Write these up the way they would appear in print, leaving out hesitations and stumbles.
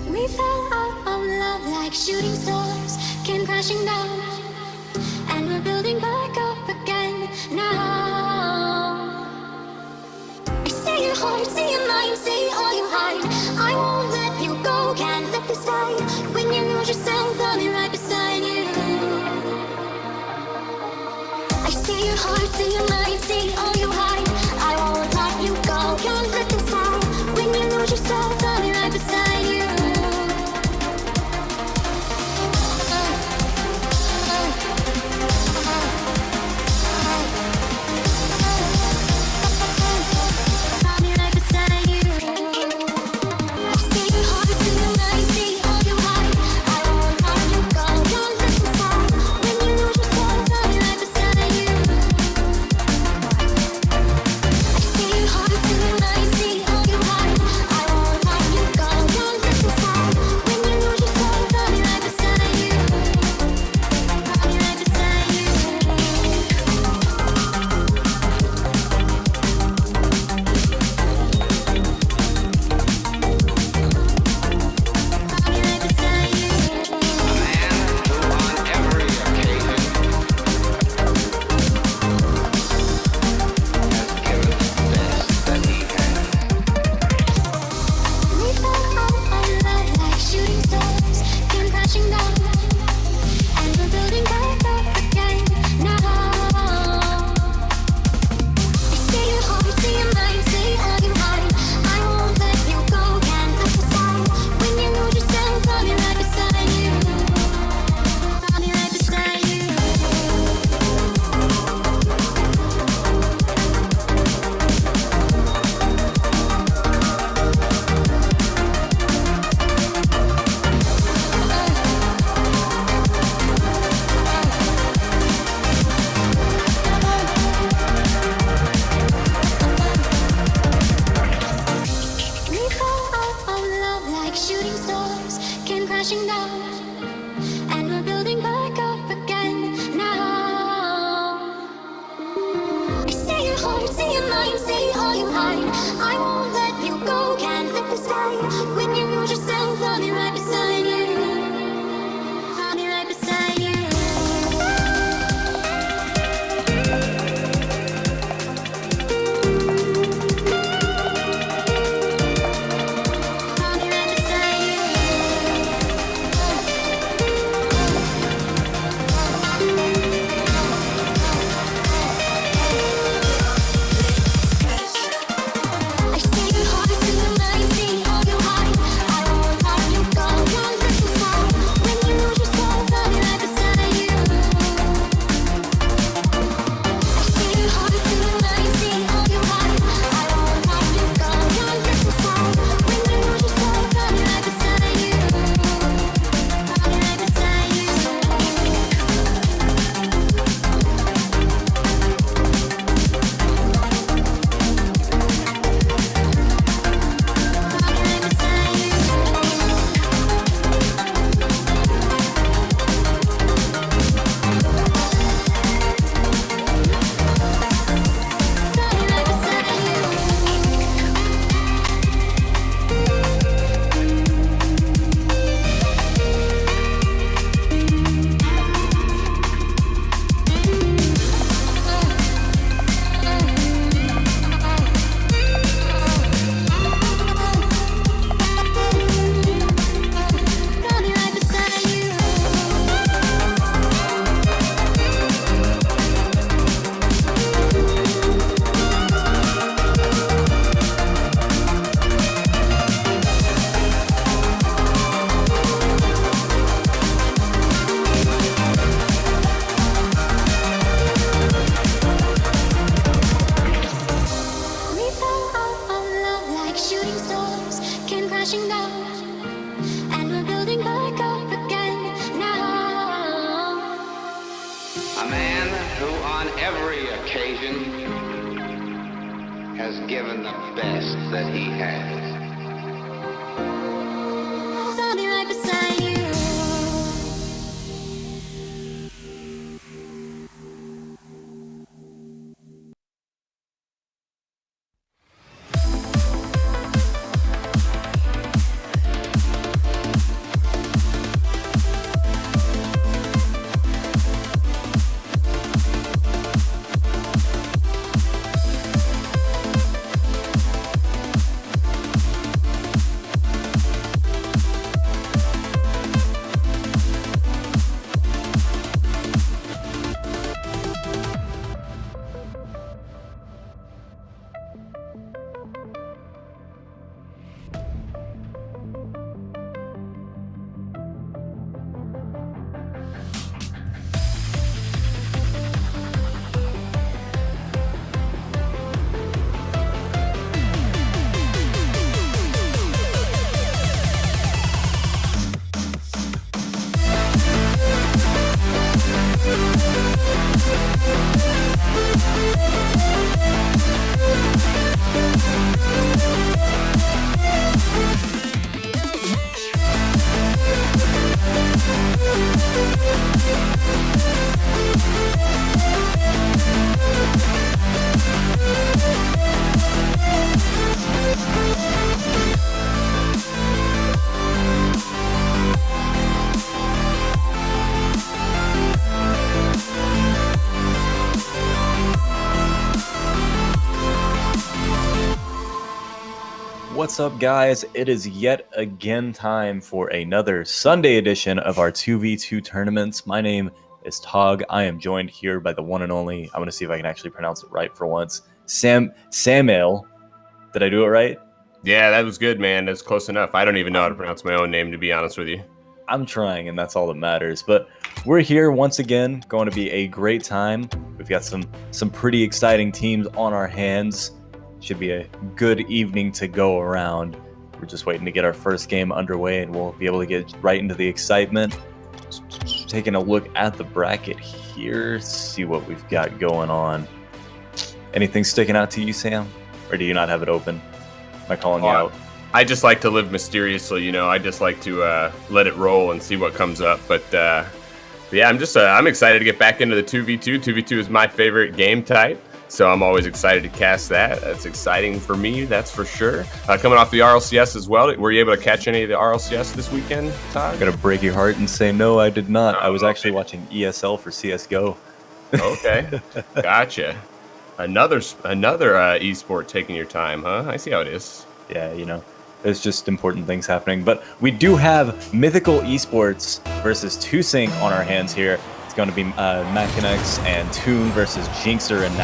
We fell out of love like shooting stars, came crashing down, and we're building back up again now. I see your heart, see your mind, see all you hide. I won't let you go, can't let this die. When you lose yourself, I'll be right beside you. I see your heart, see your mind, see all you hide. I won't let you go, can't let this die. When you lose yourself, I'll be right beside you. When you lose yourself, I'll be right beside you. I'll be right beside you. I'll be right beside you. I see you. vision has given the best that he has. I'll be right beside you. What's up, guys? It is yet again time for another Sunday edition of our 2v2 tournaments. My name is Tog. I am joined here by the one and only, I'm going to see if I can actually pronounce it right for once, Samuel. Did I do it right? Yeah, that was good, man. That's close enough. I don't even know how to pronounce my own name, to be honest with you. I'm trying, and that's all that matters. But we're here once again. Going to be a great time. We've got some pretty exciting teams on our hands. Should be a good evening to go around. We're just waiting to get our first game underway, and we'll be able to get right into the excitement. Taking a look at the bracket here, see what we've got going on. Anything sticking out to you, Sam? Or do you not have it open? Am I calling you out? I just like to live mysteriously, you know. I just like to let it roll and see what comes up. But yeah, I'm excited to get back into the 2v2. 2v2 is my favorite game type, so I'm always excited to cast that. That's exciting for me, that's for sure. Coming off the RLCS as well. Were you able to catch any of the RLCS this weekend, Todd? I'm gonna break your heart and say no, I did not. I was actually watching ESL for CS:GO. Okay, gotcha. Another esport taking your time, huh? I see how it is. Yeah, you know, there's just important things happening. But we do have Mythical Esports versus 2Sync on our hands here. It's going to be Machinex and Toon versus Jinxer and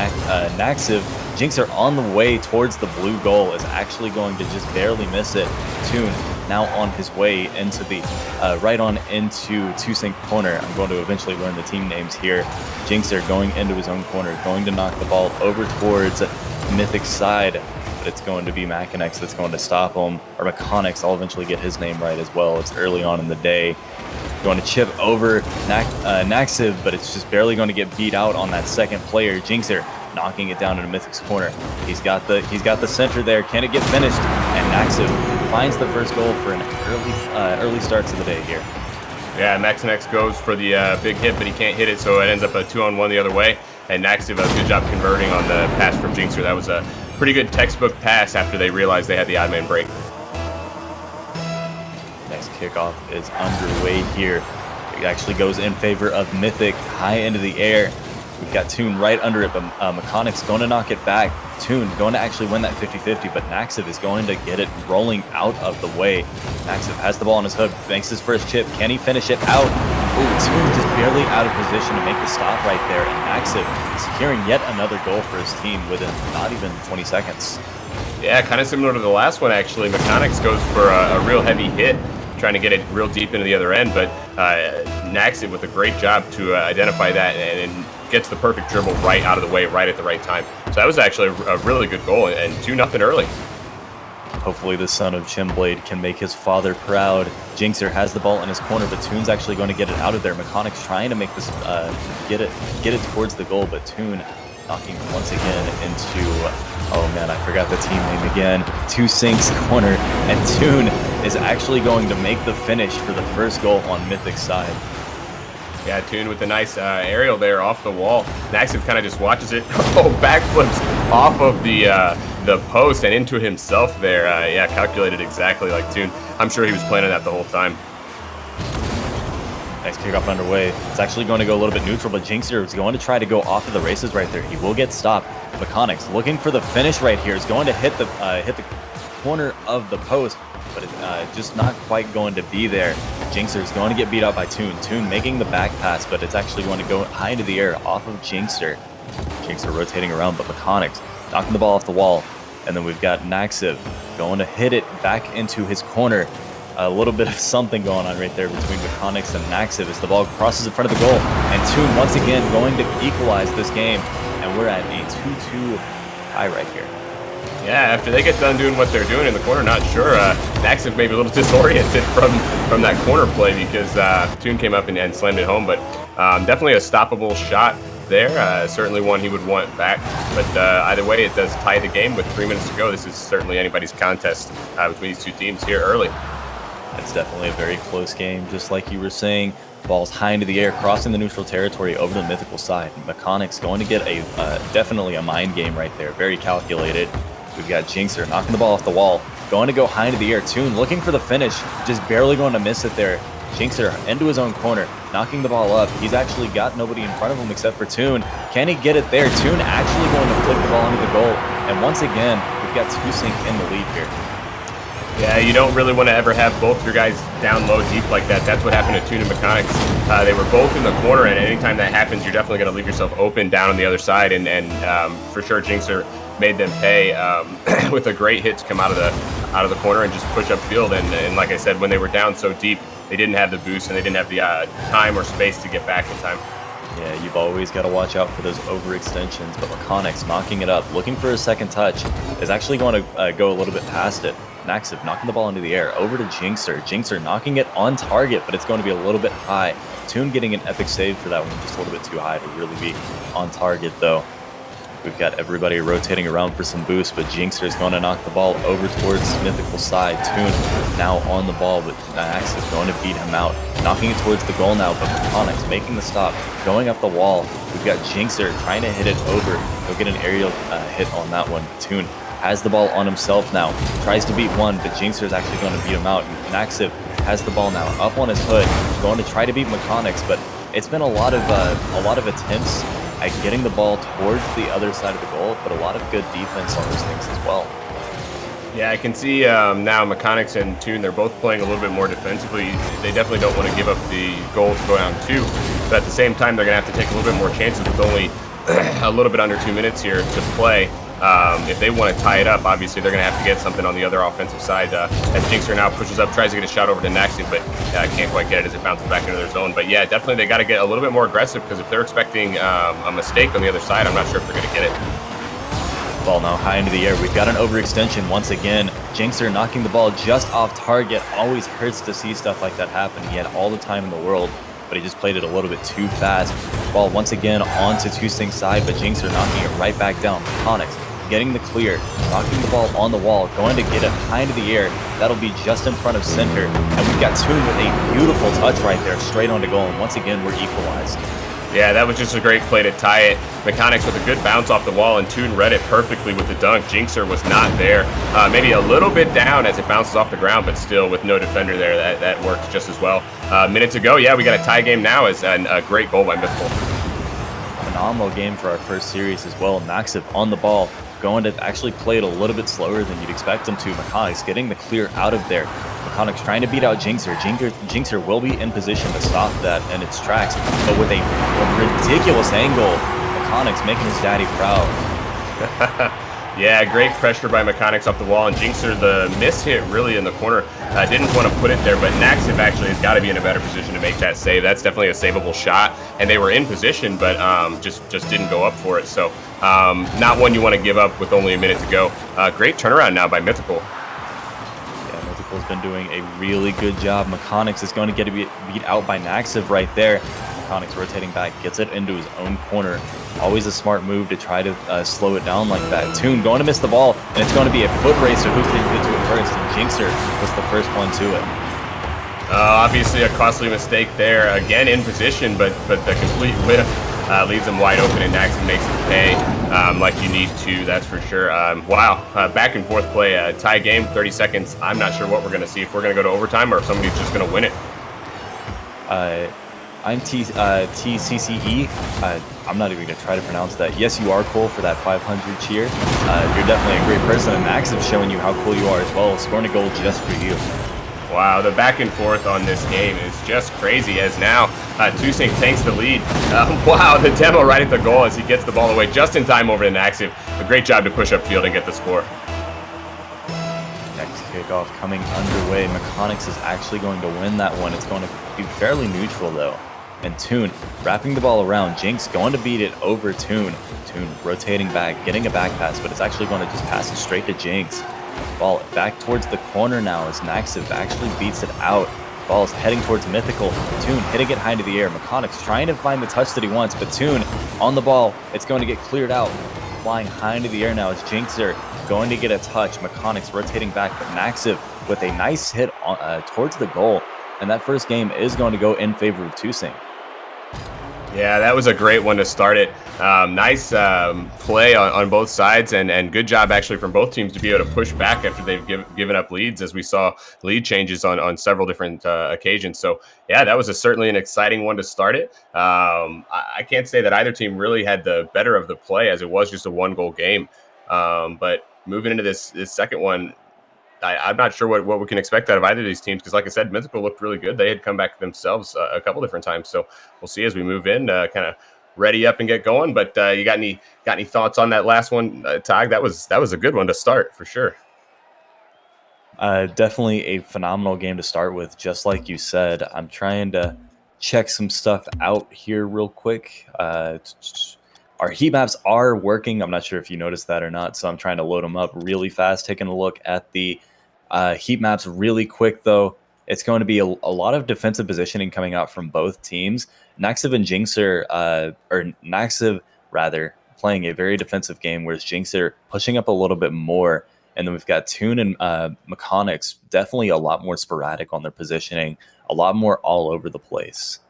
Naxiv. Jinxer on the way towards the blue goal is actually going to just barely miss it. Toon now on his way into the right on into 2Sync corner. I'm going to eventually learn the team names here. Jinxer going into his own corner, going to knock the ball over towards Mythic's side. But it's going to be Machinex that's going to stop him. Or Mechanics, I'll eventually get his name right as well. It's early on in the day. Going to chip over Naxiv, but it's just barely going to get beat out on that second player. Jinxer knocking it down into Mythic's corner. He's got the center there. Can it get finished? And Naxiv finds the first goal for an early start to the day here. Yeah, Maxinex goes for the big hit, but he can't hit it, so it ends up a 2-on-1 the other way. And Naxiv does a good job converting on the pass from Jinxer. That was a pretty good textbook pass after they realized they had the odd man break. Next kickoff is underway here. It actually goes in favor of Mythic, high into the air. We've got Toon right under it, but Mechanics going to knock it back. Toon going to actually win that 50-50, but Naxiv is going to get it rolling out of the way. Naxiv has the ball on his hook, makes his first chip. Can he finish it out? Ooh, Toon just barely out of position to make the stop right there, and Naxiv securing yet another goal for his team within not even 20 seconds. Yeah, kind of similar to the last one, actually. Mechanics goes for a real heavy hit, trying to get it real deep into the other end, but Naxiv with a great job to identify that and gets the perfect dribble right out of the way, right at the right time. So that was actually a really good goal, and 2-0 early. Hopefully the son of Chimblade can make his father proud. Jinxer has the ball in his corner, but Toon's actually going to get it out of there. Mechanics trying to make this get it towards the goal, but Toon knocking once again into, oh man, I forgot the team name again, 2Sync's corner, and Toon is actually going to make the finish for the first goal on Mythic's side. Yeah, Toon with a nice aerial there off the wall. Naxif kind of just watches it. Oh, backflips off of the post and into himself there. Yeah, calculated exactly like Toon. I'm sure he was planning that the whole time. Nice kickoff underway. It's actually going to go a little bit neutral, but Jinxer is going to try to go off of the races right there. He will get stopped. Mechanics looking for the finish right here. Is going to hit the corner of the post, but it's just not quite going to be there. Jinxer is going to get beat out by Toon. Toon making the back pass, but it's actually going to go high into the air off of Jinxer. Jinxer rotating around, but Mechanics knocking the ball off the wall. And then we've got Naxiv going to hit it back into his corner. A little bit of something going on right there between Mechanics and Naxiv as the ball crosses in front of the goal. And Toon once again going to equalize this game. And we're at a 2-2 tie right here. Yeah, after they get done doing what they're doing in the corner, not sure. Naxiv may be a little disoriented from that corner play because Toon came up and slammed it home. But definitely a stoppable shot there. Certainly one he would want back. But either way, it does tie the game with 3 minutes to go. This is certainly anybody's contest between these two teams here early. It's definitely a very close game, just like you were saying. Ball's high into the air, crossing the neutral territory over to the Mythical side. Mechanics going to get a definitely a mind game right there. Very calculated. We've got Jinxer knocking the ball off the wall, going to go high into the air. Toon looking for the finish, just barely going to miss it there. Jinxer into his own corner, knocking the ball up. He's actually got nobody in front of him except for Toon. Can he get it there? Toon actually going to flick the ball into the goal. And once again, we've got 2Sync in the lead here. Yeah, you don't really want to ever have both your guys down low deep like that. That's what happened to Toon and Mechanics. They were both in the corner, and anytime that happens, you're definitely going to leave yourself open down on the other side. And for sure, Jinxer made them pay with a great hit to come out of the corner and just push upfield. And like I said, when they were down so deep, they didn't have the boost and they didn't have the time or space to get back in time. Yeah, you've always got to watch out for those overextensions, but Mechanics knocking it up, looking for a second touch, is actually going to go a little bit past it. Naxiv knocking the ball into the air, over to Jinxer. Jinxer knocking it on target, but it's going to be a little bit high. Toon getting an epic save for that one, just a little bit too high to really be on target, though. We've got everybody rotating around for some boost, but Jinxer is going to knock the ball over towards Mythical side. Toon now on the ball, but Naxiv going to beat him out. Knocking it towards the goal now, but Mechanics making the stop, going up the wall. We've got Jinxer trying to hit it over. He'll get an aerial hit on that one. Toon has the ball on himself now. Tries to beat one, but Jinxer is actually going to beat him out. And Naxiv has the ball now, up on his hood, going to try to beat Mechanics, but it's been a lot of attempts at getting the ball towards the other side of the goal, but a lot of good defense on those things as well. Yeah, I can see now Mechanics and Toon, they're both playing a little bit more defensively. They definitely don't want to give up the goal to go down 2, but at the same time, they're going to have to take a little bit more chances with only a little bit under 2 minutes here to play. If they want to tie it up, obviously they're going to have to get something on the other offensive side. As Jinxer now pushes up, tries to get a shot over to Naxiv, but can't quite get it as it bounces back into their zone. But yeah, definitely they got to get a little bit more aggressive, because if they're expecting a mistake on the other side, I'm not sure if they're going to get it. Ball now high into the air. We've got an overextension once again. Jinxer knocking the ball just off target. Always hurts to see stuff like that happen. He had all the time in the world, but he just played it a little bit too fast. Ball once again onto 2Sync's side, but Jinxer knocking it right back down. Mechanics getting the clear, knocking the ball on the wall, going to get it high into the air. That'll be just in front of center. And we've got Toon with a beautiful touch right there, straight onto goal. And once again, we're equalized. Yeah, that was just a great play to tie it. Mechanics with a good bounce off the wall, and Toon read it perfectly with the dunk. Jinxer was not there. Maybe a little bit down as it bounces off the ground, but still with no defender there, that works just as well. Minute to go. Yeah, we got a tie game now as a great goal by Mythical. Phenomenal game for our first series as well. Naxiv on the ball, going to actually play it a little bit slower than you'd expect him to. Mechanics getting the clear out of there. Mechanics trying to beat out Jinxer. Jinxer will be in position to stop that in its tracks, but with a ridiculous angle. Mechanics making his daddy proud. Yeah, great pressure by Mechanics off the wall, and Jinxer, the miss hit really in the corner, didn't want to put it there, but Naxiv actually has got to be in a better position to make that save. That's definitely a savable shot, and they were in position, but just didn't go up for it. So not one you want to give up with only a minute to go. Great turnaround now by Mythical. Yeah, Mythical's been doing a really good job. Mechanics is going to get beat out by Naxiv right there. Mechanic's rotating back, gets it into his own corner. Always a smart move to try to slow it down like that. Toon going to miss the ball, and it's going to be a foot race, so who's going to get to it first? And Jinxer was the first one to it. Obviously a costly mistake there. Again in position, but the complete whiff leaves him wide open, and Naxxon makes him pay like you need to, that's for sure. Wow, back and forth play, tie game, 30 seconds. I'm not sure what we're going to see, if we're going to go to overtime or if somebody's just going to win it. I'm TCCE. I'm not even going to try to pronounce that. Yes, you are cool for that 500 cheer. You're definitely a great person, and Max is showing you how cool you are as well, scoring a goal just for you. Wow, the back and forth on this game is just crazy, as now Tusink takes the lead. Wow, the demo right at the goal as he gets the ball away just in time over to Naxxon. A great job to push upfield and get the score. Next kickoff coming underway. Mechanics is actually going to win that one. It's going to be fairly neutral though. And Toon wrapping the ball around. Jinx going to beat it over Toon. Toon rotating back, getting a back pass, but it's actually going to just pass it straight to Jinx. Ball back towards the corner now as Naxxon actually beats it out. Ball's heading towards Mythical. Toon hitting it high into the air. Mechanics trying to find the touch that he wants, but Toon on the ball. It's going to get cleared out. Flying high into the air now is Jinxer going to get a touch. Mechanics rotating back, but Naxxon with a nice hit on, towards the goal. And that first game is going to go in favor of Tusink. Yeah, that was a great one to start it. Nice play on both sides, and good job actually from both teams to be able to push back after they've given up leads, as we saw lead changes on several different occasions. So yeah, that was certainly an exciting one to start it. I can't say that either team really had the better of the play, as it was just a 1-goal game. But moving into this second one, I'm not sure what we can expect out of either of these teams, because like I said, Mythical looked really good. They had come back themselves a couple different times. So we'll see as we move in, kind of ready up and get going. But you got any thoughts on that last one, Tag? That was a good one to start for sure. Definitely a phenomenal game to start with, just like you said. I'm trying to check some stuff out here real quick. Our heat maps are working. I'm not sure if you noticed that or not, so I'm trying to load them up really fast, taking a look at the heat maps really quick, though. It's going to be a lot of defensive positioning coming out from both teams. Naxxon and Jinxer, or Naxxon rather, playing a very defensive game, whereas Jinxer pushing up a little bit more. And then we've got Toon and Mechanics, definitely a lot more sporadic on their positioning, a lot more all over the place.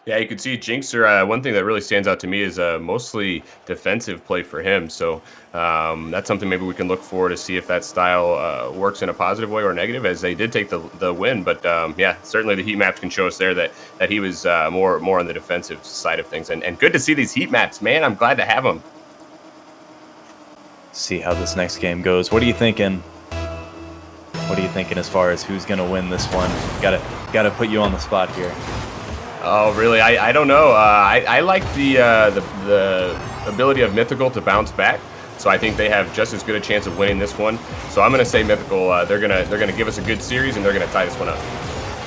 Yeah, you can see Jinxer. One thing that really stands out to me is mostly defensive play for him. So that's something maybe we can look for to see if that style works in a positive way or negative, as they did take the win. But yeah, certainly the heat maps can show us there that he was more on the defensive side of things. And good to see these heat maps, man. I'm glad to have them. See how this next game goes. What are you thinking? What are you thinking as far as who's going to win this one? Gotta put you on the spot here. Oh, really? I don't know. I like the ability of Mythical to bounce back. So I think they have just as good a chance of winning this one. So I'm going to say Mythical. They're gonna give us a good series, and they're gonna tie this one up.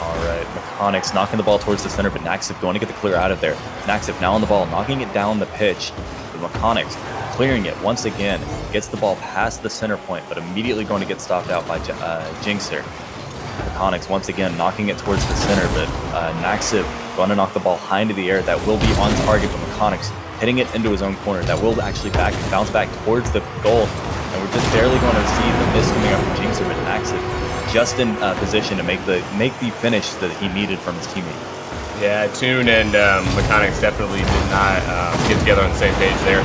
All right, Mechanics knocking the ball towards the center, but Naxxon going to get the clear out of there. Naxxon now on the ball, knocking it down the pitch. The Mechanics clearing it once again, gets the ball past the center point, but immediately going to get stopped out by Jinxer. Mechanics once again knocking it towards the center, but Naxxon going to knock the ball high into the air. That will be on target, but Mechanics hitting it into his own corner. That will actually bounce back towards the goal, and we're just barely going to see the miss coming up from Jinxer, but Naxxon just in position to make the finish that he needed from his teammate. Yeah, Toon and Mechanics definitely did not get together on the same page there.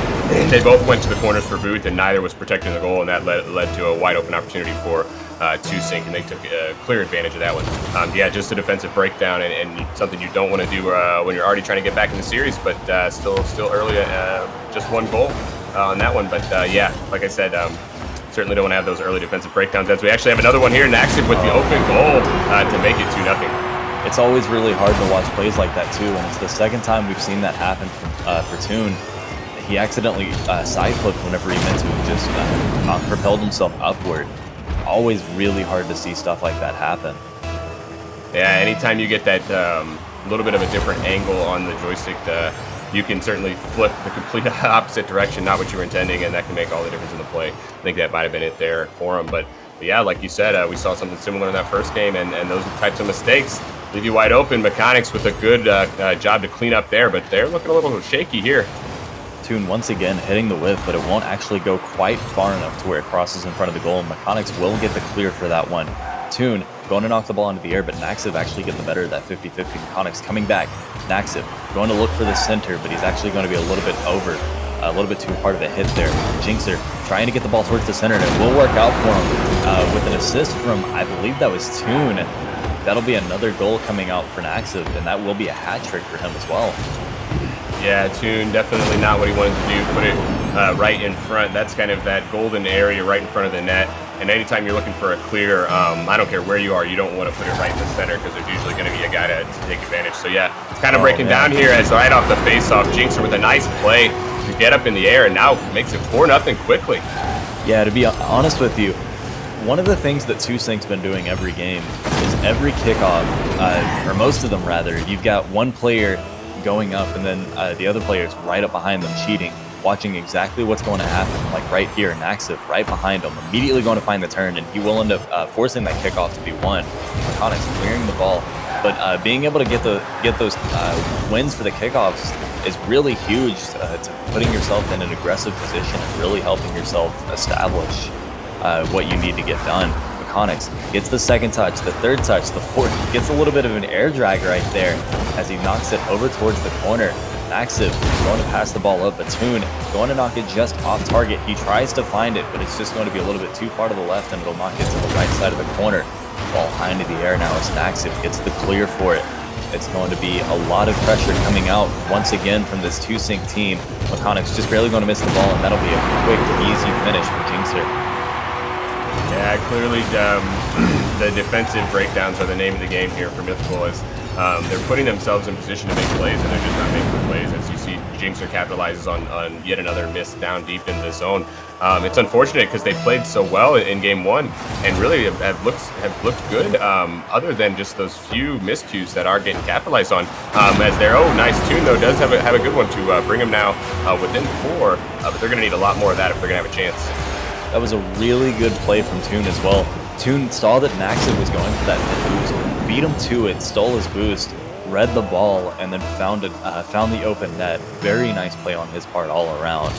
They both went to the corners for Booth, and neither was protecting the goal, and that led to a wide open opportunity for Tusink, and they took clear advantage of that one. Yeah, just a defensive breakdown, and something you don't want to do when you're already trying to get back in the series, but still early, just one goal on that one. But yeah, like I said, certainly don't want to have those early defensive breakdowns, as we actually have another one here. Naxxon with the open goal to make it 2-0. It's always really hard to watch plays like that too, and it's the second time we've seen that happen for Toon. He accidentally side flipped whenever he meant to, and just propelled himself upward. Always really hard to see stuff like that happen. Yeah, anytime you get that little bit of a different angle on the joystick, you can certainly flip the complete opposite direction, not what you were intending, and that can make all the difference in the play. I think that might have been it there for him, but yeah, like you said, we saw something similar in that first game, and those types of mistakes leave you wide open. Mechanics with a good job to clean up there, but they're looking a little shaky here. Toon once again hitting the whiff, but it won't actually go quite far enough to where it crosses in front of the goal. Mechanics will get the clear for that one. Toon going to knock the ball into the air, but Naxiv actually getting the better of that 50-50. Mechanics coming back. Naxiv going to look for the center, but he's actually going to be a little bit over. A little bit too hard of a hit there. Jinxer trying to get the ball towards the center, and it will work out for him with an assist from, I believe that was Toon. That'll be another goal coming out for Naxiv, and that will be a hat trick for him as well. Yeah, Toon definitely not what he wanted to do. Put it right in front. That's kind of that golden area right in front of the net. And anytime you're looking for a clear, I don't care where you are, you don't want to put it right in the center because there's usually going to be a guy to take advantage. So yeah, it's kind of breaking down here as right off the face-off. Jinxer with a nice play to get up in the air and now makes it 4-0 quickly. Yeah, to be honest with you, one of the things that 2Sync's been doing every game is every kickoff, or most of them rather, you've got one player going up and then the other player is right up behind them cheating, watching exactly what's going to happen. Like right here, Naxiv right behind him, immediately going to find the turn, and he will end up forcing that kickoff to be won. Iconics clearing the ball, but being able to get those wins for the kickoffs is really huge to putting yourself in an aggressive position and really helping yourself establish what you need to get done. Mechanics gets the second touch, the third touch, the fourth, gets a little bit of an air drag right there as he knocks it over towards the corner. Naxiv going to pass the ball up, but Toon going to knock it just off target. He tries to find it, but it's just going to be a little bit too far to the left, and it'll knock it to the right side of the corner. Ball high into the air now as Naxiv gets the clear for it. It's going to be a lot of pressure coming out once again from this 2Sync team. Mechanics just barely going to miss the ball, and that'll be a quick, easy finish for Jinxer. Yeah, clearly the defensive breakdowns are the name of the game here for Mythical, as they're putting themselves in position to make plays, and they're just not making the plays. As you see, Jinxer capitalizes on yet another miss down deep in the zone. It's unfortunate because they played so well in game one and really have looked good, other than just those few miscues that are getting capitalized on. As their nice Toon though does have a good one to bring them now within 4, but they're going to need a lot more of that if they're going to have a chance. That was a really good play from Toon as well. Toon saw that Naxiv was going for that mid boost, beat him to it, stole his boost, read the ball, and then found the open net. Very nice play on his part all around.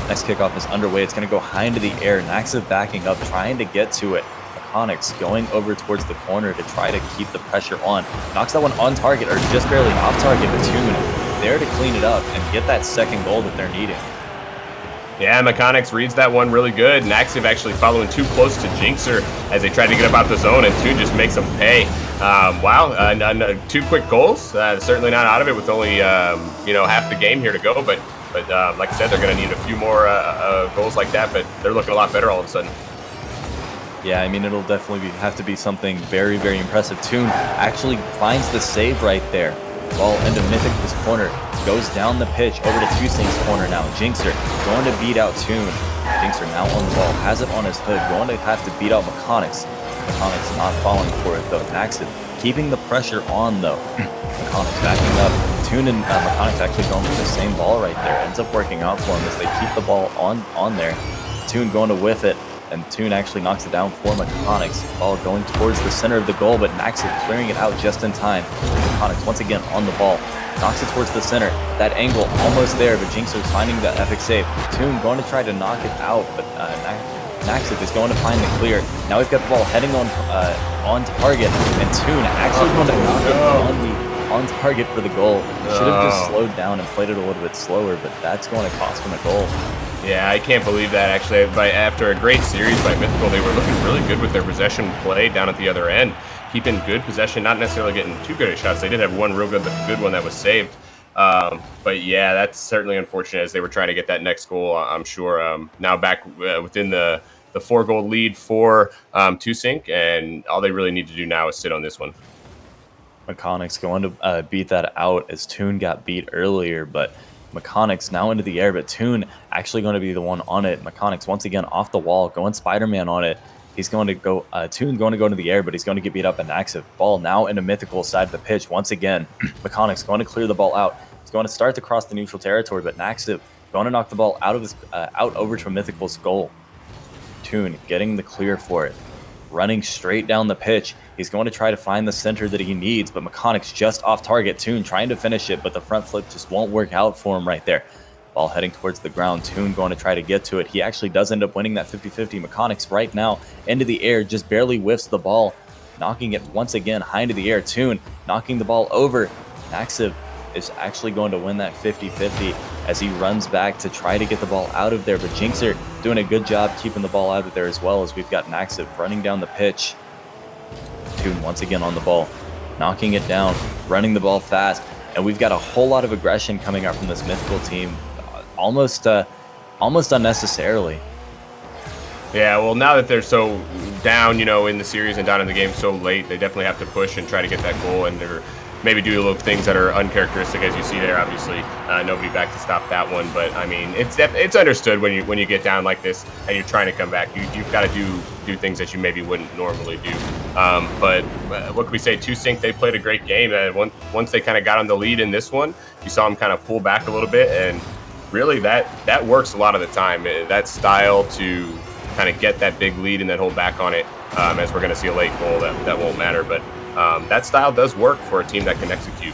Next kickoff is underway. It's going to go high into the air. Naxiv backing up, trying to get to it. Iconics going over towards the corner to try to keep the pressure on. Knocks that one on target, or just barely off target, but Toon there to clean it up and get that second goal that they're needing. Yeah, Mechanics reads that one really good. Naxiv actually following too close to Jinxer as they tried to get up out the zone, and Toon just makes them pay. Wow, 2 quick goals. Certainly not out of it with only half the game here to go. But like I said, they're going to need a few more goals like that. But they're looking a lot better all of a sudden. Yeah, I mean, it'll definitely have to be something very, very impressive. Toon actually finds the save right there. Ball into Mythical's corner, goes down the pitch over to 2Sync's corner now. Jinxer going to beat out Toon. Jinxer now on the ball, has it on his hood, going to have to beat out Mechanics. Mechanics not falling for it though. Naxiv keeping the pressure on though. Mechanics backing up. Toon and Mechanics actually going for the same ball right there. Ends up working out for him as they keep the ball on there. Toon going to whiff it, and Toon actually knocks it down for Mechanics. Ball going towards the center of the goal, but Naxiv clearing it out just in time. Mechanics once again on the ball. Knocks it towards the center. That angle almost there, but Jinxer's finding the epic save. Toon going to try to knock it out, but Naxiv is going to find the clear. Now we've got the ball heading on target, and Toon actually going to knock it on target for the goal. Should have just slowed down and played it a little bit slower, but that's going to cost him a goal. Yeah, I can't believe that, actually. After a great series by Mythical, they were looking really good with their possession play down at the other end. Keeping good possession, not necessarily getting too good at shots. They did have one real good one that was saved. But yeah, that's certainly unfortunate as they were trying to get that next goal, I'm sure. Now back within the 4-goal lead for 2Sync, and all they really need to do now is sit on this one. Mechanics going to beat that out as Toon got beat earlier, but Mechanics now into the air, but Toon actually going to be the one on it. Mechanics once again off the wall, going Spider-Man on it. He's going to go, Toon going to go into the air, but he's going to get beat up in Naxiv. Ball now into Mythical side of the pitch once again. Mechanics going to clear the ball out. He's going to start to cross the neutral territory, but Naxiv going to knock the ball out over to Mythical's goal. Toon getting the clear for it. running straight down the pitch. He's going to try to find the center that he needs, but Mechanic's just off target. Toon trying to finish it, but the front flip just won't work out for him right there. Ball heading towards the ground. Toon going to try to get to it. He actually does end up winning that 50-50. Mechanics right now into the air, just barely whiffs the ball, knocking it once again high into the air. Toon knocking the ball over. Naxiv is actually going to win that 50-50 as he runs back to try to get the ball out of there, but Jinxer doing a good job keeping the ball out of there as well, as we've got Naxiv running down the pitch. Toon once again on the ball, knocking it down, running the ball fast, and we've got a whole lot of aggression coming out from this Mythical team, almost unnecessarily. Yeah, well, now that they're so down, in the series and down in the game so late, they definitely have to push and try to get that goal, and they're maybe do little things that are uncharacteristic, as you see there. Obviously, nobody back to stop that one, but I mean, it's understood when you get down like this and you're trying to come back. You've got to do things that you maybe wouldn't normally do. But what can we say? 2Sync, they played a great game. Once they kind of got on the lead in this one, you saw them kind of pull back a little bit, and really that works a lot of the time. That style to kind of get that big lead and then hold back on it, as we're going to see a late goal that won't matter, but that style does work for a team that can execute.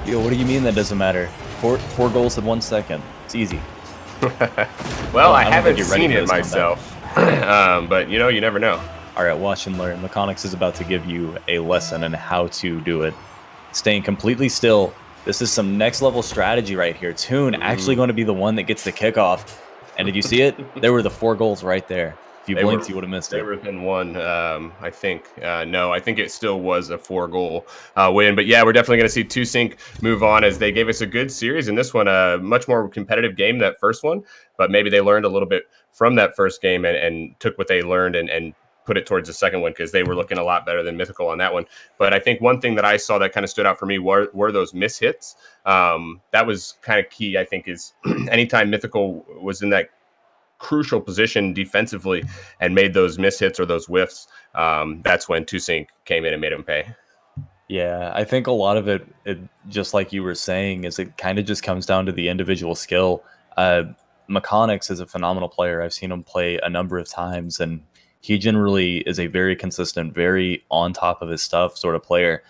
Yo, what do you mean that doesn't matter? Four goals in 1 second. It's easy. Well, I haven't seen it myself, but you never know. All right, watch and learn. Mechanics is about to give you a lesson on how to do it. Staying completely still. This is some next level strategy right here. Toon actually going to be the one that gets the kickoff. And did you see it? There were the 4 goals right there. If you blinked, you would have missed it. They were within one, I think. No, I think it still was a 4-goal win. But yeah, we're definitely going to see 2Sync move on, as they gave us a good series in this one. A much more competitive game, that first one. But maybe they learned a little bit from that first game and took what they learned and put it towards the second one, because they were looking a lot better than Mythical on that one. But I think one thing that I saw that kind of stood out for me were those miss hits. That was kind of key, I think, is anytime Mythical was in that crucial position defensively and made those miss hits or those whiffs, that's when 2Sync came in and made them pay. Yeah, I think a lot of it, just like you were saying, is it kind of just comes down to the individual skill. Mechanics is a phenomenal player. I've seen him play a number of times, and he generally is a very consistent, very on top of his stuff sort of player.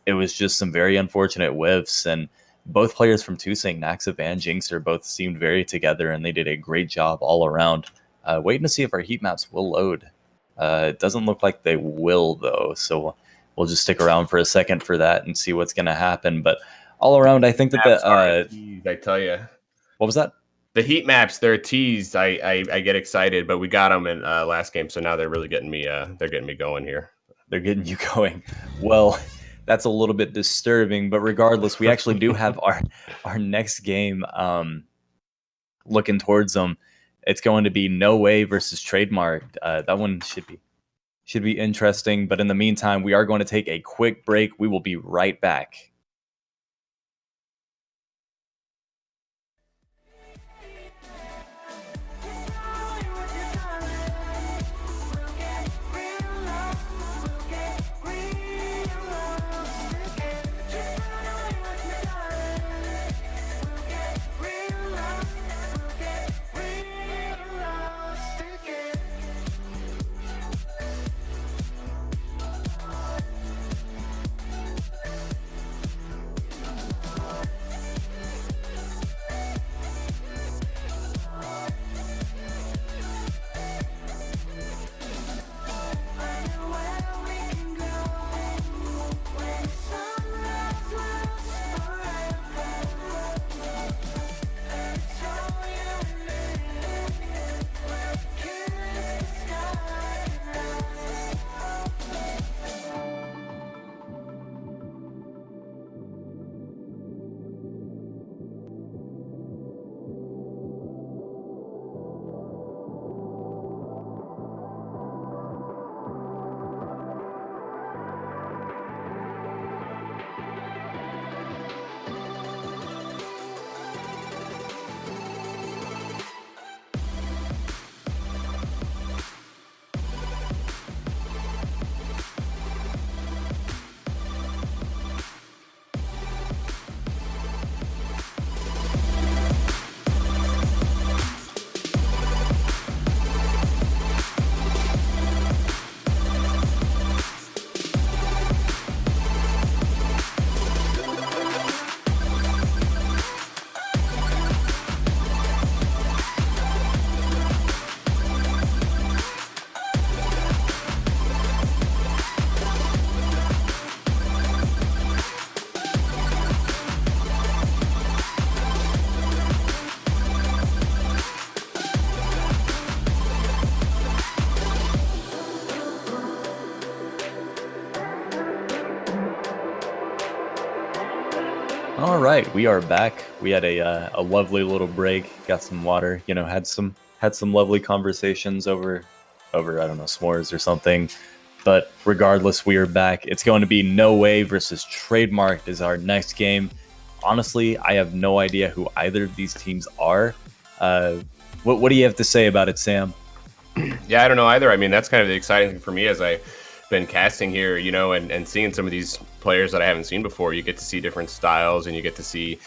It was just some very unfortunate whiffs, and both players from 2Sync, Naxiv and Jinxer, both seemed very together, and they did a great job all around. Waiting to see if our heat maps will load. It doesn't look like they will, though, so we'll just stick around for a second for that and see what's going to happen. But all around, I think that I tell you. What was that? The heat maps, they're a tease. I get excited, but we got them in last game, so now they're really getting me. They're getting me going here. They're getting you going. Well, that's a little bit disturbing, but regardless, we actually do have our next game looking towards them. It's going to be No Way versus Trademark. That one should be interesting, but in the meantime, we are going to take a quick break. We will be right back. right, we are back. We had a lovely little break. Got some water. You know, had some lovely conversations over I don't know, s'mores or something. But regardless, we are back. It's going to be No Way versus Trademarked is our next game. Honestly, I have no idea who either of these teams are. What do you have to say about it, Sam? Yeah, I don't know either. I mean, that's kind of the exciting thing for me as I've been casting here, you know, and seeing some of these players that I haven't seen before. You get to see different styles and you get to see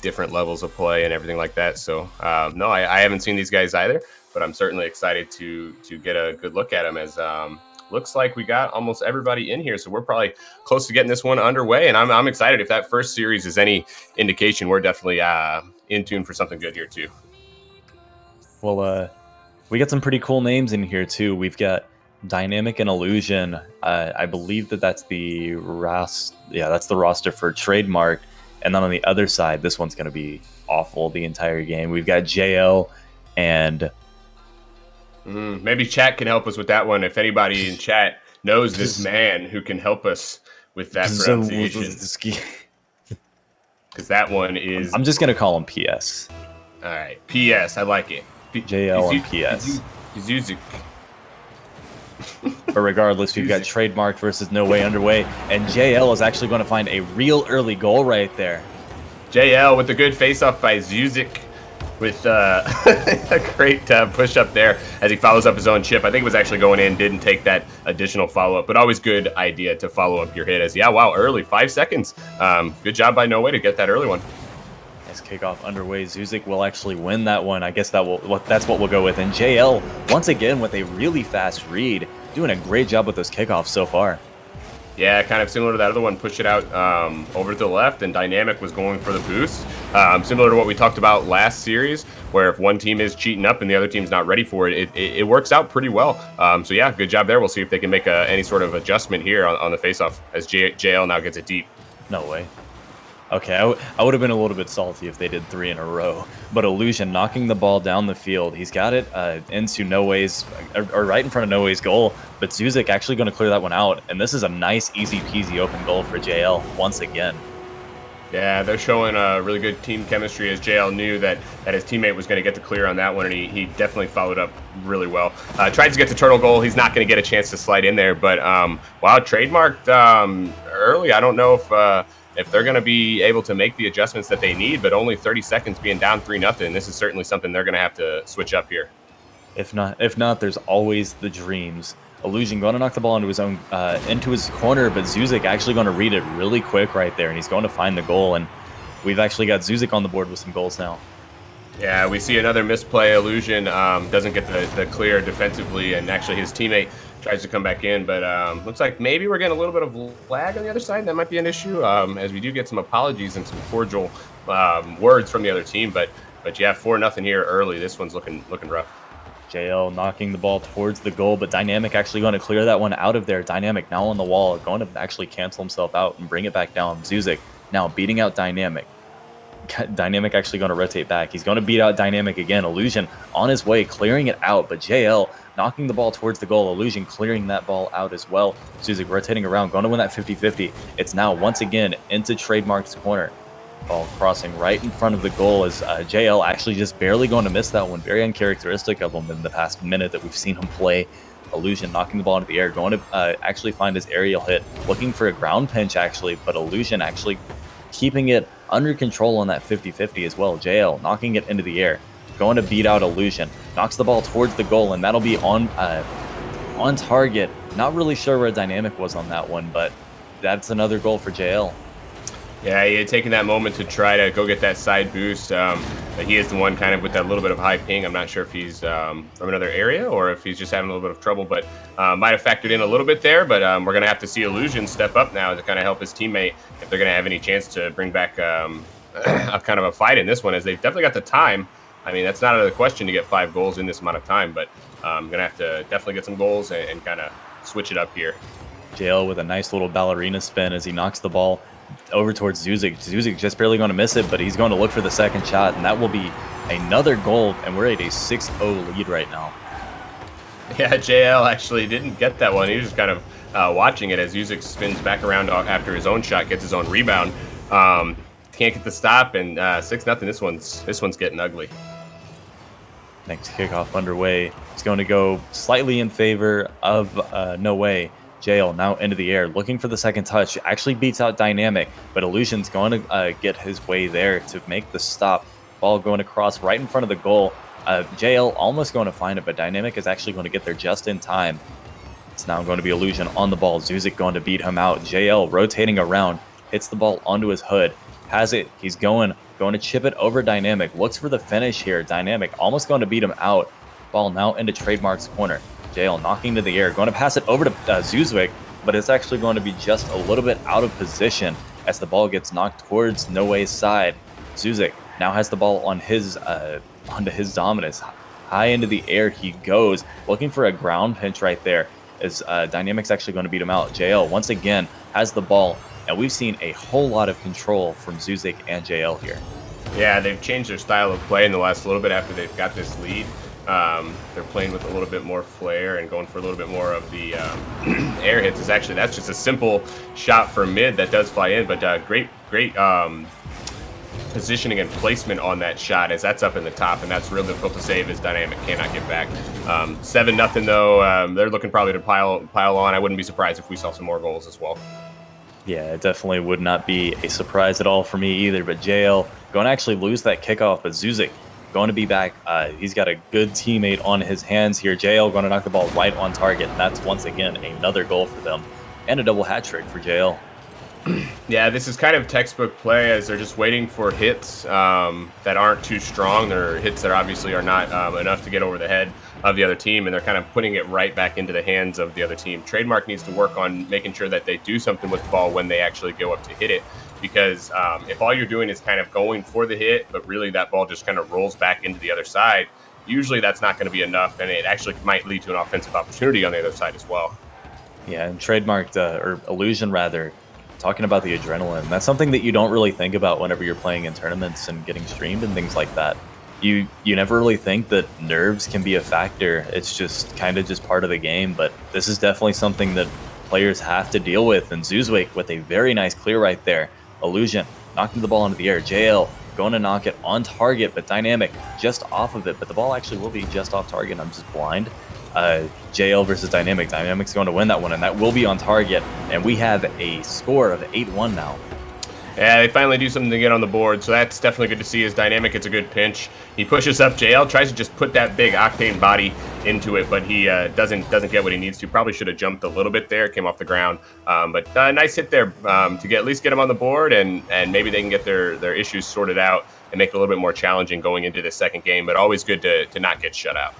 different levels of play and everything like that. So, no, I haven't seen these guys either, but I'm certainly excited to get a good look at them as looks like we got almost everybody in here. So we're probably close to getting this one underway. And I'm excited. If that first series is any indication, we're definitely in tune for something good here too. Well, we got some pretty cool names in here too. We've got Dynamic and Illusion. I believe that's the that's the roster for Trademark. And then on the other side, this one's going to be awful the entire game. We've got JL and maybe chat can help us with that one. If anybody in chat knows this man who can help us with that pronunciation, because that one is. I'm just going to call him PS. All right, PS. I like it. JL and PS. Zuzik. But regardless, we've got Trademarked versus No Way underway, and JL is actually going to find a real early goal right there. JL with a good face-off by Zuzik with a great push up there as he follows up his own chip. I think it was actually going in, didn't take that additional follow-up, but always good idea to follow up your hit as, early, 5 seconds. Good job by No Way to get that early one. Nice kickoff underway. Zuzik will actually win that one. I guess that's what we'll go with. And JL, once again, with a really fast read, doing a great job with those kickoffs so far. Yeah, kind of similar to that other one. Push it out over to the left, and Dynamic was going for the boost. Similar to what we talked about last series, where if one team is cheating up and the other team's not ready for it, it works out pretty well. So yeah, good job there. We'll see if they can make any sort of adjustment here on the face-off as JL now gets it deep. No way. Okay, I would have been a little bit salty if they did 3 in a row. But Illusion knocking the ball down the field. He's got it into No Way's, or right in front of No Way's goal. But Zuzik actually going to clear that one out. And this is a nice, easy peasy open goal for JL once again. Yeah, they're showing really good team chemistry as JL knew that his teammate was going to get the clear on that one, and he definitely followed up really well. Tried to get the turtle goal. He's not going to get a chance to slide in there. But, wow, Trademarked early. I don't know if they're going to be able to make the adjustments that they need, but only 30 seconds being down 3-0, this is certainly something they're going to have to switch up here. If not, there's always the dreams. Illusion going to knock the ball into his corner, but Zuzik actually going to read it really quick right there, and he's going to find the goal, and we've actually got Zuzik on the board with some goals now. Yeah, we see another misplay. Illusion doesn't get the clear defensively, and actually his teammate tries to come back in, but looks like maybe we're getting a little bit of lag on the other side. That might be an issue, as we do get some apologies and some cordial words from the other team. But yeah, 4-0 here early. This one's looking rough. JL knocking the ball towards the goal, but Dynamic actually going to clear that one out of there. Dynamic now on the wall, going to actually cancel himself out and bring it back down. Zuzik now beating out Dynamic. Dynamic actually going to rotate back. He's going to beat out Dynamic again. Illusion on his way, clearing it out, but JL knocking the ball towards the goal. Illusion clearing that ball out as well. Zuzik rotating around, going to win that 50-50. It's now once again into Trademark's corner. Ball crossing right in front of the goal as JL actually just barely going to miss that one. Very uncharacteristic of him in the past minute that we've seen him play. Illusion knocking the ball into the air, going to actually find his aerial hit, looking for a ground pinch actually, but Illusion actually keeping it under control on that 50-50 as well. JL knocking it into the air, going to beat out Illusion, knocks the ball towards the goal, and that'll be on target. Not really sure where Dynamic was on that one, but that's another goal for JL. Yeah, he had taken that moment to try to go get that side boost. But he is the one kind of with that little bit of high ping. I'm not sure if he's from another area or if he's just having a little bit of trouble, but might have factored in a little bit there. But we're going to have to see Illusion step up now to kind of help his teammate if they're going to have any chance to bring back a kind of a fight in this one, as they've definitely got the time. I mean, that's not out of the question to get 5 goals in this amount of time, but I'm going to have to definitely get some goals and kind of switch it up here. JL with a nice little ballerina spin as he knocks the ball over towards Zuzik. Zuzik just barely going to miss it, but he's going to look for the second shot, and that will be another goal, and we're at a 6-0 lead right now. Yeah, JL actually didn't get that one. He was just kind of watching it as Zuzik spins back around after his own shot, gets his own rebound. can't get the stop, and 6-0. This one's getting ugly. Next kickoff underway. It's going to go slightly in favor of No Way. Jail now into the air, looking for the second touch. Actually beats out Dynamic, but Illusion's going to get his way there to make the stop. Ball going across right in front of the goal. JL almost going to find it, but Dynamic is actually going to get there just in time. It's now going to be Illusion on the ball. Zuzik going to beat him out. JL rotating around, hits the ball onto his hood. Has it. He's going to chip it over Dynamic. Looks for the finish here. Dynamic almost going to beat him out. Ball now into Trademark's corner. JL knocking to the air. Going to pass it over to Zuzik, but it's actually going to be just a little bit out of position as the ball gets knocked towards No Way's side. Zuzik now has the ball on his onto his dominance. High into the air he goes, looking for a ground pinch right there as Dynamic's actually going to beat him out. JL once again has the ball, and we've seen a whole lot of control from Zuzik and JL here. Yeah, they've changed their style of play in the last little bit after they've got this lead. They're playing with a little bit more flair and going for a little bit more of the air hits. That's just a simple shot for mid that does fly in, but great positioning and placement on that shot as that's up in the top, and that's real difficult to save as Dynamic cannot get back. 7-0 though. They're looking probably to pile on. I wouldn't be surprised if we saw some more goals as well. Yeah, it definitely would not be a surprise at all for me either, but JL going to actually lose that kickoff, but Zuzik going to be back. He's got a good teammate on his hands here. JL going to knock the ball right on target, and that's once again another goal for them, and a double hat trick for JL. Yeah, this is kind of textbook play as they're just waiting for hits that aren't too strong. They're hits that obviously are not enough to get over the head of the other team, and they're kind of putting it right back into the hands of the other team. Trademark needs to work on making sure that they do something with the ball when they actually go up to hit it, because if all you're doing is kind of going for the hit, but really that ball just kind of rolls back into the other side, usually that's not going to be enough, and it actually might lead to an offensive opportunity on the other side as well. Yeah, and Trademarked, or Illusion rather, talking about the adrenaline, that's something that you don't really think about whenever you're playing in tournaments and getting streamed and things like that. You never really think that nerves can be a factor. It's just kind of just part of the game, but this is definitely something that players have to deal with. And Zuzwik with a very nice clear right there. Illusion knocking the ball into the air. JL going to knock it on target, but Dynamic just off of it, but the ball actually will be just off target. I'm just blind. JL versus Dynamic. Dynamic's going to win that one, and that will be on target. And we have a score of 8-1 now. Yeah, they finally do something to get on the board, so that's definitely good to see. As Dynamic gets a good pinch, he pushes up. JL tries to just put that big octane body into it, but he doesn't get what he needs to. Probably should have jumped a little bit there, came off the ground, but nice hit there to at least get him on the board, and maybe they can get their issues sorted out and make it a little bit more challenging going into the second game. But always good to not get shut out.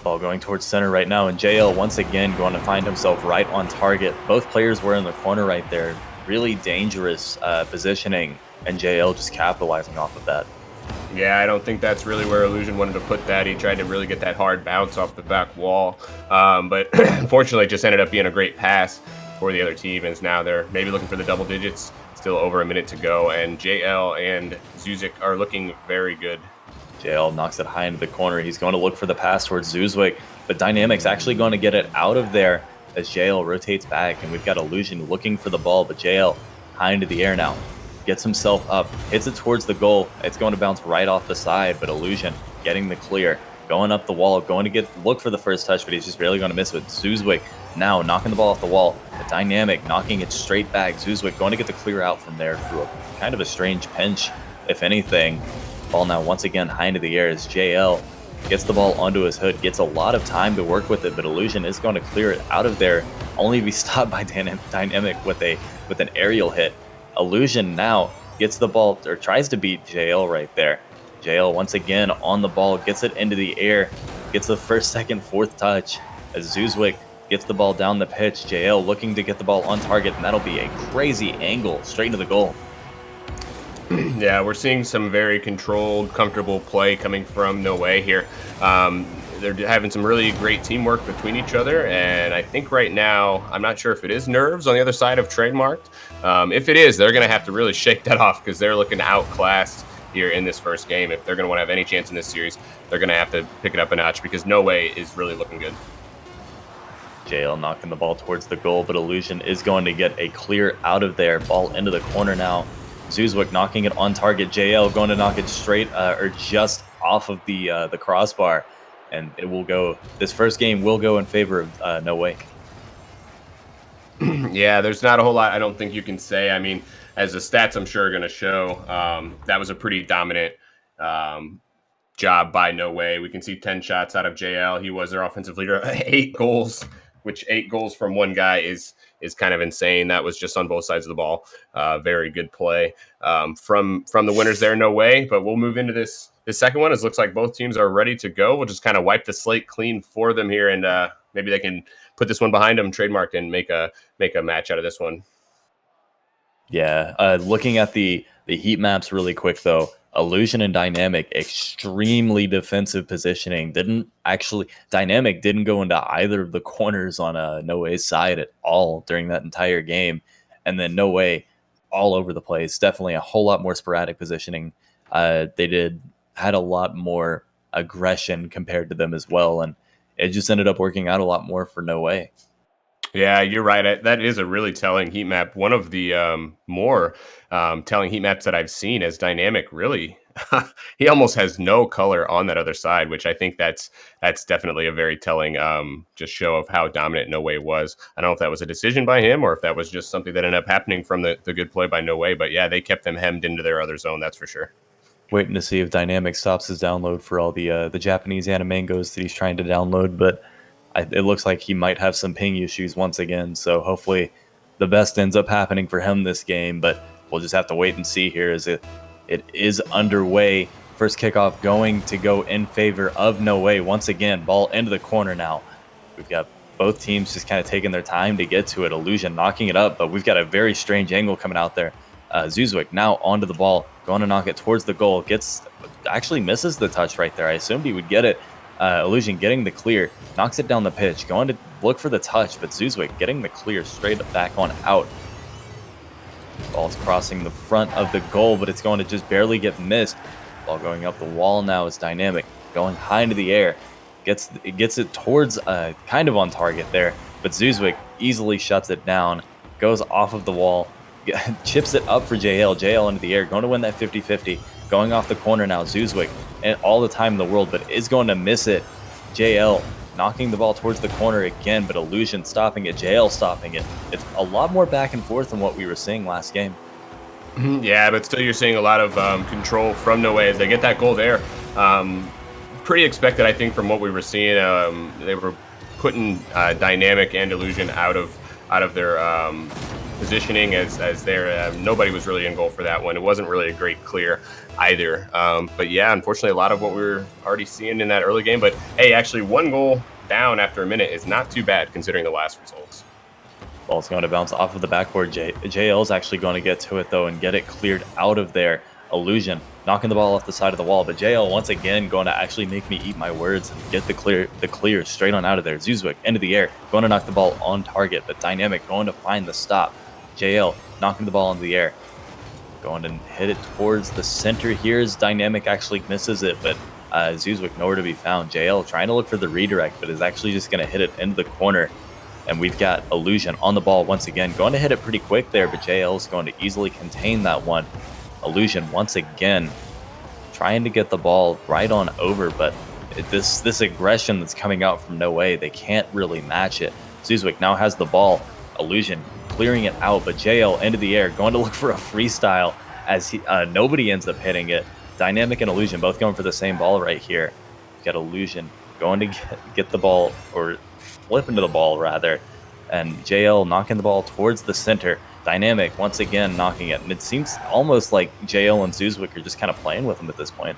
Ball going towards center right now, and JL once again going to find himself right on target. Both players were in the corner right there. Really dangerous positioning, and JL just capitalizing off of that. Yeah, I don't think that's really where Illusion wanted to put that. He tried to really get that hard bounce off the back wall, but unfortunately it just ended up being a great pass for the other team, as now they're maybe looking for the double digits. Still over a minute to go, and JL and Zuzik are looking very good. JL knocks it high into the corner. He's going to look for the pass towards Zuzwik, but Dynamic's actually going to get it out of there as JL rotates back, and we've got Illusion looking for the ball, but JL high into the air now. Gets himself up, hits it towards the goal. It's going to bounce right off the side, but Illusion getting the clear, going up the wall, going to look for the first touch, but he's just barely going to miss with Zuzwik now knocking the ball off the wall. The Dynamic knocking it straight back. Zuzwik going to get the clear out from there through a kind of a strange pinch, if anything. Ball now once again high into the air as JL gets the ball onto his hood, gets a lot of time to work with it, but Illusion is going to clear it out of there, only to be stopped by Dynamic with an aerial hit. Illusion now gets the ball, or tries to beat JL right there. JL once again on the ball, gets it into the air, gets the first, second, fourth touch as Zuzwik gets the ball down the pitch. JL looking to get the ball on target, and that'll be a crazy angle straight into the goal. Yeah, we're seeing some very controlled, comfortable play coming from No Way here. They're having some really great teamwork between each other, and I think right now, I'm not sure if it is nerves on the other side of Trademarked. If it is, they're going to have to really shake that off, because they're looking outclassed here in this first game. If they're going to want to have any chance in this series, they're going to have to pick it up a notch, because No Way is really looking good. JL knocking the ball towards the goal, but Illusion is going to get a clear out of there. Ball into the corner now. Zuzwick knocking it on target. JL going to knock it straight or just off of the crossbar, and it will go. This first game will go in favor of No Way. Yeah, there's not a whole lot I don't think you can say. I mean, as the stats I'm sure are going to show, that was a pretty dominant job by No Way. We can see 10 shots out of JL. He was their offensive leader. 8 goals, which 8 goals from one guy is kind of insane. That was just on both sides of the ball. Very good play from the winners there, No Way. But we'll move into this second one. It looks like both teams are ready to go. We'll just kind of wipe the slate clean for them here, and maybe they can put this one behind them, trademark, and make a match out of this one. Yeah, looking at the heat maps really quick though, Illusion and Dynamic extremely defensive positioning. Dynamic didn't go into either of the corners on No Way's side at all during that entire game, and then No Way all over the place. Definitely a whole lot more sporadic positioning. They had a lot more aggression compared to them as well, and it just ended up working out a lot more for No Way. Yeah, you're right. That is a really telling heat map. One of the more telling heat maps that I've seen as Dynamic. Really, he almost has no color on that other side, which I think that's definitely a very telling just show of how dominant No Way was. I don't know if that was a decision by him or if that was just something that ended up happening from the good play by No Way. But yeah, they kept them hemmed into their other zone. That's for sure. Waiting to see if Dynamic stops his download for all the Japanese animangos that he's trying to download, but it looks like he might have some ping issues once again. So hopefully the best ends up happening for him this game, but we'll just have to wait and see here as it is underway. First kickoff going to go in favor of No Way. Once again, ball into the corner now. We've got both teams just kind of taking their time to get to it. Illusion knocking it up, but we've got a very strange angle coming out there. Zuzwick now onto the ball, going to knock it towards the goal. Actually misses the touch right there. I assumed he would get it. Illusion getting the clear, knocks it down the pitch, going to look for the touch, but Zuzwick getting the clear straight back on out. Ball's crossing the front of the goal, but it's going to just barely get missed. Ball going up the wall now is Dynamic, going high into the air. Gets it towards kind of on target there, but Zuzwick easily shuts it down, goes off of the wall, chips it up for JL. JL into the air, going to win that 50-50. Going off the corner now, Zuzwick, and all the time in the world, but is going to miss it. JL knocking the ball towards the corner again, but Illusion stopping it, JL stopping it. It's a lot more back and forth than what we were seeing last game. Yeah, but still you're seeing a lot of control from No Way as they get that goal there. Pretty expected, I think, from what we were seeing. They were putting Dynamic and Illusion out of their positioning as there. Nobody was really in goal for that one. It wasn't really a great clear either. But yeah, unfortunately, a lot of what we were already seeing in that early game. But hey, actually, 1 goal down after a minute is not too bad considering the last results. Ball's going to bounce off of the backboard. JL's actually going to get to it though and get it cleared out of there. Illusion knocking the ball off the side of the wall, but JL once again going to actually make me eat my words and get the clear straight on out of there. Zuzwick into the air, going to knock the ball on target, but Dynamic going to find the stop. JL knocking the ball into the air, going to hit it towards the center here as Dynamic actually misses it, but Zuzwick nowhere to be found. JL trying to look for the redirect, but is actually just going to hit it into the corner. And we've got Illusion on the ball once again, going to hit it pretty quick there, but JL is going to easily contain that one. Illusion once again trying to get the ball right on over, but this aggression that's coming out from No Way, they can't really match it. Zuzwick now has the ball. Illusion clearing it out, but JL into the air, going to look for a freestyle as nobody ends up hitting it. Dynamic and Illusion both going for the same ball right here. We've got Illusion going to get the ball, or flip into the ball rather, and JL knocking the ball towards the center. Dynamic once again knocking it, and it seems almost like JL and Zuzwick are just kind of playing with him at this point.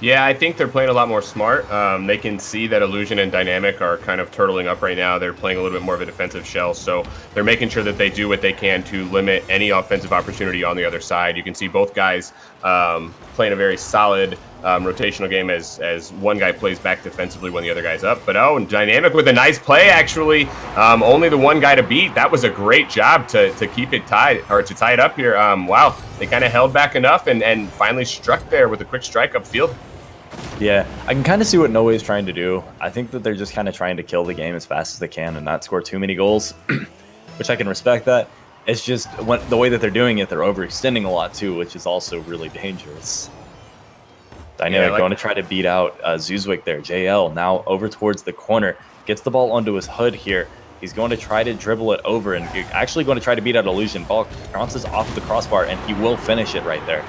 Yeah, I think they're playing a lot more smart. They can see that Illusion and Dynamic are kind of turtling up right now. They're playing a little bit more of a defensive shell, so they're making sure that they do what they can to limit any offensive opportunity on the other side. You can see both guys playing a very solid rotational game as one guy plays back defensively when the other guy's up. But and Dynamic with a nice play, actually. Only the one guy to beat. That was a great job to keep it tied, or to tie it up here. Wow, they kind of held back enough and finally struck there with a quick strike upfield. Yeah, I can kind of see what No Way is trying to do. I think that they're just kind of trying to kill the game as fast as they can and not score too many goals, which I can respect that. It's just the way that they're doing it, they're overextending a lot too, which is also really dangerous. Yeah, Dynamic like going to try to beat out Zuzwick there. JL now over towards the corner, gets the ball onto his hood here. He's going to try to dribble it over and actually going to try to beat out Illusion. Ball bounces off of the crossbar and he will finish it right there.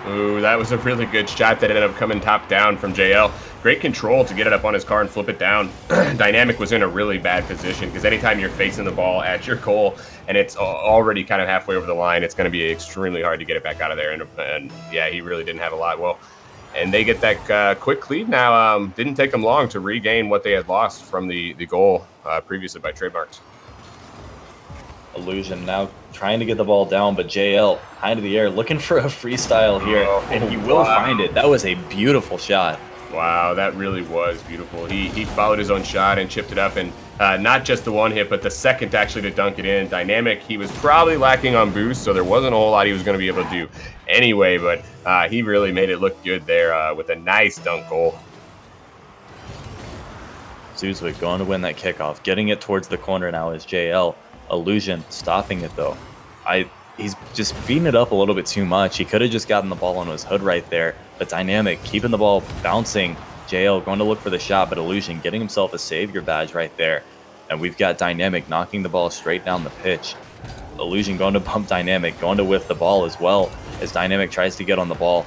ooh, that was a really good shot that ended up coming top down from JL. Great control to get it up on his car and flip it down. Dynamic was in a really bad position because anytime you're facing the ball at your goal and it's already kind of halfway over the line, it's going to be extremely hard to get it back out of there. And yeah, he really didn't have a lot. Well, and they get that quick lead now. Didn't take them long to regain what they had lost from the goal previously by Trademarks. Illusion now trying to get the ball down, but JL high into the air looking for a freestyle here, and he will find it. That was a beautiful shot. Wow, that really was beautiful. He followed his own shot and chipped it up, and not just the one hit, but the second actually to dunk it in. Dynamic, he was probably lacking on boost, so there wasn't a whole lot he was going to be able to do anyway, but he really made it look good there with a nice dunk goal. Zuzwick going to win that kickoff. Getting it towards the corner now is JL. Illusion stopping it though. He's just beating it up a little bit too much. He could have just gotten the ball on his hood right there. But Dynamic keeping the ball bouncing. JL going to look for the shot, but Illusion getting himself a savior badge right there. And we've got Dynamic knocking the ball straight down the pitch. Illusion going to bump Dynamic, going to whiff the ball as well as Dynamic tries to get on the ball.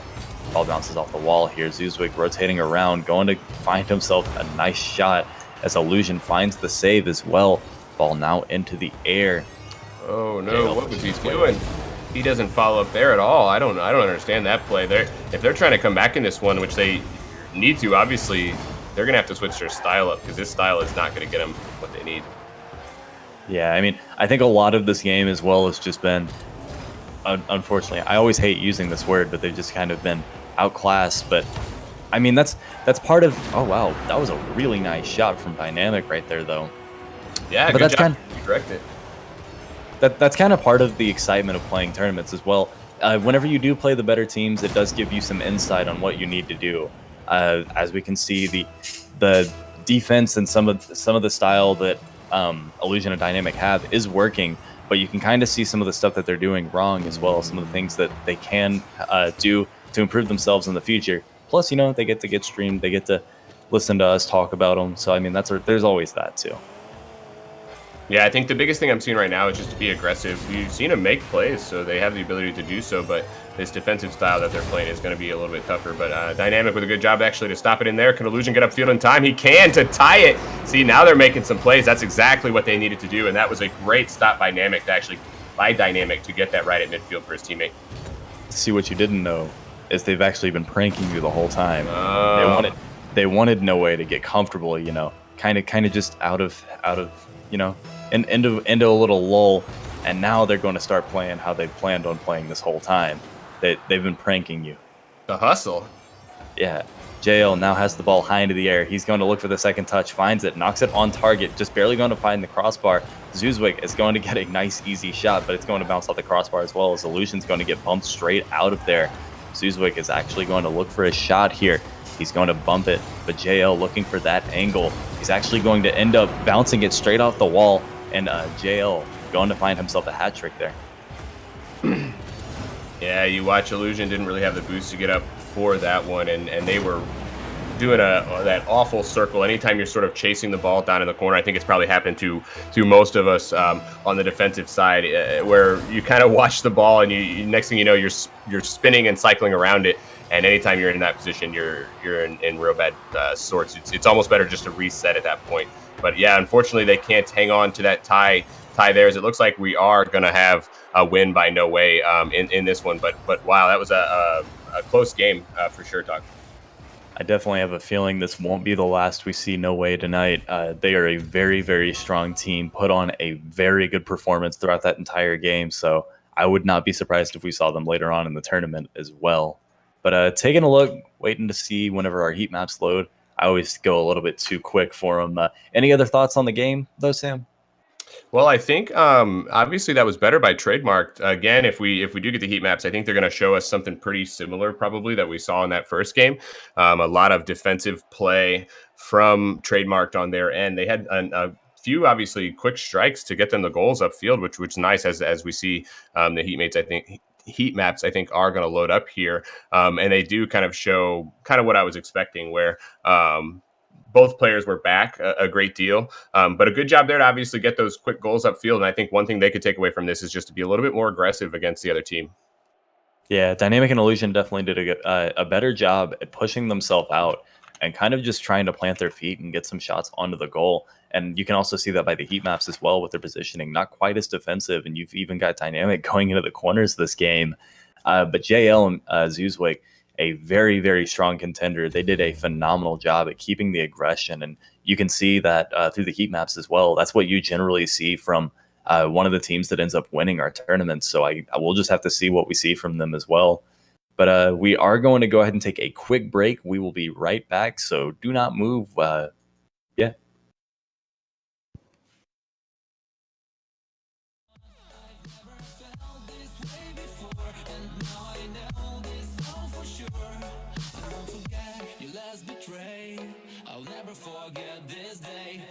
Ball bounces off the wall here. Zuzwick rotating around, going to find himself a nice shot as Illusion finds the save as well. Ball now into the air. Oh no, what was he doing? He doesn't follow up there at all. I don't understand that play. If they're trying to come back in this one, which they need to, obviously, they're gonna have to switch their style up because this style is not gonna get them what they need. Yeah, I mean, I think a lot of this game as well has just been, unfortunately, I always hate using this word, but they've just kind of been outclassed. But I mean, that's part of. Oh wow, that was a really nice shot from Dynamic right there, though. Yeah, but good that's job. You correct it. That's kind of part of the excitement of playing tournaments as well. Whenever you do play the better teams, it does give you some insight on what you need to do. As we can see, the defense and some of the style that Illusion and Dynamic have is working, but you can kind of see some of the stuff that they're doing wrong as well. Some of the things that they can do to improve themselves in the future. Plus, they get to get streamed, they get to listen to us talk about them. So I mean, there's always that too. Yeah, I think the biggest thing I'm seeing right now is just to be aggressive. You've seen them make plays, so they have the ability to do so, but this defensive style that they're playing is going to be a little bit tougher. But Dynamic with a good job actually to stop it in there. Can Illusion get upfield in time? He can to tie it. See, now they're making some plays. That's exactly what they needed to do, and that was a great stop by Dynamic to get that right at midfield for his teammate. See, what you didn't know is they've actually been pranking you the whole time. Oh. They wanted No Way to get comfortable, kind of just out of and into a little lull, and now they're going to start playing how they've planned on playing this whole time. They've been pranking you. The hustle. Yeah. JL now has the ball high into the air. He's going to look for the second touch, finds it, knocks it on target, just barely going to find the crossbar. Zuzwick is going to get a nice, easy shot, but it's going to bounce off the crossbar as well as Illusion's going to get bumped straight out of there. Zuzwick is actually going to look for a shot here. He's going to bump it, but JL looking for that angle. He's actually going to end up bouncing it straight off the wall, and JL going to find himself a hat trick there. Yeah, you watch Illusion didn't really have the boost to get up for that one, and they were doing that awful circle. Anytime you're sort of chasing the ball down in the corner, I think it's probably happened to most of us on the defensive side, where you kind of watch the ball and you next thing you know you're spinning and cycling around it. And anytime you're in that position, you're in real bad sorts. It's almost better just to reset at that point. But yeah, unfortunately, they can't hang on to that tie there. As it looks like we are going to have a win by No Way in this one. But wow, that was a close game for sure, Doc. I definitely have a feeling this won't be the last we see No Way tonight. They are a very, very strong team, put on a very good performance throughout that entire game. So I would not be surprised if we saw them later on in the tournament as well. But taking a look, waiting to see whenever our heat maps load. I always go a little bit too quick for them. Any other thoughts on the game, though, Sam? Well, I think obviously that was better by Trademark. Again, if we do get the heat maps, I think they're going to show us something pretty similar, probably that we saw in that first game. A lot of defensive play from Trademarked on their end. They had a few obviously quick strikes to get them the goals upfield, which is nice as we see the Heat mates. I think heat maps I think are going to load up here, and they do kind of show kind of what I was expecting, where both players were back a great deal, but a good job there to obviously get those quick goals upfield. And I think one thing they could take away from this is just to be a little bit more aggressive against the other team. Yeah, Dynamic and Illusion definitely did a better job at pushing themselves out and kind of just trying to plant their feet and get some shots onto the goal. And you can also see that by the heat maps as well with their positioning, not quite as defensive. And you've even got Dynamic going into the corners this game. But JL and Zuzwig, a very, very strong contender. They did a phenomenal job at keeping the aggression. And you can see that through the heat maps as well. That's what you generally see from one of the teams that ends up winning our tournament. So I will just have to see what we see from them as well. But we are going to go ahead and take a quick break. We will be right back. So do not move. Yeah. I'll never forget this day.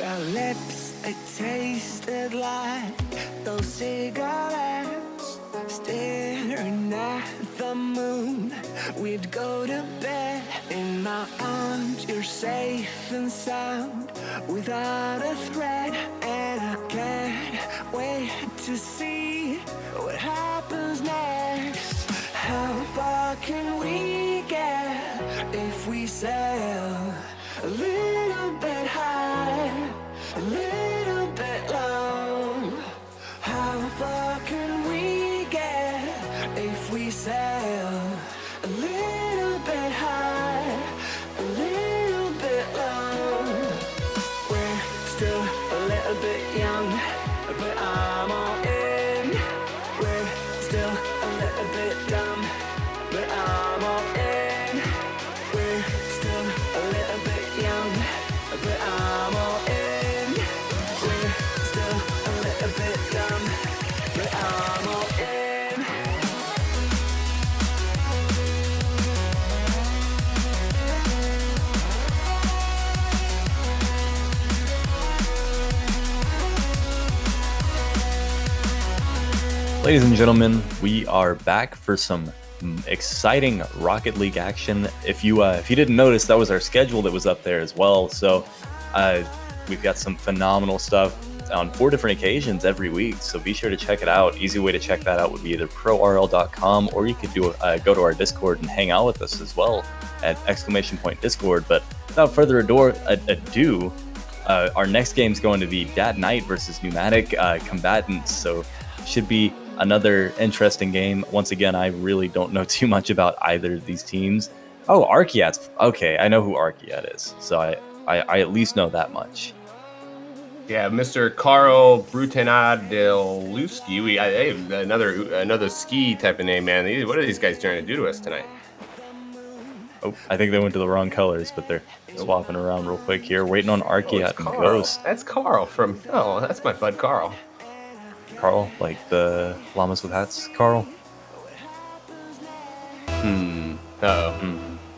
Our lips, they tasted like those cigarettes. Staring at the moon, we'd go to bed. In my arms, you're safe and sound, without a threat. And I can't wait to see what happens next. How far can we get if we sail a little bit high, a little bit low? How far can we get if we sail a little bit high, a little bit low? We're still a little bit young, but I'm all in. We're still a little bit dumb, but I'm all in. We're still a little bit young, but I'm all in. We're still a little bit dumb, but I'm all in. Ladies and gentlemen, we are back for some exciting Rocket League action. If you didn't notice, that was our schedule that was up there as well. So we've got some phenomenal stuff on 4 different occasions every week. So be sure to check it out. Easy way to check that out would be either ProRL.com, or you could go to our Discord and hang out with us as well at !Discord. But without further ado, our next game is going to be Dat Knight versus Pneumatic Combatants. So should be another interesting game. Once again, I really don't know too much about either of these teams. Oh, Arkiat's okay. I know who Arkiat is, so I at least know that much. Yeah, Mr. Carl Brutenadilewski. Hey, another ski type of name, man. What are these guys trying to do to us tonight? Oh, I think they went to the wrong colors, but they're swapping around real quick here, waiting on Arkiat and Ghost. That's Carl from. Oh, that's my bud Carl. Carl, like the llamas with hats, Carl. I'm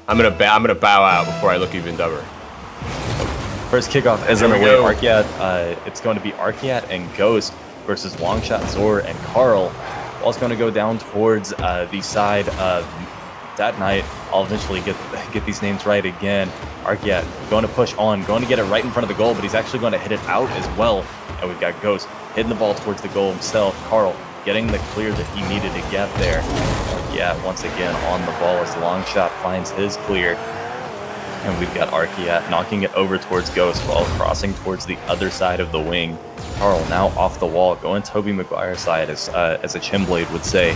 gonna bow out before I look even dumber. First kickoff is underway. Arkiat. It's going to be Arkiat and Ghost versus Longshot, Zor, and Carl. Ball's going to go down towards the side of Dat Knight. I'll eventually get these names right again. Arkiat going to push on, going to get it right in front of the goal, but he's actually going to hit it out as well. And we've got Ghost hitting the ball towards the goal himself. Carl getting the clear that he needed to get there. Arkiat once again on the ball as Longshot finds his clear. And we've got Arkiat knocking it over towards Ghost while crossing towards the other side of the wing. Carl now off the wall, going Toby Maguire's side, as a Chimblade would say.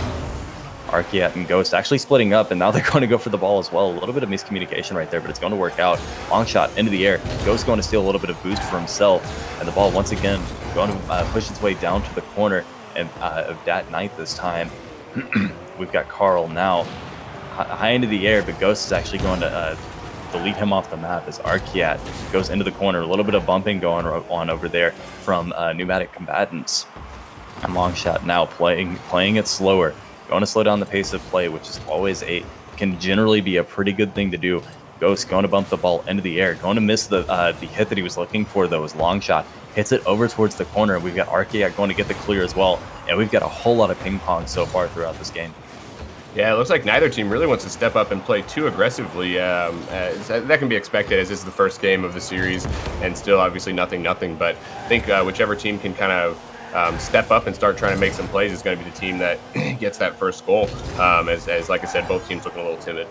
Arkiat and Ghost actually splitting up, and now they're going to go for the ball as well. A little bit of miscommunication right there, but it's going to work out. Long shot into the air. Ghost going to steal a little bit of boost for himself, and the ball once again going to push its way down to the corner and of Dat Knight this time. We've got Carl now high into the air, but Ghost is actually going to lead him off the map as Arkiat goes into the corner. A little bit of bumping going on over there from Pneumatic Combatants. And Longshot now playing it slower. Going to slow down the pace of play, which is always can generally be a pretty good thing to do. Ghost going to bump the ball into the air. Going to miss the hit that he was looking for, though, was Longshot. Hits it over towards the corner. We've got Arkiat going to get the clear as well. And we've got a whole lot of ping pong so far throughout this game. Yeah, it looks like neither team really wants to step up and play too aggressively. That can be expected, as this is the first game of the series, and still obviously nothing. But I think whichever team can kind of step up and start trying to make some plays is going to be the team that gets that first goal. As like I said, both teams looking a little timid.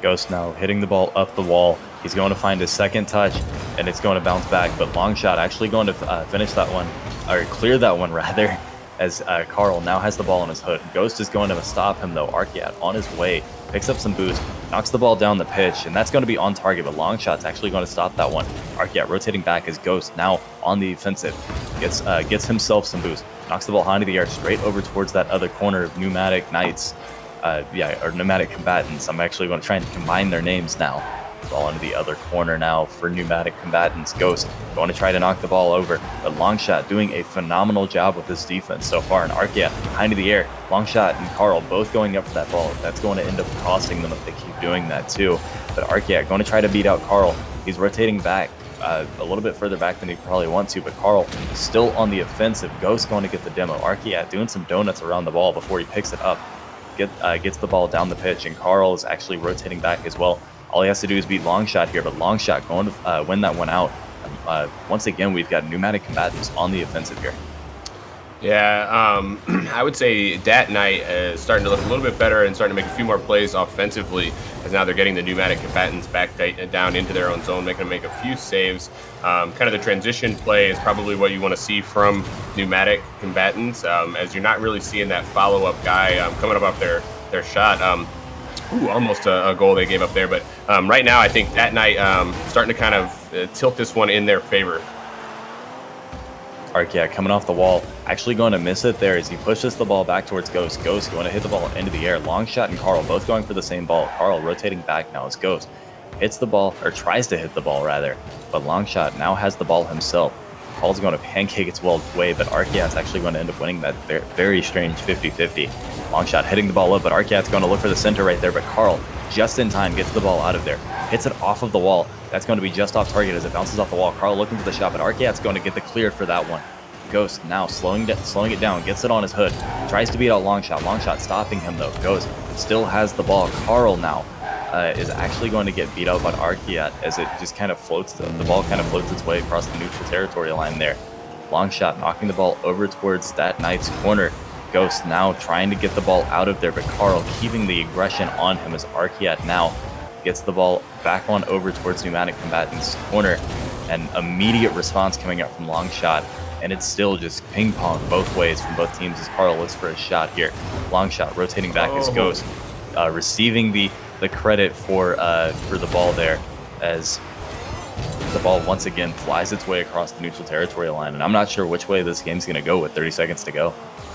Ghost now hitting the ball up the wall. He's going to find his second touch, and it's going to bounce back. But Longshot actually going to finish that one, or clear that one rather, as Carl now has the ball on his hood. Ghost is going to stop him, though. Arkiat on his way, picks up some boost, knocks the ball down the pitch, and that's going to be on target, but Longshot's actually going to stop that one. Arkiat rotating back as Ghost now on the offensive. gets himself some boost, knocks the ball high into the air, straight over towards that other corner of Pneumatic Knights, or Pneumatic Combatants. I'm actually going to try and combine their names now. Ball into the other corner now for Pneumatic Combatants. Ghost going to try to knock the ball over, but Longshot doing a phenomenal job with his defense so far. And Arkia high into the air. Longshot and Carl both going up for that ball. That's going to end up costing them if they keep doing that too. But Arkia going to try to beat out Carl. He's rotating back a little bit further back than he probably wants to, but Carl still on the offensive. Ghost going to get the demo. Arkia doing some donuts around the ball before he picks it up. Gets the ball down the pitch, and Carl is actually rotating back as well. All he has to do is beat Longshot here, but Longshot going to win that one out. Once again, we've got Pneumatic Combatants on the offensive here. Yeah, I would say Dat Knight is starting to look a little bit better and starting to make a few more plays offensively, as now they're getting the Pneumatic Combatants back down into their own zone, making them make a few saves. Kind of the transition play is probably what you want to see from Pneumatic Combatants, as you're not really seeing that follow-up guy coming up off their shot. Almost a goal they gave up there. But right now, I think Dat Knight starting to kind of tilt this one in their favor. Arkia coming off the wall, actually going to miss it there as he pushes the ball back towards Ghost. Ghost going to hit the ball into the air. Longshot and Carl both going for the same ball. Carl rotating back now as Ghost hits the ball, or tries to hit the ball rather, but Longshot now has the ball himself. Carl's going to pancake its way, but Arkiat's actually going to end up winning that very strange 50-50. Longshot hitting the ball up, but Arkiat's going to look for the center right there, but Carl just in time gets the ball out of there, hits it off of the wall. That's going to be just off target as it bounces off the wall. Carl looking for the shot, but Arkiat's going to get the clear for that one. Ghost now slowing it down, gets it on his hood, tries to beat out Longshot. Longshot stopping him though. Ghost still has the ball. Carl now is actually going to get beat out by Arkiat as it just kind of floats. The ball kind of floats its way across the neutral territory line there. Longshot knocking the ball over towards that Knight's corner. Ghost now trying to get the ball out of there, but Carl keeping the aggression on him as Arkiat now gets the ball back on over towards Pneumatic Combatants' corner. An immediate response coming out from Longshot, and it's still just ping pong both ways from both teams as Carl looks for a shot here. Longshot rotating back as Ghost, receiving the credit for the ball there as the ball once again flies its way across the neutral territory line, and I'm not sure which way this game's going to go with 30 seconds to go.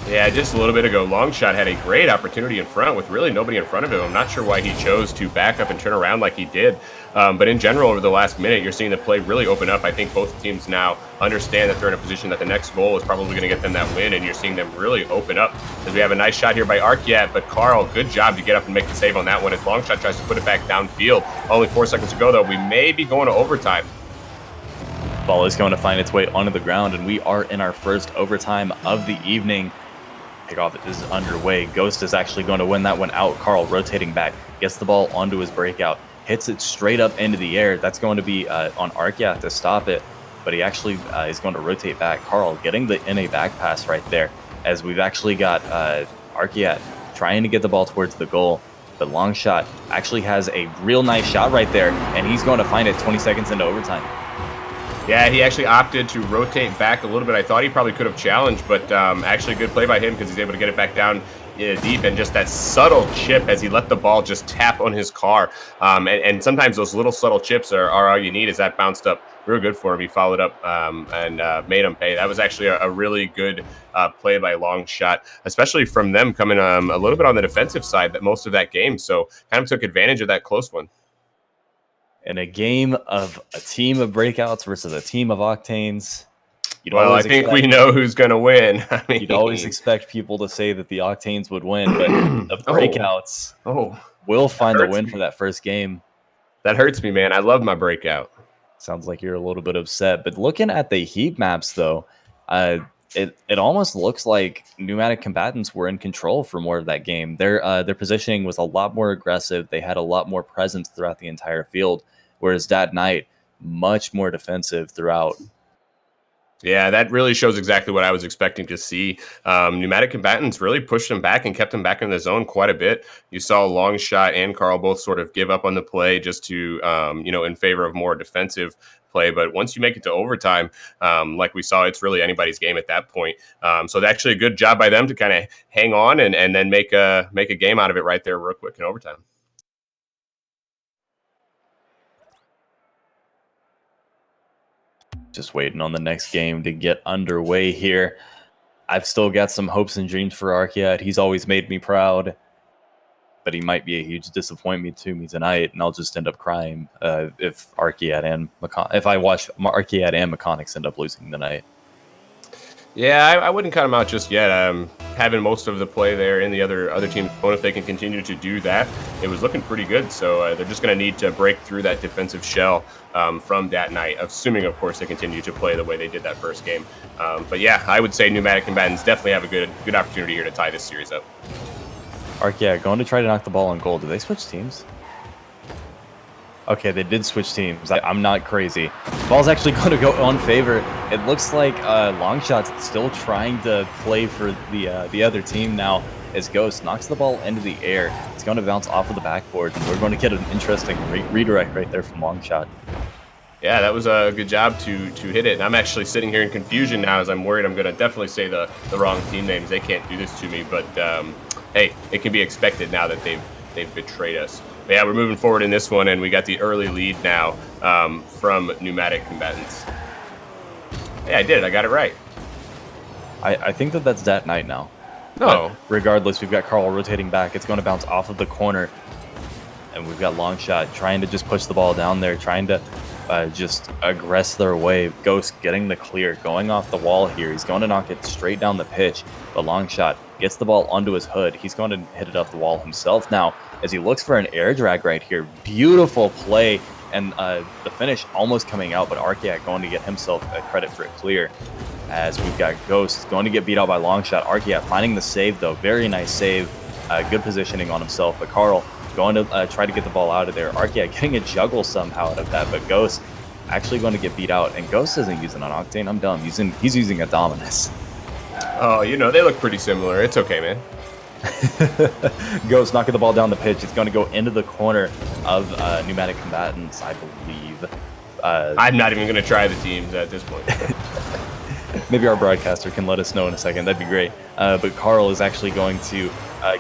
Yeah, just a little bit ago, Longshot had a great opportunity in front with really nobody in front of him. I'm not sure why he chose to back up and turn around like he did. But in general, over the last minute, you're seeing the play really open up. I think both teams now understand that they're in a position that the next goal is probably going to get them that win, and you're seeing them really open up. As we have a nice shot here by Arkiat, but Carl, good job to get up and make the save on that one as Longshot tries to put it back downfield. Only 4 seconds to go, though. We may be going to overtime. Ball is going to find its way onto the ground, and we are in our first overtime of the evening. Kickoff is underway. Ghost is actually going to win that one out. Carl rotating back, gets the ball onto his breakout, hits it straight up into the air. That's going to be on Arkiat to stop it, but he actually is going to rotate back. Carl getting the NA back pass right there, as we've actually got Arkiat trying to get the ball towards the goal, but Longshot actually has a real nice shot right there, and he's going to find it 20 seconds into overtime. Yeah, he actually opted to rotate back a little bit. I thought he probably could have challenged, but actually good play by him because he's able to get it back down deep, and just that subtle chip as he let the ball just tap on his car. And sometimes those little subtle chips are all you need. As that bounced up real good for him. He followed up and made him pay. That was actually a really good play by Longshot, especially from them coming a little bit on the defensive side that most of that game. So kind of took advantage of that close one. In a game of a team of breakouts versus a team of octanes, I think we know who's going to win. I mean, you'd always expect people to say that the octanes would win, but the breakouts will find the win for that first game. That hurts me, man. I love my breakout. Sounds like you're a little bit upset. But looking at the heat maps, though, it almost looks like Pneumatic Combatants were in control for more of that game. Their positioning was a lot more aggressive. They had a lot more presence throughout the entire field, whereas Dat Knight, much more defensive throughout. Yeah, that really shows exactly what I was expecting to see. Pneumatic Combatants really pushed them back and kept them back in the zone quite a bit. You saw Longshot and Carl both sort of give up on the play just to, in favor of more defensive play. But once you make it to overtime, like we saw, it's really anybody's game at that point. So actually a good job by them to kind of hang on and then make a game out of it right there real quick in overtime. Just waiting on the next game to get underway here. I've still got some hopes and dreams for Arkiad. He's always made me proud, but he might be a huge disappointment to me tonight, and I'll just end up crying if Arkiad and if I watch Arkiad and Mechanics end up losing tonight. Yeah, I wouldn't cut him out just yet. Having most of the play there in the other team's opponent, if they can continue to do that, it was looking pretty good. So they're just going to need to break through that defensive shell from that night, assuming, of course, they continue to play the way they did that first game. But yeah, I would say Pneumatic Combatants definitely have a good opportunity here to tie this series up. Arkia going to try to knock the ball on goal. Do they switch teams? Okay, they did switch teams. I'm not crazy. Ball's actually going to go on favor. It looks like Longshot's still trying to play for the other team now as Ghost knocks the ball into the air. It's going to bounce off of the backboard, and we're going to get an interesting redirect right there from Longshot. Yeah, that was a good job to hit it. And I'm actually sitting here in confusion now as I'm worried I'm going to definitely say the wrong team names. They can't do this to me, but hey, it can be expected now that they've betrayed us. But yeah, we're moving forward in this one, and we got the early lead now from Pneumatic Combatants. Yeah, I did it. I got it right. I think that's that night now. No. But regardless, we've got Carl rotating back. It's going to bounce off of the corner, and we've got Longshot trying to just push the ball down there, trying to just aggress their way. Ghost getting the clear, going off the wall here. He's going to knock it straight down the pitch, but Longshot gets the ball onto his hood. He's going to hit it up the wall himself now as he looks for an air drag right here. Beautiful play, and the finish almost coming out, but Arkiak going to get himself a credit for it clear as we've got Ghost going to get beat out by Longshot. Arkiak finding the save, though. Very nice save. Good positioning on himself, but Carl going to try to get the ball out of there. Arkiak getting a juggle somehow out of that, but Ghost actually going to get beat out, and Ghost isn't using an Octane. I'm dumb. He's using a Dominus. Oh, they look pretty similar. It's okay, man. Ghost knocking the ball down the pitch. It's going to go into the corner of Pneumatic Combatants, I believe. I'm not even going to try the teams at this point. Maybe our broadcaster can let us know in a second. That'd be great. But Carl is actually going to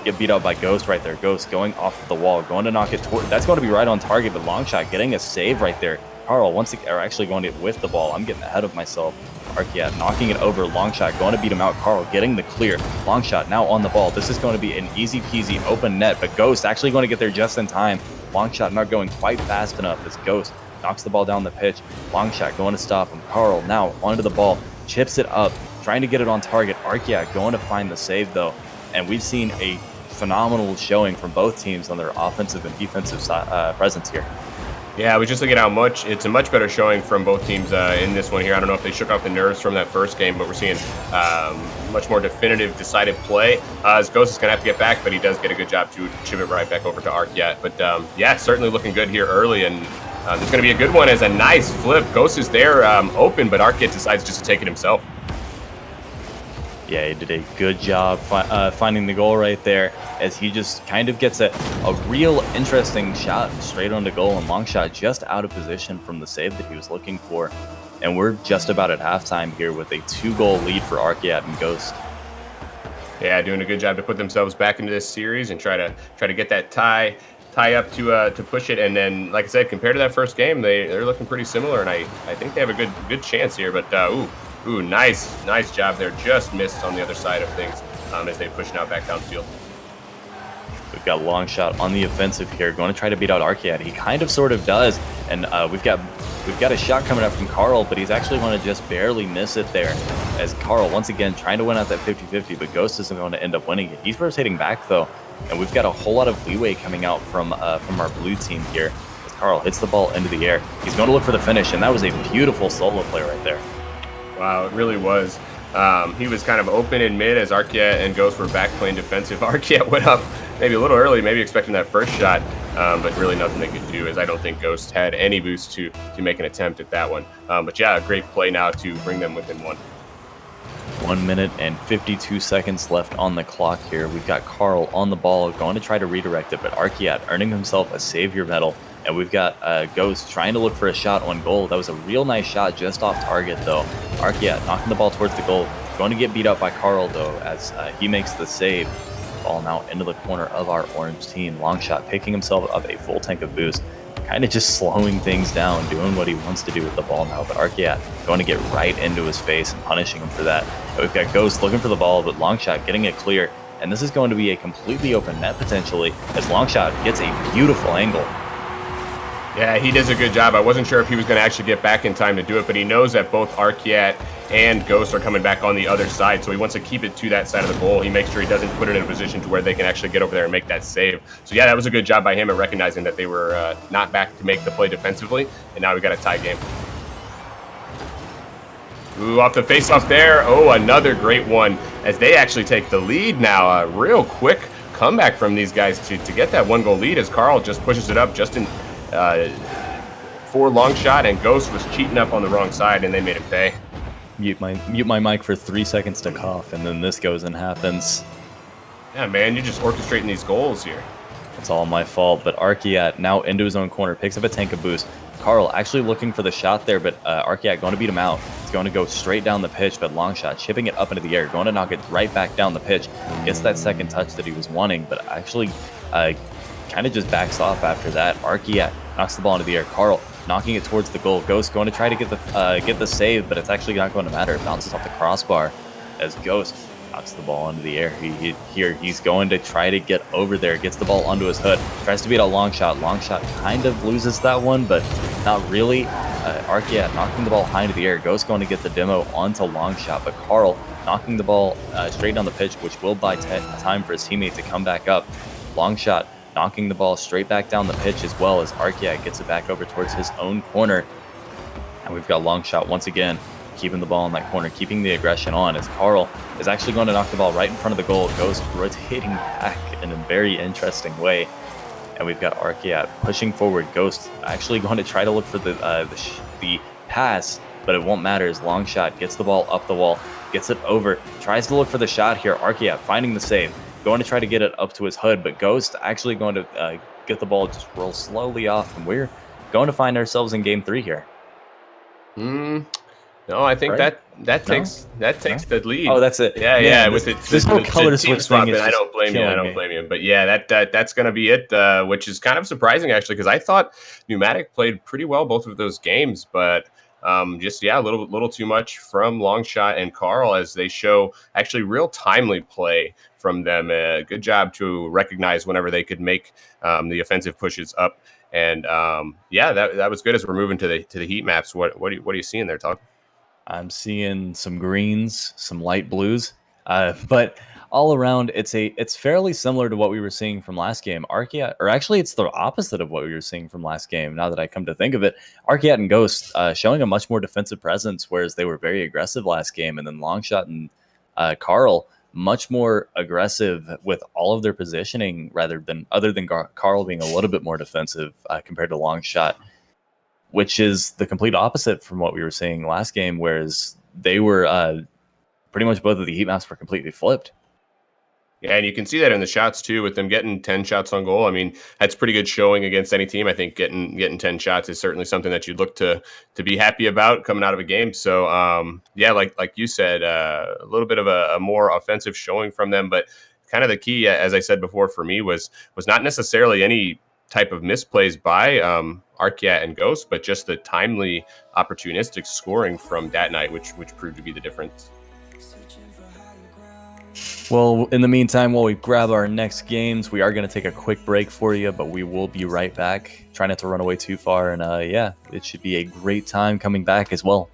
get beat out by Ghost right there. Ghost going off the wall, going to knock it toward. That's going to be right on target, but Longshot getting a save right there. Carl are actually going to whiff the ball. I'm getting ahead of myself. Arkiat knocking it over. Longshot going to beat him out. Carl getting the clear. Longshot now on the ball. This is going to be an easy peasy open net, but Ghost actually going to get there just in time. Longshot not going quite fast enough as Ghost knocks the ball down the pitch. Longshot going to stop him. Carl now onto the ball. Chips it up. Trying to get it on target. Arkiat going to find the save, though. And we've seen a phenomenal showing from both teams on their offensive and defensive presence here. Yeah, I was just looking at how it's a much better showing from both teams in this one here. I don't know if they shook off the nerves from that first game, but we're seeing much more definitive, decided play. As Ghost is going to have to get back, but he does get a good job to chip it right back over to Arkiat. But yeah, certainly looking good here early, and there's going to be a good one as a nice flip. Ghost is there open, but Arkiat decides just to take it himself. Yeah, he did a good job finding the goal right there as he just kind of gets a real interesting shot straight on the goal, and Longshot just out of position from the save that he was looking for. And we're just about at halftime here with a 2-goal lead for Arkiat and Ghost. Yeah, doing a good job to put themselves back into this series and try to get that tie up to push it. And then, like I said, compared to that first game, they're looking pretty similar, and I think they have a good chance here. But ooh, nice job there. Just missed on the other side of things as they push now back downfield. We've got Longshot on the offensive here, going to try to beat out Arkiat. He kind of sort of does, and we've got a shot coming up from Carl, but he's actually going to just barely miss it there as Carl, once again, trying to win out that 50-50, but Ghost isn't going to end up winning it. He's rotating back, though, and we've got a whole lot of leeway coming out from our blue team here as Carl hits the ball into the air. He's going to look for the finish, and that was a beautiful solo play right there. Wow, it really was. He was kind of open in mid as Arkiat and Ghost were back playing defensive. Arkiat went up maybe a little early, maybe expecting that first shot, but really nothing they could do as I don't think Ghost had any boost to make an attempt at that one. But yeah, a great play now to bring them within one. 1 minute and 52 seconds left on the clock here. We've got Carl on the ball, going to try to redirect it, but Arkiat earning himself a savior medal. And we've got Ghost trying to look for a shot on goal. That was a real nice shot just off target, though. Arkiat knocking the ball towards the goal. Going to get beat up by Carl, though, as he makes the save. Ball now into the corner of our orange team. Longshot picking himself up a full tank of boost. kind of just slowing things down, doing what he wants to do with the ball now. But Archeat going to get right into his face and punishing him for that. And we've got Ghost looking for the ball, but Longshot getting it clear. And this is going to be a completely open net potentially, as Longshot gets a beautiful angle. Yeah, he does a good job. I wasn't sure if he was going to actually get back in time to do it, but he knows that both Archeat and Ghost are coming back on the other side, so he wants to keep it to that side of the goal. He makes sure he doesn't put it in a position to where they can actually get over there and make that save. So yeah, that was a good job by him at recognizing that they were not back to make the play defensively, and now we got a tie game. Ooh, off the face-off there. Oh, another great one as they actually take the lead now. A real quick comeback from these guys to get that 1-goal lead as Carl just pushes it up just in for Longshot, and Ghost was cheating up on the wrong side, and they made him pay. Mute my mic for 3 seconds to cough, and then this goes and happens. Yeah, man, you're just orchestrating these goals here. It's all my fault, but Archeat now into his own corner, picks up a tank of boost. Carl actually looking for the shot there, but Archeat going to beat him out. He's going to go straight down the pitch, but Longshot chipping it up into the air, going to knock it right back down the pitch. Gets that second touch that he was wanting, but actually kind of just backs off after that. Archeat knocks the ball into the air. Carl knocking it towards the goal. Ghost going to try to get the save, but it's actually not going to matter. It bounces off the crossbar as Ghost knocks the ball into the air. He's going to try to get over there. Gets the ball onto his hood. Tries to beat a Longshot. Longshot kind of loses that one, but not really. Archeat knocking the ball high into the air. Ghost going to get the demo onto Longshot, but Carl knocking the ball straight down the pitch, which will buy time for his teammate to come back up. Longshot knocking the ball straight back down the pitch as well as Archeat gets it back over towards his own corner. And we've got Longshot once again keeping the ball in that corner, keeping the aggression on as Carl is actually going to knock the ball right in front of the goal. Ghost rotating back in a very interesting way. And we've got Archeat pushing forward. Ghost actually going to try to look for the pass, but it won't matter as Longshot gets the ball up the wall, gets it over, tries to look for the shot here. Archeat finding the save, going to try to get it up to his hood, but Ghost actually going to get the ball just roll slowly off, and we're going to find ourselves in game 3 here. No, I think Right? that takes the lead. Oh, that's it. Yeah, Man, with this whole color team switch swap, thing is I just don't blame you. I killing don't me. blame you. But yeah, that's gonna be it. Which is kind of surprising actually, because I thought Pneumatic played pretty well both of those games, but just a little too much from Longshot and Carl as they show actually real timely play from them. Good job to recognize whenever they could make the offensive pushes up. And that was good as we're moving to the heat maps. What are you seeing there, Todd? I'm seeing some greens, some light blues, but all around it's fairly similar to what we were seeing from last game. Archeat, or actually it's the opposite of what we were seeing from last game. Now that I come to think of it, Archeat and Ghost showing a much more defensive presence, whereas they were very aggressive last game, and then Longshot and Carl much more aggressive with all of their positioning, other than Carl being a little bit more defensive compared to Longshot, which is the complete opposite from what we were seeing last game, whereas they were pretty much both of the heat maps were completely flipped. Yeah, and you can see that in the shots too, with them getting 10 shots on goal. I mean, that's pretty good showing against any team. I think getting 10 shots is certainly something that you'd look to be happy about coming out of a game. So like you said, a little bit of a more offensive showing from them, but kind of the key, as I said before, for me was not necessarily any type of misplays by Archeat and Ghost, but just the timely, opportunistic scoring from that night, which proved to be the difference. Well, in the meantime, while we grab our next games, we are going to take a quick break for you, but we will be right back. Try not to run away too far, and it should be a great time coming back as well.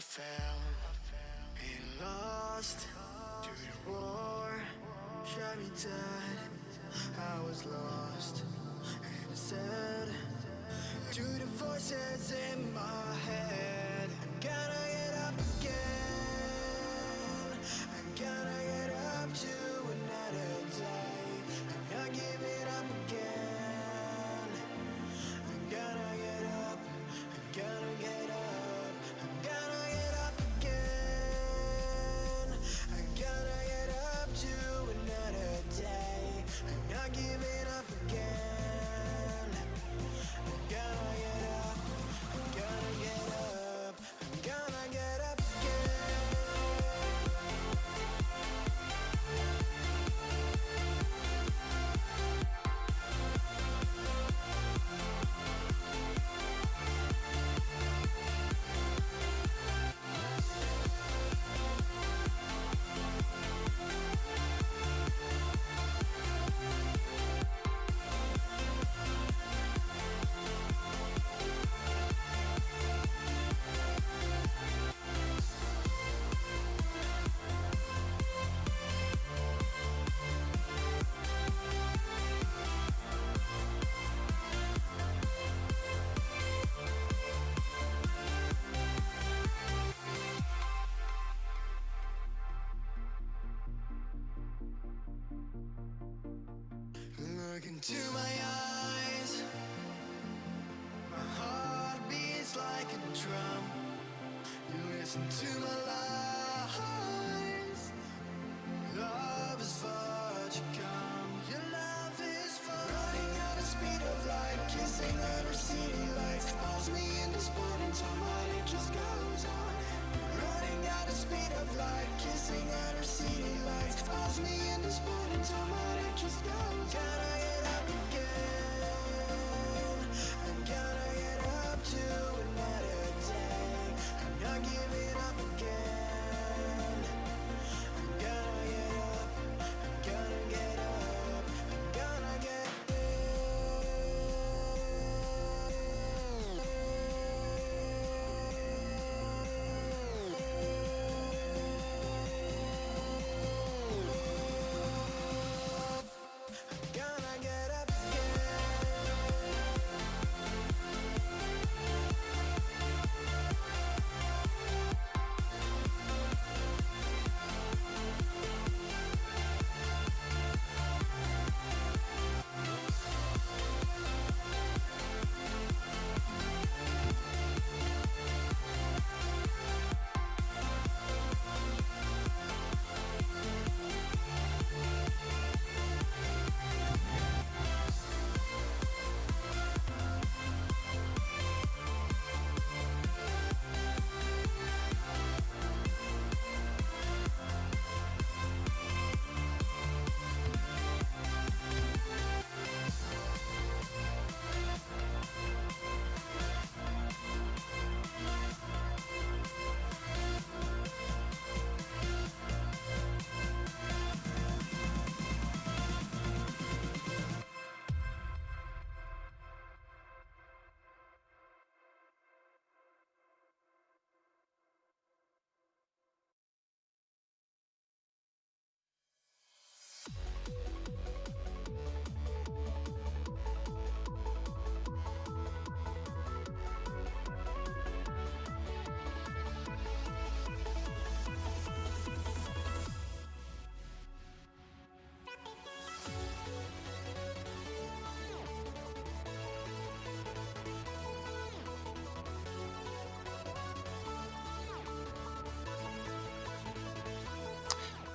fell and lost to the war. Shot me dead. I was lost and sad to the voices in my head. I'm gonna get up again. I'm gonna get up to another day. I'm not giving up again. I'm gonna get up. I'm gonna get up. I'm gonna get up again. I'm gonna get up to another day. I'm not giving up again. I'm gonna get up. I'm gonna get up. I'm gonna get up again. Look into my eyes. My heart beats like a drum. You listen to my lies. Love is far to come. Your love is far. Running at the speed of light, kissing the receding lights. Calls me in this point in time, but it just goes on. Running at the speed of light, kissing the receding lights. Calls me in this point in time, but it just goes on. Gotta get up again. I'm gonna get up to another day. I'm not giving up again. I'm gonna get up. I'm gonna get up. I'm gonna get gonna get up again.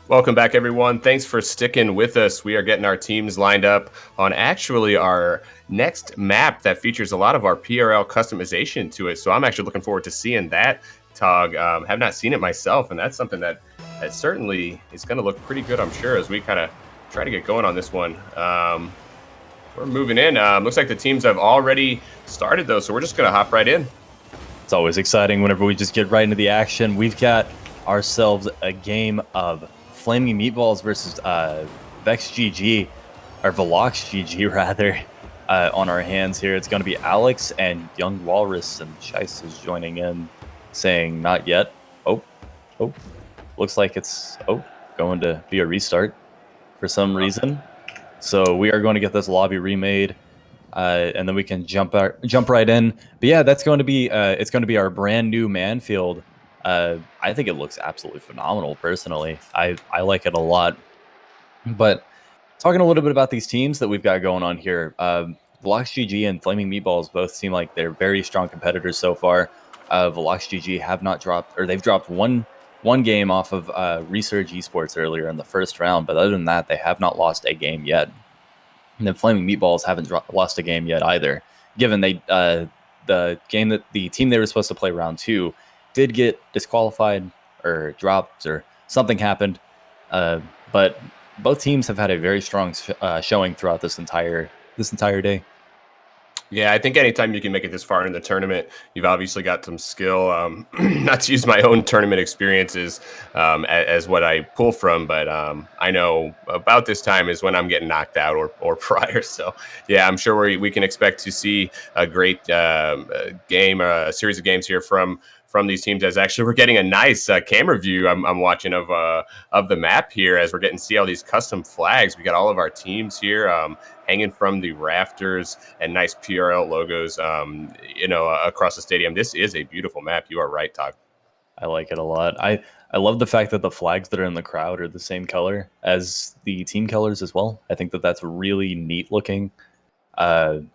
Welcome back, everyone. Thanks for sticking with us. We are getting our teams lined up on actually our next map that features a lot of our PRL customization to it. So I'm actually looking forward to seeing that, Tog. Have not seen it myself, and that's something that certainly is going to look pretty good, I'm sure, as we kind of try to get going on this one. We're moving in. Looks like the teams have already started, though, so we're just going to hop right in. It's always exciting whenever we just get right into the action. We've got ourselves a game of Flaming Meatballs versus Vex GG, or Velox GG rather, on our hands here. It's going to be Alex and Young Walrus, and Chice is joining in. saying not yet. Oh, oh, looks like it's going to be a restart for some reason. So we are going to get this lobby remade, and then we can jump right in. But yeah, that's going to be it's going to be our brand new Manfield. I think it looks absolutely phenomenal. Personally, I like it a lot. But talking a little bit about these teams that we've got going on here, Velox GG and Flaming Meatballs both seem like they're very strong competitors so far. Velox GG have not dropped, or they've dropped one game off of Resurge Esports earlier in the first round, but other than that, they have not lost a game yet. And then Flaming Meatballs haven't lost a game yet either. Given the game that the team they were supposed to play round 2 did get disqualified or dropped or something happened, but both teams have had a very strong showing throughout this entire day. Yeah, I think anytime you can make it this far in the tournament, you've obviously got some skill. Not to use my own tournament experiences as what I pull from, but I know about this time is when I'm getting knocked out or prior. So, yeah, I'm sure we can expect to see a great game, a series of games here from these teams. As actually we're getting a nice camera view I'm watching of the map here as we're getting to see all these custom flags. We got all of our teams here hanging from the rafters and nice PRL logos, across the stadium. This is a beautiful map. You are right, Todd. I like it a lot. I love the fact that the flags that are in the crowd are the same color as the team colors as well. I think that that's really neat looking. Who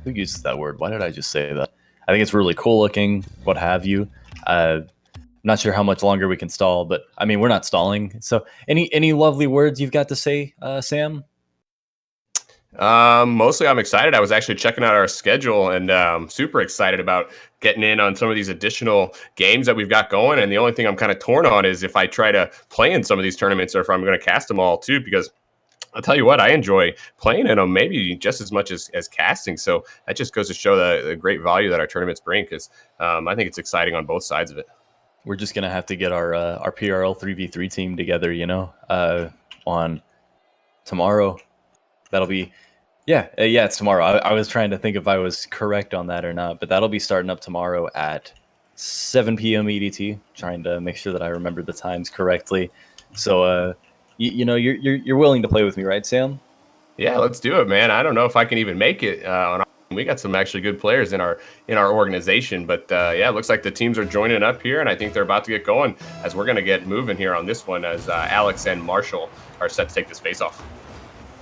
uses that word? Why did I just say that? I think it's really cool looking, what have you. Not sure how much longer we can stall, but I mean, we're not stalling. So any lovely words you've got to say, Sam? Mostly I'm excited. I was actually checking out our schedule and super excited about getting in on some of these additional games that we've got going. And the only thing I'm kind of torn on is if I try to play in some of these tournaments or if I'm going to cast them all too, because I'll tell you what, I enjoy playing in them maybe just as much as casting. So that just goes to show the great value that our tournaments bring, because I think it's exciting on both sides of it. We're just going to have to get our PRL 3v3 team together, on tomorrow. That'll be, it's tomorrow. I was trying to think if I was correct on that or not, but that'll be starting up tomorrow at 7 p.m. EDT, trying to make sure that I remember the times correctly. So, you're willing to play with me, right, Sam? Yeah, let's do it, man. I don't know if I can even make it on. We got some actually good players in our organization, but it looks like the teams are joining up here, and I think they're about to get going as we're going to get moving here on this one as Alex and Marshall are set to take this face off.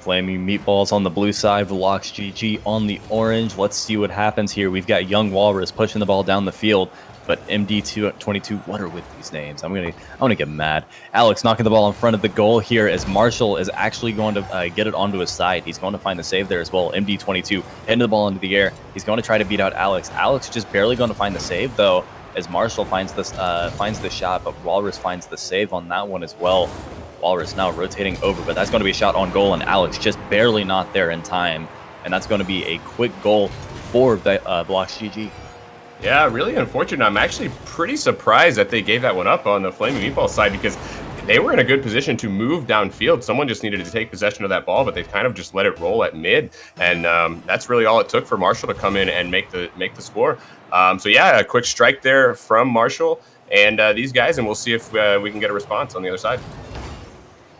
Flaming Meatballs on the blue side, Velox GG on the orange. Let's see what happens here. We've got Young Walrus pushing the ball down the field, but MD22, what are with these names? I'm gonna get mad. Alex knocking the ball in front of the goal here as Marshall is actually going to get it onto his side. He's going to find the save there as well. MD22 heading the ball into the air. He's going to try to beat out Alex. Alex just barely going to find the save though, as Marshall finds the shot, but Walrus finds the save on that one as well. Walrus now rotating over, but that's going to be a shot on goal, and Alex just barely not there in time, and that's going to be a quick goal for Velox GG. Yeah, really unfortunate. I'm actually pretty surprised that they gave that one up on the Flaming Meatball side, because they were in a good position to move downfield. Someone just needed to take possession of that ball, but they kind of just let it roll at mid, and that's really all it took for Marshall to come in and make the score. A quick strike there from Marshall and these guys, and we'll see if we can get a response on the other side.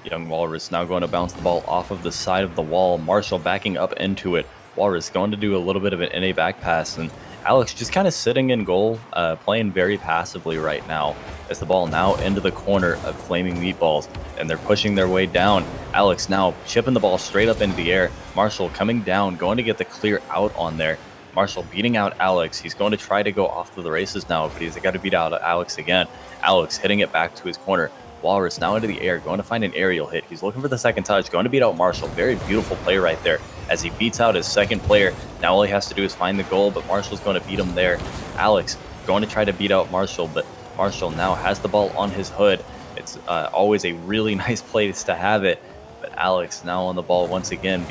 Young Walrus now going to bounce the ball off of the side of the wall. Marshall backing up into it. Walrus going to do a little bit of an NA back pass, and Alex just kind of sitting in goal, playing very passively right now, as the ball now into the corner of Flaming Meatballs, and they're pushing their way down. Alex now chipping the ball straight up into the air. Marshall coming down, going to get the clear out on there. Marshall beating out Alex. He's going to try to go off to the races now, but he's got to beat out Alex again. Alex hitting it back to his corner. Walrus now into the air, going to find an aerial hit. He's looking for the second touch, going to beat out Marshall. Very beautiful play right there as he beats out his second player. Now all he has to do is find the goal, but Marshall's going to beat him there. Alex going to try to beat out Marshall, but Marshall now has the ball on his hood. It's always a really nice place to have it, but Alex now on the ball once again.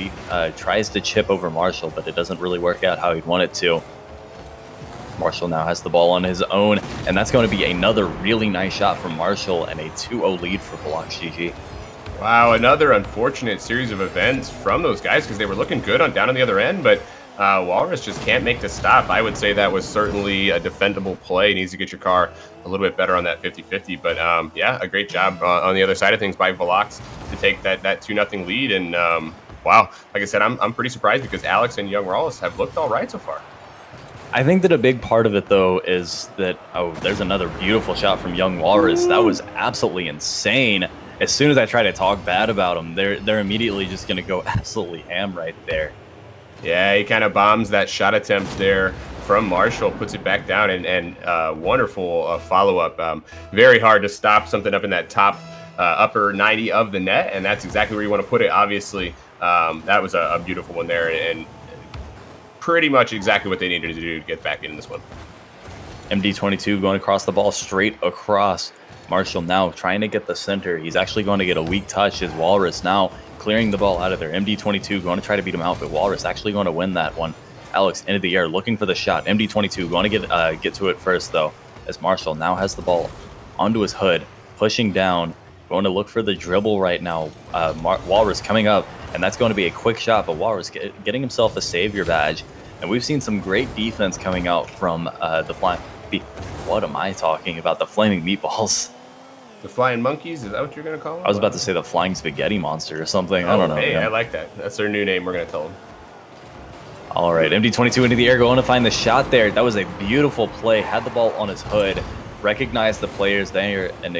Tries to chip over Marshall, but it doesn't really work out how he'd want it to. Marshall now has the ball on his own, and that's going to be another really nice shot from Marshall and a 2-0 lead for Velox GG. Wow, another unfortunate series of events from those guys, because they were looking good down on the other end, but Walrus just can't make the stop. I would say that was certainly a defendable play. Needs to get your car a little bit better on that 50-50. But yeah, a great job on the other side of things by Velox to take that 2-0 lead. And wow, like I said, I'm pretty surprised because Alex and Young Rawls have looked all right so far. I think that a big part of it, though, is that, oh, there's another beautiful shot from Young Walrus. That was absolutely insane. As soon as I try to talk bad about him, they're immediately just going to go absolutely ham right there. Yeah, he kind of bombs that shot attempt there from Marshall, puts it back down, and wonderful follow-up. Very hard to stop something up in that top upper 90 of the net, and that's exactly where you want to put it, obviously. That was a beautiful one there, and pretty much exactly what they needed to do to get back in this one. MD22 going across the ball straight across. Marshall now trying to get the center. He's actually going to get a weak touch as Walrus now clearing the ball out of there. MD22 going to try to beat him out, but Walrus actually going to win that one. Alex into the air looking for the shot. MD22 going to get to it first, though, as Marshall now has the ball onto his hood, pushing down, going to look for the dribble right now. Walrus coming up, and that's going to be a quick shot, but Walrus getting himself a savior badge. And we've seen some great defense coming out from the Flying... What am I talking about? The Flaming Meatballs. The Flying Monkeys? Is that what you're going to call them? I was about to say the Flying Spaghetti Monster or something. I don't know. Hey, man. I like that. That's their new name. We're going to tell them. All right, MD22 into the air, going to find the shot there. That was a beautiful play. Had the ball on his hood, recognized the players there, and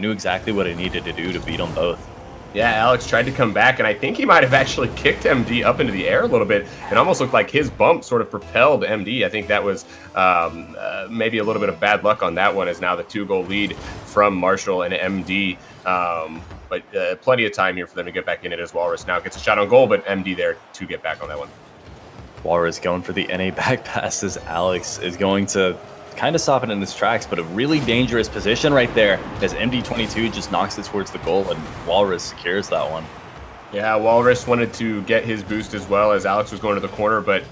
knew exactly what he needed to do to beat them both. Yeah, Alex tried to come back, and I think he might have actually kicked MD up into the air a little bit. It almost looked like his bump sort of propelled MD. I think that was maybe a little bit of bad luck on that one, as now the 2-goal lead from Marshall and MD. But plenty of time here for them to get back in it, as Walrus now gets a shot on goal, but MD there to get back on that one. Walrus going for the NA back passes. Alex is going to kind of stop it in its tracks, but a really dangerous position right there as MD22 just knocks it towards the goal, and Walrus secures that one. Yeah, Walrus wanted to get his boost as well as Alex was going to the corner, but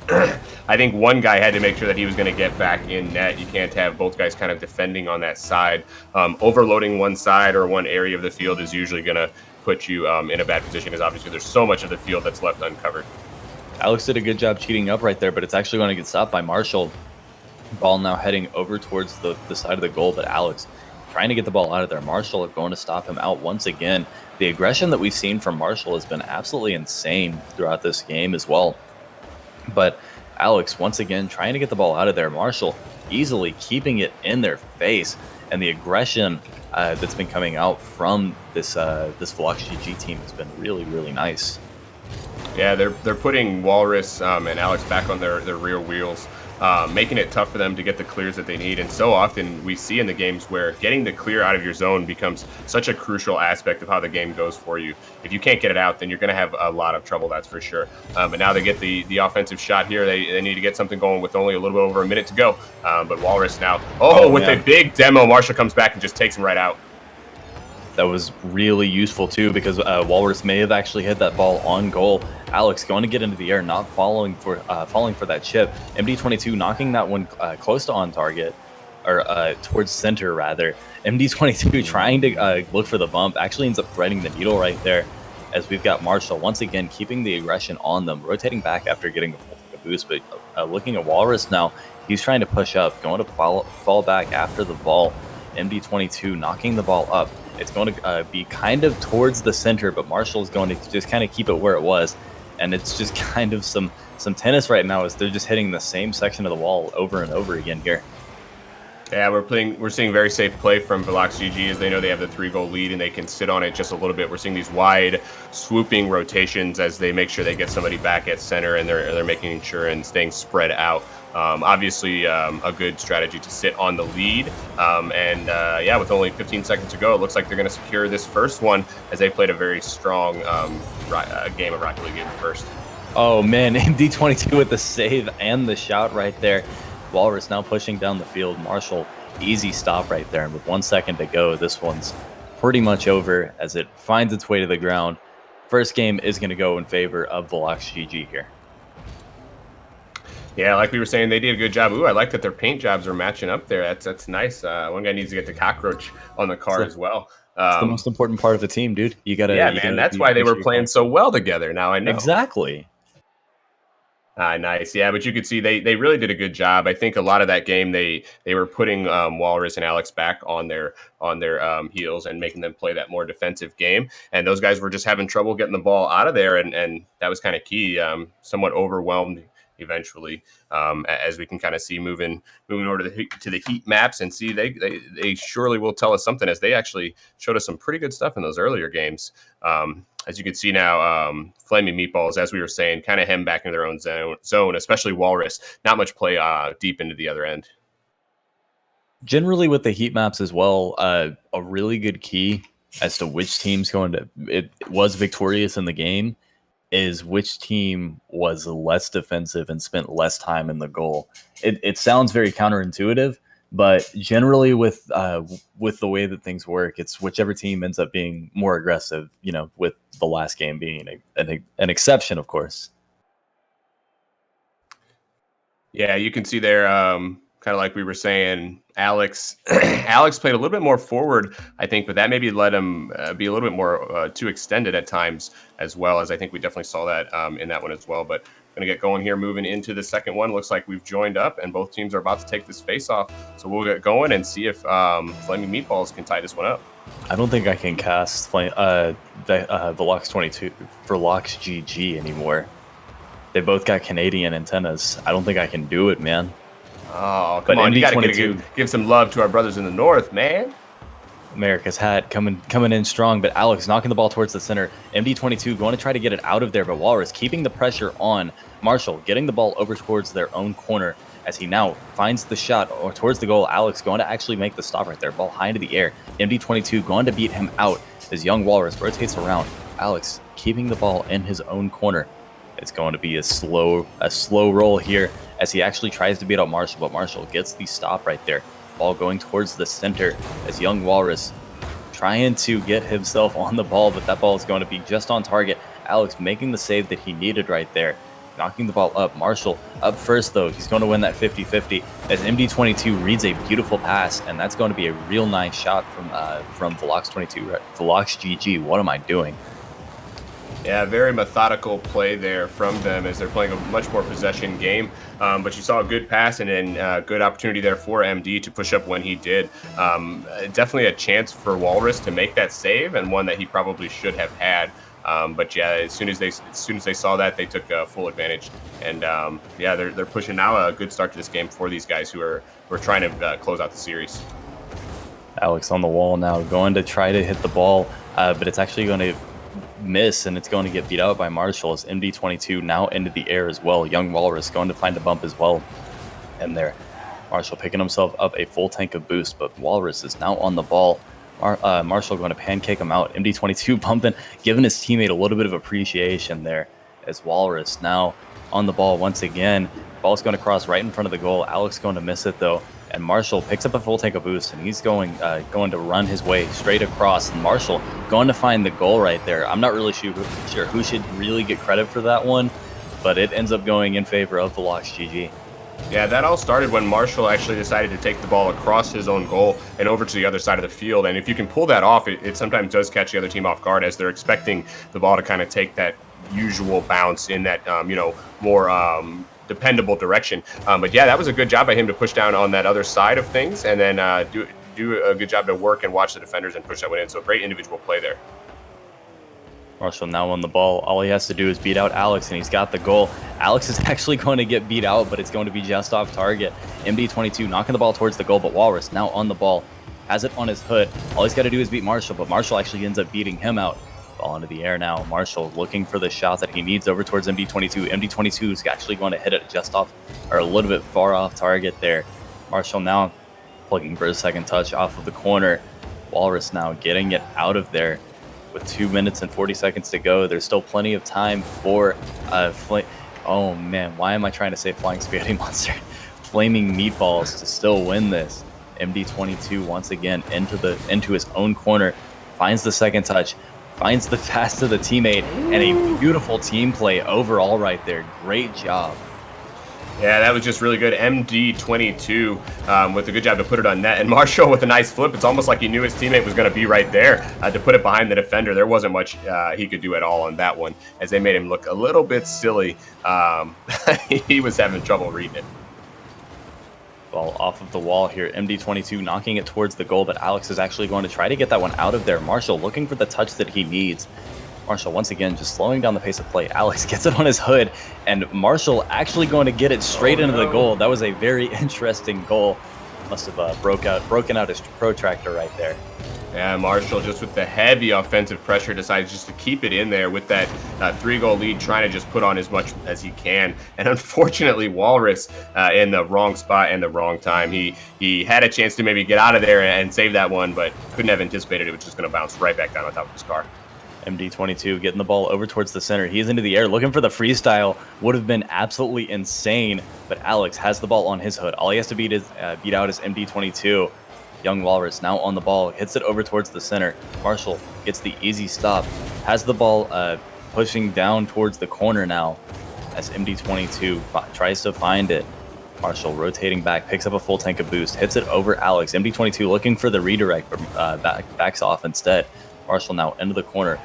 I think one guy had to make sure that he was going to get back in net. You can't have both guys kind of defending on that side. Overloading one side or one area of the field is usually going to put you in a bad position, because obviously there's so much of the field that's left uncovered. Alex did a good job cheating up right there, but it's actually going to get stopped by Marshall. Ball now heading over towards the side of the goal, but Alex trying to get the ball out of there. Marshall going to stop him out once again. The aggression that we've seen from Marshall has been absolutely insane throughout this game as well. But Alex, once again, trying to get the ball out of there. Marshall easily keeping it in their face. And the aggression that's been coming out from this Velox GG team has been really, really nice. Yeah, they're putting Walrus and Alex back on their rear wheels, making it tough for them to get the clears that they need. And so often we see in the games where getting the clear out of your zone becomes such a crucial aspect of how the game goes for you. If you can't get it out, then you're going to have a lot of trouble, that's for sure. But now they get the offensive shot here. They need to get something going with only a little bit over a minute to go. But Walrus now, with a big demo, Marshall comes back and just takes him right out. That was really useful too, because Walrus may have actually hit that ball on goal. Alex going to get into the air, not falling for that chip. MD22 knocking that one close to on target, or towards center rather. MD22 trying to look for the bump, actually ends up threading the needle right there, as we've got Marshall once again keeping the aggression on them, rotating back after getting a boost, but looking at Walrus now, he's trying to push up, going to fall back after the ball. MD22 knocking the ball up. It's going to be kind of towards the center, but Marshall's going to just kind of keep it where it was. And it's just kind of some tennis right now, as they're just hitting the same section of the wall over and over again here. Yeah, we're seeing very safe play from Velox GG, as they know they have the 3-goal lead and they can sit on it just a little bit. We're seeing these wide swooping rotations as they make sure they get somebody back at center, and they're making sure and staying spread out. Obviously, a good strategy to sit on the lead. Yeah, with only 15 seconds to go, it looks like they're going to secure this first one, as they played a very strong game of Rocket League in the first. Oh man, MD22 with the save and the shot right there. Walrus now pushing down the field. Marshall, easy stop right there. And with 1 second to go, this one's pretty much over as it finds its way to the ground. First game is going to go in favor of Velox GG here. Yeah, like we were saying, they did a good job. Ooh, I like that their paint jobs are matching up there. That's nice. One guy needs to get the cockroach on the car as well. It's the most important part of the team, dude. You gotta. Yeah, man. That's why they were playing so well together. Now I know. Exactly. Nice. Yeah, but you could see they really did a good job. I think a lot of that game they were putting Walrus and Alex back on their heels and making them play that more defensive game. And those guys were just having trouble getting the ball out of there, and that was kind of key. Somewhat overwhelmed eventually, as we can kind of see moving over to the heat maps and see they surely will tell us something, as they actually showed us some pretty good stuff in those earlier games. As you can see now, Flaming Meatballs, as we were saying, kind of hem back into their own zone, especially Walrus. Not much play deep into the other end. Generally, with the heat maps as well, a really good key as to which team's going to it was victorious in the game is which team was less defensive and spent less time in the goal. It sounds very counterintuitive, but generally with the way that things work, it's whichever team ends up being more aggressive. You know, with the last game being an exception, of course. Yeah, you can see there, kind of like we were saying, Alex. Alex played a little bit more forward, I think, but that maybe let him be a little bit more too extended at times, as well as I think we definitely saw that in that one as well. But going to get going here, moving into the second one. Looks like we've joined up, and both teams are about to take this face off. So we'll get going and see if Flaming Meatballs can tie this one up. I don't think I can cast the Locks 22 for Locks GG anymore. They both got Canadian antennas. I don't think I can do it, man. Oh, But come on! You got to MD22 give some love to our brothers in the north, man. America's hat coming in strong, but Alex knocking the ball towards the center. MD22 going to try to get it out of there, but Walrus keeping the pressure on Marshall, getting the ball over towards their own corner as he now finds the shot or towards the goal. Alex going to actually make the stop right there. Ball high into the air. MD22 going to beat him out as young Walrus rotates around. Alex keeping the ball in his own corner. It's going to be a slow roll here as he actually tries to beat out Marshall, but Marshall gets the stop right there. Ball going towards the center as young Walrus trying to get himself on the ball, but that ball is going to be just on target. Alex making the save that he needed right there, knocking the ball up. Marshall up first, though. He's going to win that 50-50 as MD22 reads a beautiful pass, and that's going to be a real nice shot from Velox 22. Velox GG, what am I doing? Yeah, very methodical play there from them as they're playing a much more possession game. But you saw a good pass and then good opportunity there for MD to push up when he did. Definitely a chance for Walrus to make that save, and one that he probably should have had. But yeah, as soon as they saw that, they took full advantage. And yeah, they're pushing now. A good start to this game for these guys who are trying to close out the series. Alex on the wall now, going to try to hit the ball, but it's actually going to miss, and it's going to get beat out by Marshall as MD22 now into the air as well. Young Walrus going to find a bump as well. And there, Marshall picking himself up a full tank of boost, but Walrus is now on the ball. Marshall going to pancake him out. MD22 bumping, giving his teammate a little bit of appreciation there as Walrus now on the ball once again. Ball's going to cross right in front of the goal. Alex going to miss it though. And Marshall picks up a full tank of boost, and he's going to run his way straight across. And Marshall going to find the goal right there. I'm not really sure who should really get credit for that one, but it ends up going in favor of the Locks GG. Yeah, that all started when Marshall actually decided to take the ball across his own goal and over to the other side of the field. And if you can pull that off, it sometimes does catch the other team off guard, as they're expecting the ball to kind of take that usual bounce in that, more dependable direction. But yeah, that was a good job by him to push down on that other side of things, and then do a good job to work and watch the defenders and push that one in. So great individual play there. Marshall now on the ball. All he has to do is beat out Alex, and he's got the goal. Alex is actually going to get beat out, but it's going to be just off target. MD22 knocking the ball towards the goal, but Walrus now on the ball. Has it on his hood. All he's got to do is beat Marshall, but Marshall actually ends up beating him out. Ball into the air now. Marshall looking for the shot that he needs over towards MD22. MD22 is actually going to hit it just off, or a little bit far off target there. Marshall now plugging for a second touch off of the corner. Walrus now getting it out of there with 2 minutes and 40 seconds to go. There's still plenty of time for oh man, why am I trying to say Flying Spaghetti Monster? Flaming Meatballs to still win this. MD22 once again into his own corner, finds the second touch, finds the pass to the teammate, and a beautiful team play overall right there. Great job. Yeah, that was just really good. MD22 with a good job to put it on net. And Marshall with a nice flip. It's almost like he knew his teammate was going to be right there to put it behind the defender. There wasn't much he could do at all on that one, as they made him look a little bit silly. He was having trouble reading it. Ball off of the wall here. MD22 knocking it towards the goal, but Alex is actually going to try to get that one out of there. Marshall looking for the touch that he needs. Marshall once again just slowing down the pace of play. Alex gets it on his hood, and Marshall actually going to get it straight into the goal. That was a very interesting goal. Must have broken out his protractor right there. Yeah, Marshall just with the heavy offensive pressure decides just to keep it in there with that 3-goal lead, trying to just put on as much as he can. And unfortunately, Walrus in the wrong spot and the wrong time. He had a chance to maybe get out of there and save that one, but couldn't have anticipated it was just going to bounce right back down on top of his car. MD22 getting the ball over towards the center. He's into the air looking for the freestyle. Would have been absolutely insane, but Alex has the ball on his hood. All he has to beat out is MD22. Young Walrus now on the ball, hits it over towards the center. Marshall gets the easy stop, has the ball pushing down towards the corner now as MD22 tries to find it. Marshall rotating back, picks up a full tank of boost, hits it over Alex. MD22 looking for the redirect, but backs off instead. Marshall now into the corner,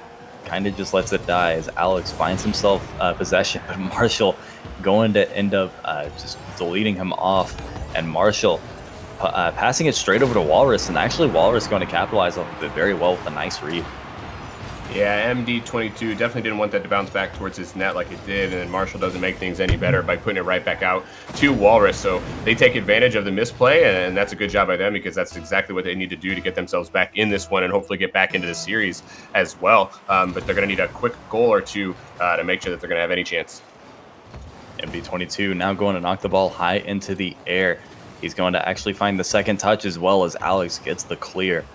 kind of just lets it die as Alex finds himself possession, but Marshall going to end up just deleting him off, and Marshall passing it straight over to Walrus, and actually Walrus going to capitalize off of it very well with a nice read. Yeah, MD22 definitely didn't want that to bounce back towards his net like it did, and then Marshall doesn't make things any better by putting it right back out to Walrus. So they take advantage of the misplay, and that's a good job by them because that's exactly what they need to do to get themselves back in this one and hopefully get back into the series as well. But they're going to need a quick goal or two to make sure that they're going to have any chance. MD22 now going to knock the ball high into the air. He's going to actually find the second touch as well as Alex gets the clear.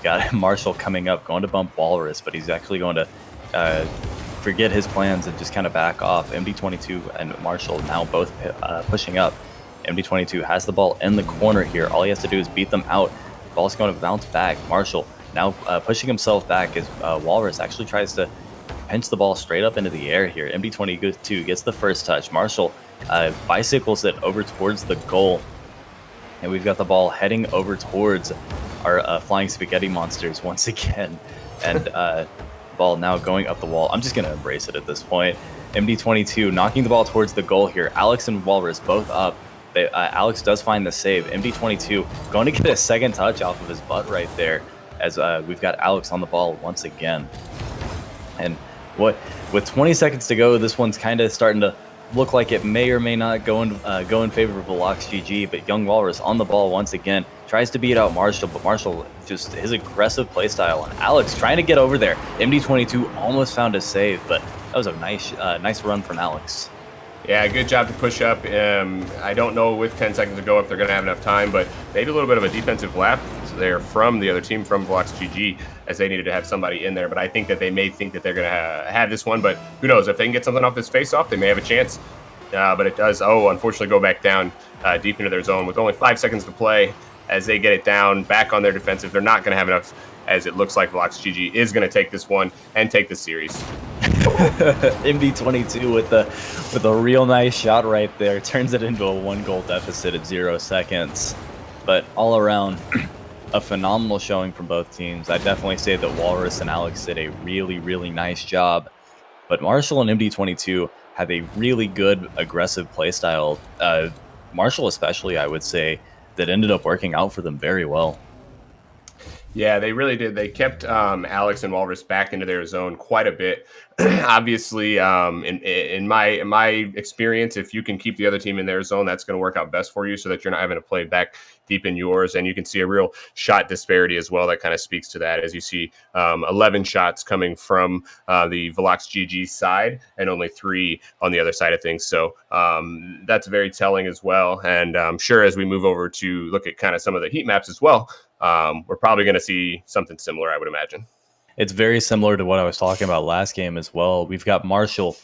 Got Marshall coming up, going to bump Walrus, but he's actually going to forget his plans and just kind of back off. MD22 and Marshall now both pushing up. MD22 has the ball in the corner here. All he has to do is beat them out. The ball's going to bounce back. Marshall now pushing himself back as Walrus actually tries to pinch the ball straight up into the air here. MD22 gets the first touch. Marshall bicycles it over towards the goal. And we've got the ball heading over towards our flying spaghetti monsters once again. And ball now going up the wall. I'm just going to embrace it at this point. MD22 knocking the ball towards the goal here. Alex and Walrus both up. Alex does find the save. MD22 going to get a second touch off of his butt right there as we've got Alex on the ball once again. And with 20 seconds to go, this one's kind of starting to look like it may or may not go in favor of Velox GG, but Young Walrus on the ball once again, tries to beat out Marshall, but Marshall just his aggressive play style, and Alex trying to get over there. MD22 almost found a save, but that was a nice run from Alex. Yeah, good job to push up. I don't know with 10 seconds to go if they're going to have enough time, but they did a little bit of a defensive lap there from the other team, from Velox GG, as they needed to have somebody in there. But I think that they may think that they're going to have this one, but who knows? If they can get something off this face-off, they may have a chance. But it does, unfortunately, go back down deep into their zone with only 5 seconds to play. As they get it down, back on their defensive, they're not going to have enough, as it looks like Velox GG is going to take this one and take the series. MD22 with a real nice shot right there, turns it into a 1-goal deficit at 0 seconds. But all around, a phenomenal showing from both teams. I definitely say that Walrus and Alex did a really, really nice job. But Marshall and MD22 have a really good aggressive play style. Marshall especially, I would say, that ended up working out for them very well. Yeah, they really did. They kept Alex and Walrus back into their zone quite a bit. Obviously, in my experience, if you can keep the other team in their zone, that's going to work out best for you so that you're not having to play back deep in yours. And you can see a real shot disparity as well. That kind of speaks to that, as you see 11 shots coming from the Velox GG side and only 3 on the other side of things. So that's very telling as well. And I'm sure as we move over to look at kind of some of the heat maps as well, we're probably going to see something similar, I would imagine. It's very similar to what I was talking about last game as well. We've got Marshall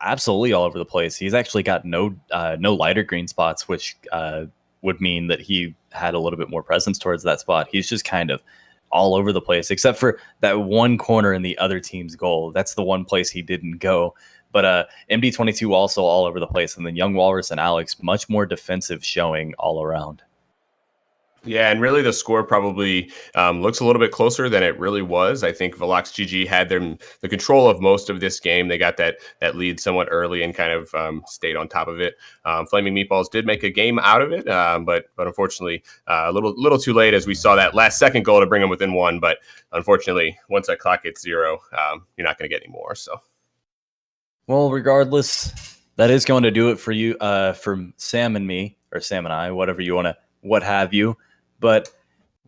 absolutely all over the place. He's actually got no lighter green spots, which would mean that he had a little bit more presence towards that spot. He's just kind of all over the place, except for that one corner in the other team's goal. That's the one place he didn't go. But MD22 also all over the place, and then Young Walrus and Alex much more defensive showing all around. Yeah, and really the score probably looks a little bit closer than it really was. I think Velox GG had the control of most of this game. They got that lead somewhat early and kind of stayed on top of it. Flaming Meatballs did make a game out of it, but unfortunately a little too late, as we saw that last second goal to bring them within one. But unfortunately, once that clock hits 0, you're not going to get any more. So, well, regardless, that is going to do it for you, for Sam and me, or Sam and I, whatever you want to, what have you. But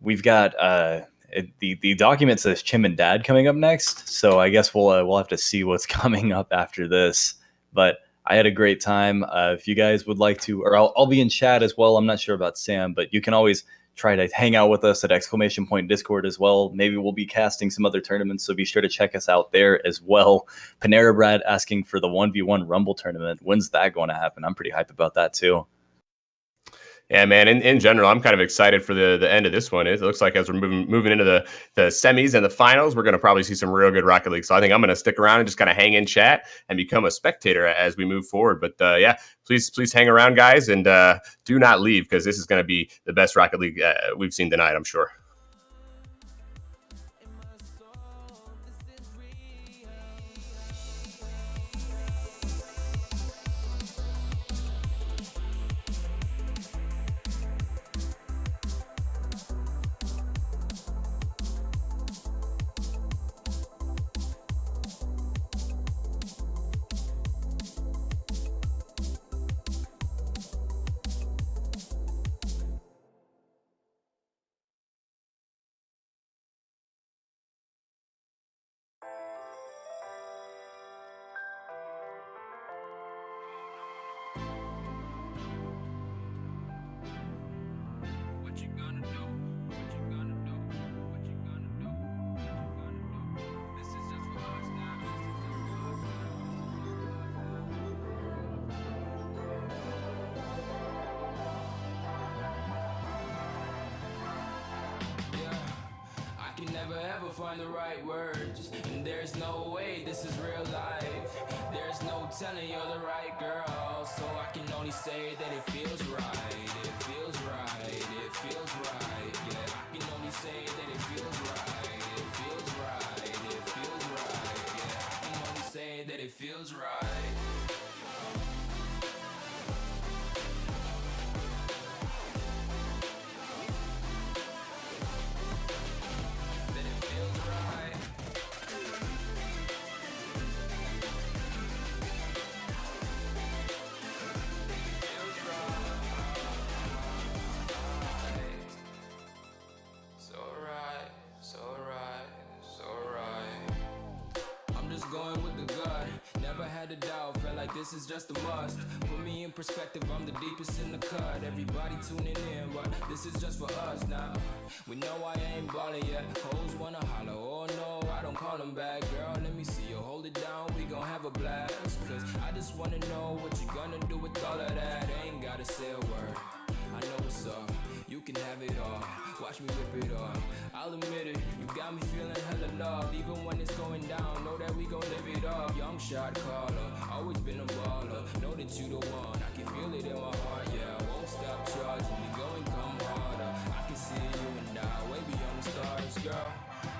we've got the document says Chim and Dad coming up next, so I guess we'll have to see what's coming up after this. But I had a great time. If you guys would like to, or I'll be in chat as well. I'm not sure about Sam, but you can always try to hang out with us at ! Discord as well. Maybe we'll be casting some other tournaments, so be sure to check us out there as well. Panera Brad asking for the 1v1 Rumble tournament. When's that going to happen? I'm pretty hyped about that too. Yeah, man. In general, I'm kind of excited for the end of this one. It looks like as we're moving into the semis and the finals, we're going to probably see some real good Rocket League. So I think I'm going to stick around and just kind of hang in chat and become a spectator as we move forward. But yeah, please hang around, guys, and do not leave, because this is going to be the best Rocket League we've seen tonight, I'm sure. Find the right words, and there's no way this is real life. There's no telling you're the right girl, so I can only say that it feels right. It feels right. It feels right. Yeah, I can only say that it feels right. It feels right. It feels right. Yeah, I can only say that it feels right. This is just a must. Put me in perspective, I'm the deepest in the cut. Everybody tuning in, but this is just for us now. We know I ain't ballin' yet. Hoes wanna holler, oh no, I don't call them back. Girl, let me see you hold it down, we gon' have a blast. Cause I just wanna know what you gonna do with all of that. Ain't gotta say a word, I know what's up. You can have it all, watch me rip it off. I'll admit it, you got me feeling hella loved. Even when it's going down, know that we gon' live it up. Young shot caller, always been a baller. Know that you the one, I can feel it in my heart. Yeah, I won't stop charging, we going come harder. I can see you and I, way beyond the stars, girl.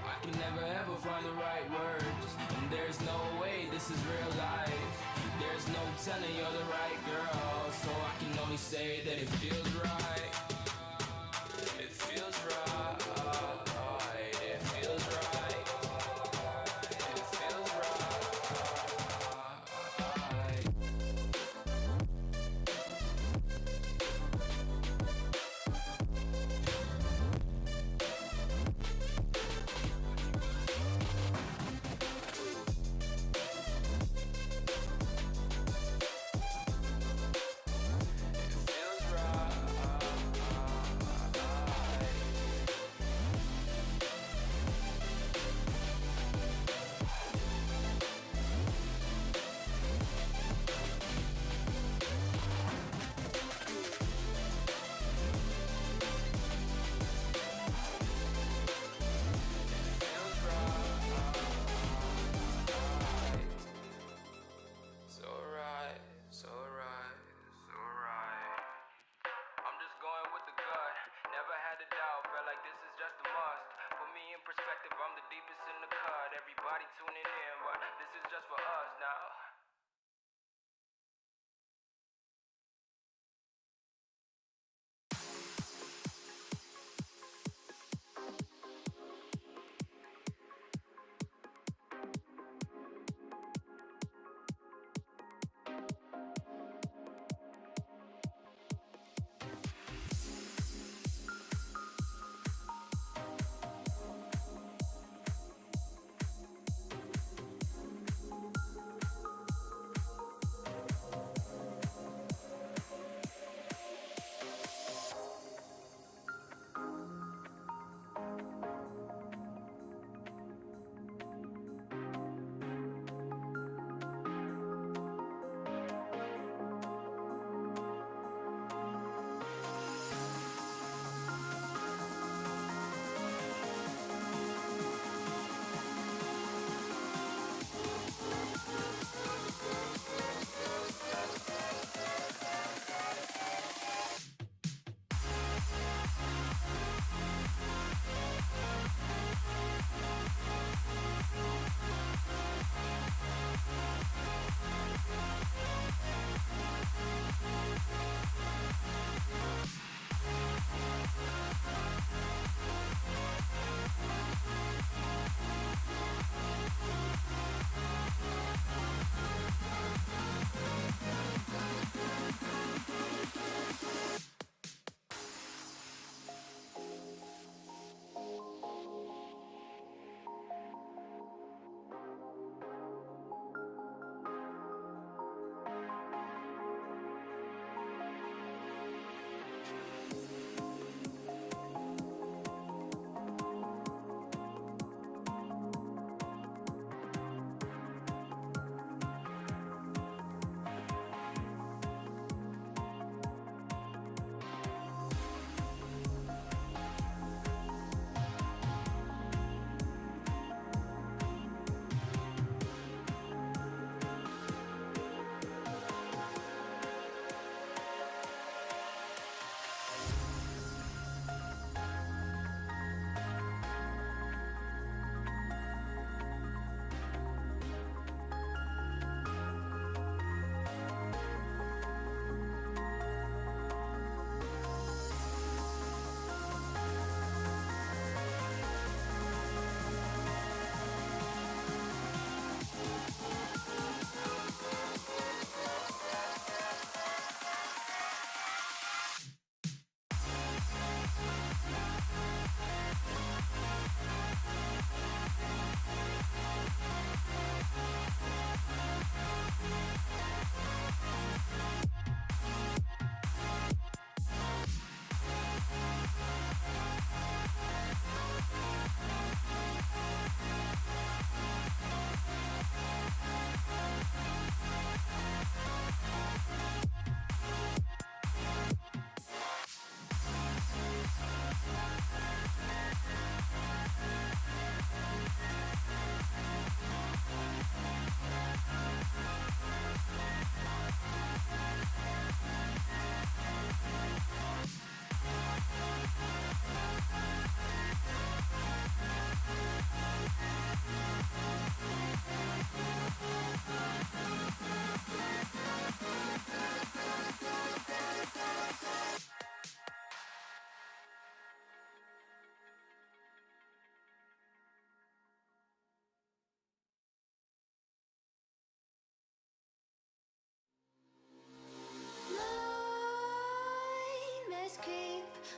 I can never ever find the right words, and there's no way this is real life. There's no telling you're the right girl, so I can only say that it feels right. It feels right. It feels right. It feels right. It feels right.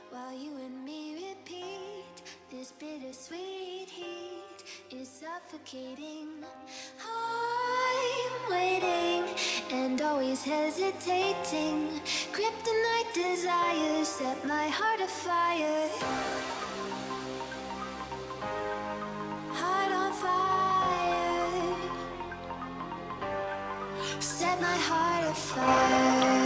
while you and me repeat. This bittersweet heat is suffocating. I'm waiting and always hesitating. Kryptonite desires set my heart afire. Heart on fire. Set my heart afire.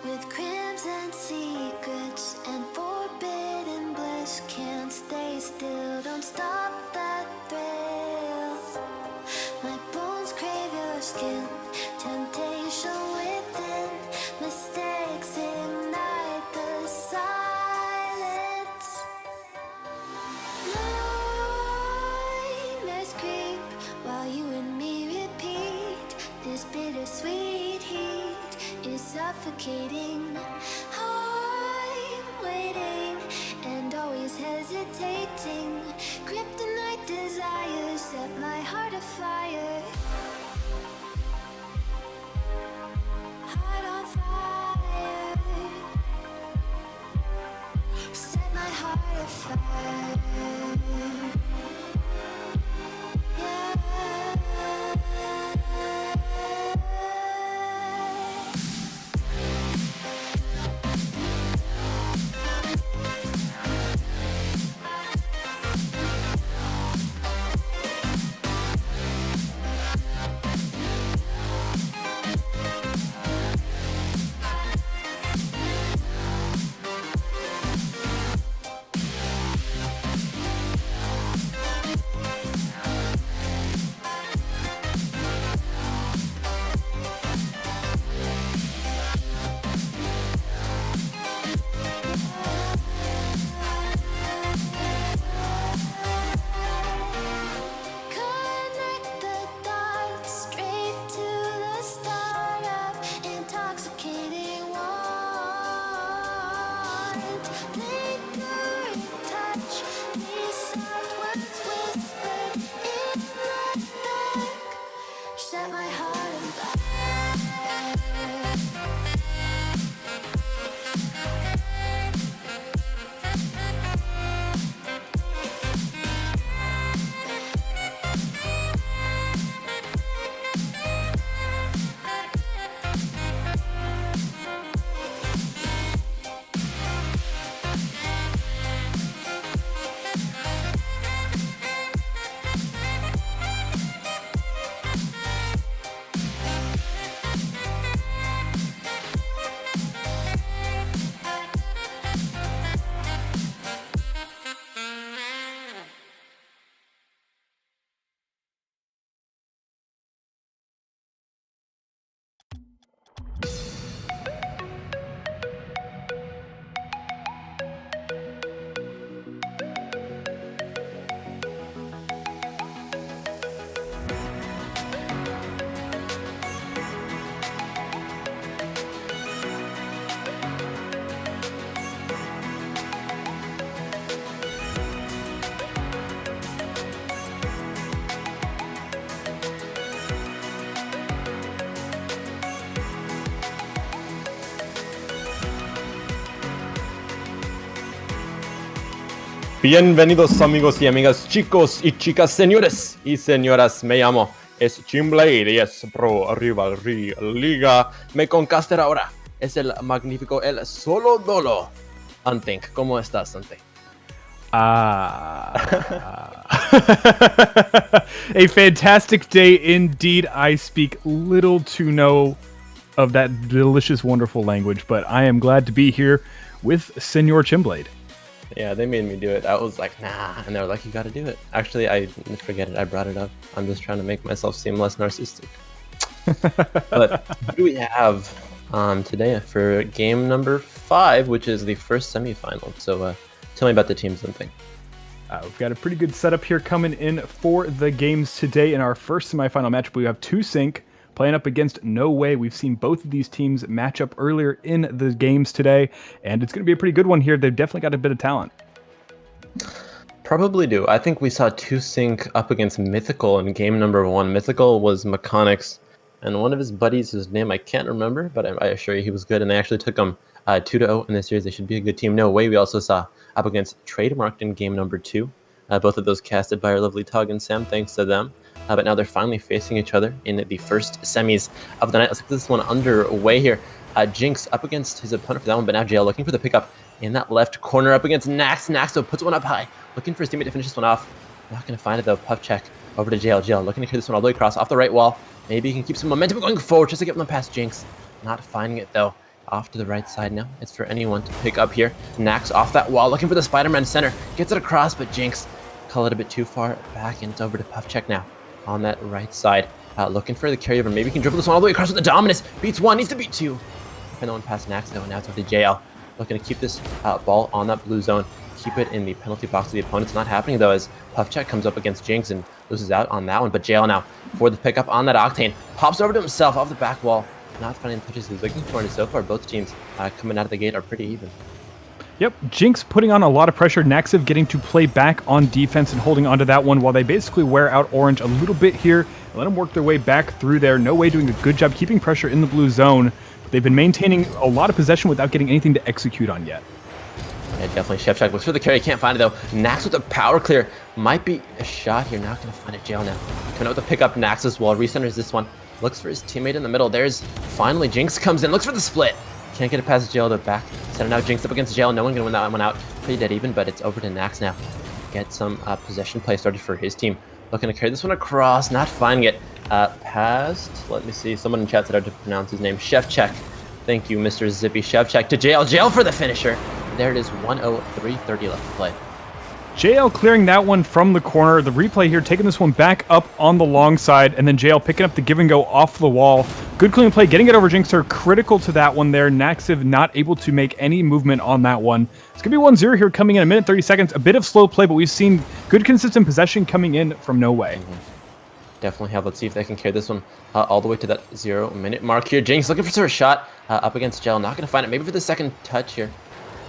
With crimson secrets and forbidden bliss, can't stay still, don't stop that thrill. My bones crave your skin, temptation within, mistakes ignite the silence. Nightmares creep while you and me repeat. This bittersweet heat is suffocating. I'm waiting and always hesitating. Kryptonite desires set my heart afire. Heart on fire. Set my heart afire. Connect the dots straight to the start of intoxicating want. Lingering touch, these soft words whispered in the dark. Set my heart on fire. Bienvenidos amigos y amigas, chicos y chicas, señores y señoras, me llamo es Jimblade y es Pro Rivalry Liga. Me concaster ahora es el magnífico, el solo dolo. Antink, ¿cómo estás, Ante? A fantastic day indeed. I speak little to no of that delicious, wonderful language, but I am glad to be here with Senor Chimblade. Yeah, they made me do it. I was like, nah, and they were like, you gotta do it. Actually, I forget it. I brought it up. I'm just trying to make myself seem less narcissistic. But who do we have today for game number 5, which is the first semifinal? So tell me about the teams and thing. We've got a pretty good setup here coming in for the games today. In our first semifinal matchup, we have 2Sync playing up against No Way. We've seen both of these teams match up earlier in the games today, and it's going to be a pretty good one here. They've definitely got a bit of talent. Probably do. I think we saw 2Sync up against Mythical in game number 1. Mythical was Mechanics, and one of his buddies, whose name I can't remember, but I assure you he was good, and they actually took him 2-0 in this series. They should be a good team. No Way we also saw up against Trademarked in game number 2. Both of those casted by our lovely Tug and Sam, thanks to them. But now they're finally facing each other in the first semis of the night. Let's get this one underway here. Jinx up against his opponent for that one, but now JL looking for the pickup in that left corner up against Nax. Nax, though, puts one up high, looking for his teammate to finish this one off. Not going to find it, though. Puff check over to JL. JL looking to clear this one all the way across, off the right wall. Maybe he can keep some momentum going forward just to get one past Jinx. Not finding it, though. Off to the right side now. It's for anyone to pick up here. Nax off that wall, looking for the Spider-Man center. Gets it across, but Jinx call it a bit too far back, and it's over to Puff check now on that right side. Looking for the carryover. Maybe he can dribble this one all the way across with the dominance. Beats one, needs to beat two. And one past Nax, though, and now it's over to JL. Looking to keep this ball on that blue zone. Keep it in the penalty box of the opponent. It's not happening, though, as Puff check comes up against Jinx and loses out on that one. But JL now for the pickup on that Octane. Pops over to himself off the back wall. Not finding the touches he's looking for, and so far both teams coming out of the gate are pretty even. Yep, Jinx putting on a lot of pressure. Naxiv getting to play back on defense and holding onto that one while they basically wear out Orange a little bit here and let them work their way back through there. No Way doing a good job keeping pressure in the blue zone. They've been maintaining a lot of possession without getting anything to execute on yet. Yeah, definitely. Chef Check looks for the carry. Can't find it, though. Nax with a power clear. Might be a shot here. Not going to find it. Jail now. Coming out with the pickup. Nax as well. Recenters this one. Looks for his teammate in the middle. There's finally Jinx comes in. Looks for the split. Can't get it past Jail, though. Back center now. Jinx up against Jail. No one going to win that one out. Pretty dead even, but it's over to Nax now. Get some possession play started for his team. Looking to carry this one across. Not finding it. Past. Let me see. Someone in chat said how to pronounce his name. Chef Check. Thank you, Mr. Zippy. Chef Check to Jail. Jail for the finisher. There it is. 1-0, 3:30 left to play. JL clearing that one from the corner. The replay here taking this one back up on the long side, and then JL picking up the give and go off the wall. Good clean play, getting it over Jinxer. Critical to that one there. Naxiv not able to make any movement on that one. It's going to be 1-0 here coming in a minute 30 seconds. A bit of slow play, but we've seen good consistent possession coming in from No Way. Definitely have. Let's see if they can carry this one all the way to that 0-minute mark here. Jinx looking for a shot up against JL. Not going to find it. Maybe for the second touch here.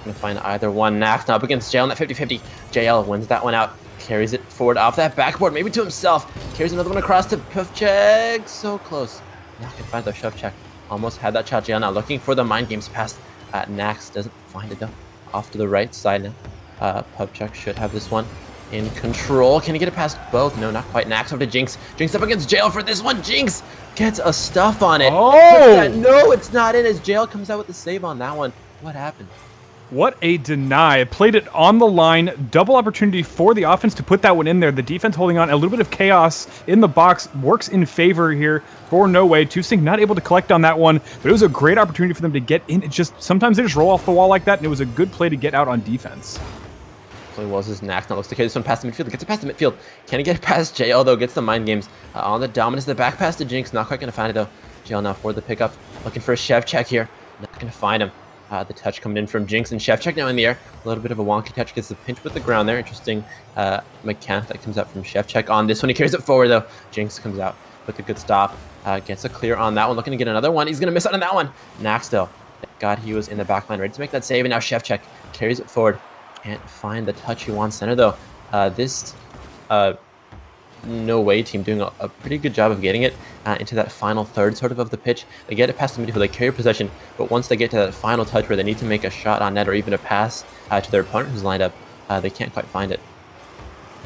Going to find either one. Nax now up against JL in that 50-50. JL wins that one out. Carries it forward off that backboard. Maybe to himself. Carries another one across to Puff Check. So close. Not going to find the Shove Check. Almost had that shot. JL now looking for the Mind Games pass. Nax doesn't find it, though. Off to the right side now. Puff Check should have this one in control. Can he get it past both? No, not quite. Nax over to Jinx. Jinx up against JL for this one. Jinx gets a stuff on it. Oh! No, it's not in as JL comes out with the save on that one. What happened? What a deny. Played it on the line. Double opportunity for the offense to put that one in there. The defense holding on. A little bit of chaos in the box works in favor here for No Way. 2Sync not able to collect on that one, but it was a great opportunity for them to get in. It just sometimes they just roll off the wall like that, and it was a good play to get out on defense. Play was his Nax. Now looks to carry this one past the midfield. Gets it past the midfield. Can he get it past JL, though? Gets the Mind Games on the dominance. The back pass to Jinx. Not quite going to find it, though. JL now for the pickup. Looking for a Chef Check here. Not going to find him. The touch coming in from Jinx and Chef Check now in the air. A little bit of a wonky touch. Gets the pinch with the ground there. Interesting mechanic that comes out from Chef Check on this one. He carries it forward, though. Jinx comes out with a good stop. Gets a clear on that one. Looking to get another one. He's going to miss out on that one. Nax, though. Thank God he was in the back line ready to make that save. And now Chef Check carries it forward. Can't find the touch he wants center, though. This No Way team doing a pretty good job of getting it into that final third sort of the pitch. They get it past the midfield, they carry possession, but once they get to that final touch where they need to make a shot on net or even a pass to their opponent who's lined up, they can't quite find it.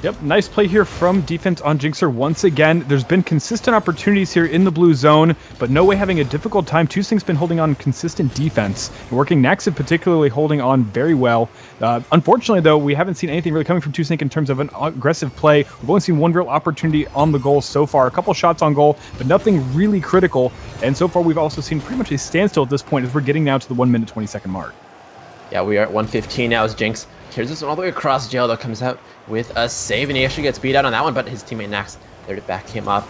Yep, nice play here from defense on Jinxer once again. There's been consistent opportunities here in the blue zone, but No Way having a difficult time. Tusing's been holding on consistent defense, and working Naxib particularly holding on very well. Unfortunately, though, we haven't seen anything really coming from Tusing in terms of an aggressive play. We've only seen one real opportunity on the goal so far. A couple shots on goal, but nothing really critical. And so far, we've also seen pretty much a standstill at this point as we're getting now to the 1 minute 20-second mark. Yeah, we are at 1:15 now as Jinx carries this one all the way across. JL, though, comes out with a save, and he actually gets beat out on that one, but his teammate Nax there to back him up.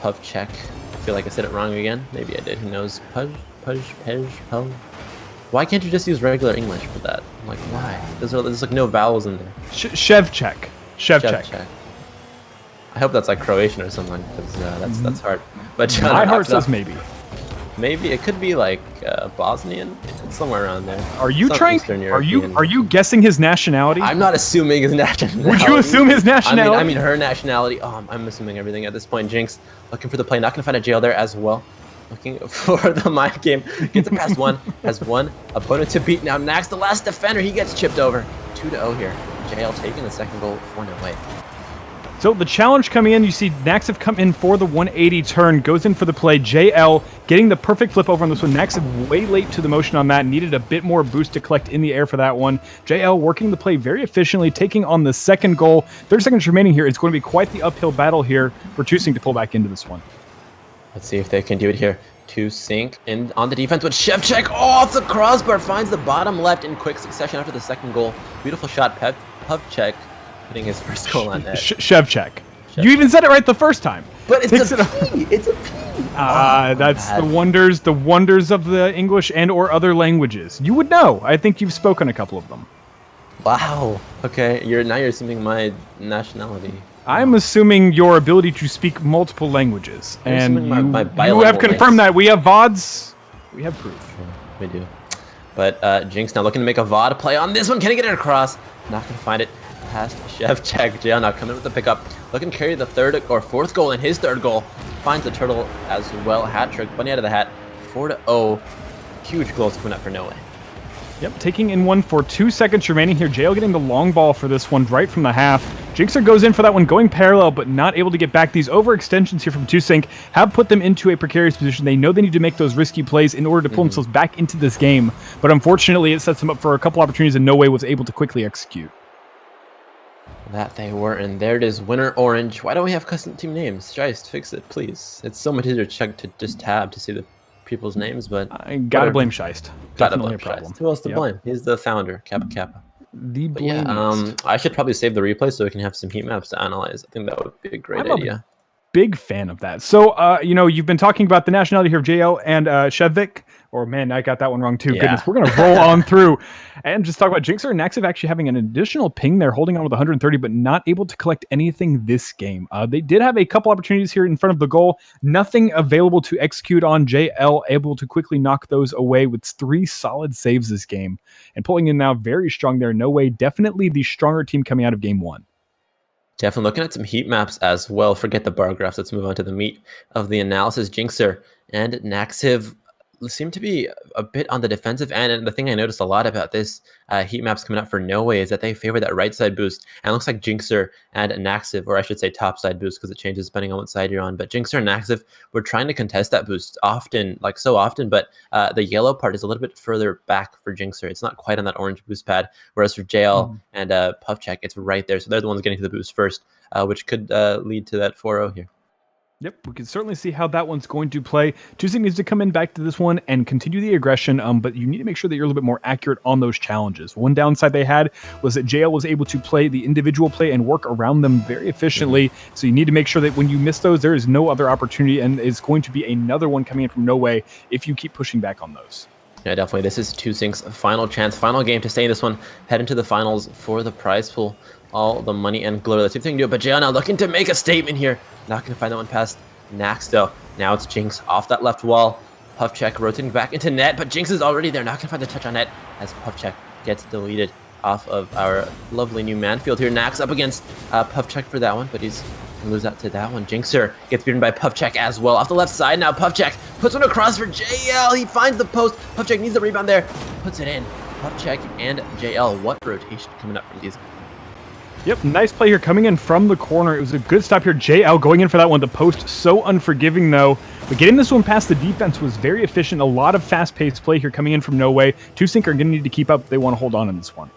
Puff check. I feel like I said it wrong again. Maybe I did. Who knows? Pudge. Why can't you just use regular English for that? Like, why? There's like no vowels in there. Shev check. I hope that's like Croatian or something, because that's hard. But My heart says maybe. Maybe it could be like Bosnian, somewhere around there. Are you Some trying? Eastern Are European. you guessing his nationality? I'm not assuming his nationality. Would you assume his nationality? I mean her nationality. Oh, I'm assuming everything at this point. Jinx looking for the play, not gonna find a jail there as well. Looking for the mind game. Gets it past one. Has one opponent to beat. Now Nax, the last defender, he gets chipped over. 2-0 here. JL taking the second goal for No Way. So the challenge coming in, you see Naxib come in for the 180 turn, goes in for the play. JL getting the perfect flip over on this one. Naxib way late to the motion on that, needed a bit more boost to collect in the air for that one. JL working the play very efficiently, taking on the second goal. 30 seconds remaining here. It's going to be quite the uphill battle here for Tusing to pull back into this one. Let's see if they can do it here. Tusing in on the defense with Shevchek off the crossbar, finds the bottom left in quick succession after the second goal. Beautiful shot, Puvchek putting his first goal on net. Shevchek. You even said it right the first time. But it's a P. It's a P. That's the wonders of the English and or other languages. You would know. I think you've spoken a couple of them. Wow. Okay. Now you're assuming my nationality. I'm assuming your ability to speak multiple languages, and you have confirmed that. We have VODs. We have proof. We do. But Jinx now looking to make a VOD play on this one. Can he get it across? Not gonna find it. Past Shevchek. JL now coming with the pickup. Looking to carry the third or fourth goal, and his third goal finds the turtle as well. Hat trick. Bunny out of the hat. 4-0. Huge goals coming up for No Way. Yep, taking in one for 2 seconds remaining here. JL getting the long ball for this one right from the half. Jinxer goes in for that one, going parallel, but not able to get back. These overextensions here from Tusing have put them into a precarious position. They know they need to make those risky plays in order to pull themselves back into this game. But unfortunately, it sets them up for a couple opportunities and No Way was able to quickly execute. That they were, and there it is, winner orange. Why don't we have custom team names? Scheist, fix it, please. It's so much easier to check to just tab to see the people's names, but I gotta blame Scheist. Definitely a problem. Who else to blame? He's the founder, Kappa. The blame. I should probably save the replay so we can have some heat maps to analyze. I think that would be a great idea. Big fan of that. So, you've been talking about the nationality here of JL and Shevik. Or, man, I got that one wrong, too. Yeah. Goodness, we're going to roll on through and just talk about Jinxer and Naxib actually having an additional ping there, holding on with 130, but not able to collect anything this game. They did have a couple opportunities here in front of the goal. Nothing available to execute on. JL able to quickly knock those away with 3 solid saves this game. And pulling in now very strong there. No Way, definitely the stronger team coming out of game 1. Definitely looking at some heat maps as well. Forget the bar graphs. Let's move on to the meat of the analysis. Jinxer and Naxib seem to be a bit on the defensive end, and the thing I noticed a lot about this heat maps coming up for No Way is that they favor that right side boost, and it looks like Jinxer and Naxib, or I should say top side boost because it changes depending on what side you're on, but Jinxer and Naxib were trying to contest that boost often, like so often, but the yellow part is a little bit further back for Jinxer. It's not quite on that orange boost pad, whereas for JL and Puvchek, it's right there, so they're the ones getting to the boost first, which could lead to that 4-0 here. Yep, we can certainly see how that one's going to play. Tusing needs to come in back to this one and continue the aggression, but you need to make sure that you're a little bit more accurate on those challenges. One downside they had was that JL was able to play the individual play and work around them very efficiently, so you need to make sure that when you miss those, there is no other opportunity, and it's going to be another one coming in from No Way if you keep pushing back on those. Yeah, definitely. This is Tusing's final chance, final game to stay in this one, head into the finals for the prize pool, all the money and glory. Let's see if they can do it, but JL now looking to make a statement here. Not going to find that one past Nax, though. Now it's Jinx off that left wall. Puvchek rotating back into net, but Jinx is already there. Not going to find the touch on net as Puvchek gets deleted off of our lovely new Manfield here. Nax up against Puvchek for that one, but he's going to lose out to that one. Jinxer gets beaten by Puvchek as well. Off the left side now, Puvchek puts one across for JL. He finds the post. Puvchek needs the rebound there. Puts it in. Puvchek and JL. What rotation coming up from these? Yep, nice play here coming in from the corner. It was a good stop here. JL going in for that one. The post, so unforgiving though. But getting this one past the defense was very efficient. A lot of fast-paced play here coming in from No Way. 2Sync are going to need to keep up if they want to hold on in this one.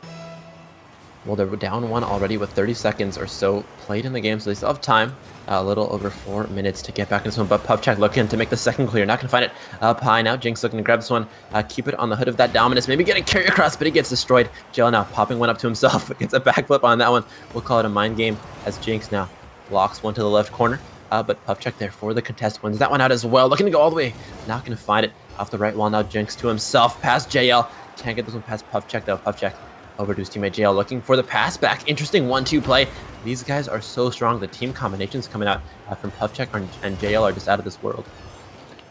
Well, they're down one already with 30 seconds or so played in the game, so they still have time. A little over 4 minutes to get back in this one, but Puffcheck looking to make the second clear. Not going to find it up high now. Jinx looking to grab this one, keep it on the hood of that Dominus. Maybe get a carry across, but he gets destroyed. Jail now popping one up to himself. Gets a backflip on that one. We'll call it a mind game as Jinx now blocks one to the left corner. But Puffcheck there for the contest wins that one out as well. Looking to go all the way. Not going to find it. Off the right wall now. Jinx to himself. Past JL. Can't get this one past Puffcheck though. Puffcheck over to his teammate JL looking for the pass back. Interesting 1-2 play. These guys are so strong. The team combinations coming out from Puffcheck and JL are just out of this world.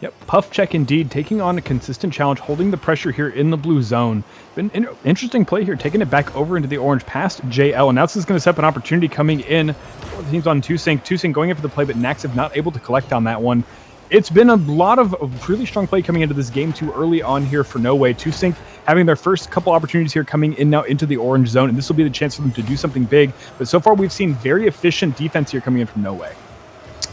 Yep, Puffcheck indeed taking on a consistent challenge, holding the pressure here in the blue zone. Been an interesting play here, taking it back over into the orange past JL, and now this is going to set up an opportunity coming in for the teams on 2Sync. 2Sync going in for the play, but Naxif not able to collect on that one. It's been a lot of really strong play coming into this game too early on here for No Way. 2Sync having their first couple opportunities here coming in now into the orange zone, and this will be the chance for them to do something big. But so far, we've seen very efficient defense here coming in from No Way.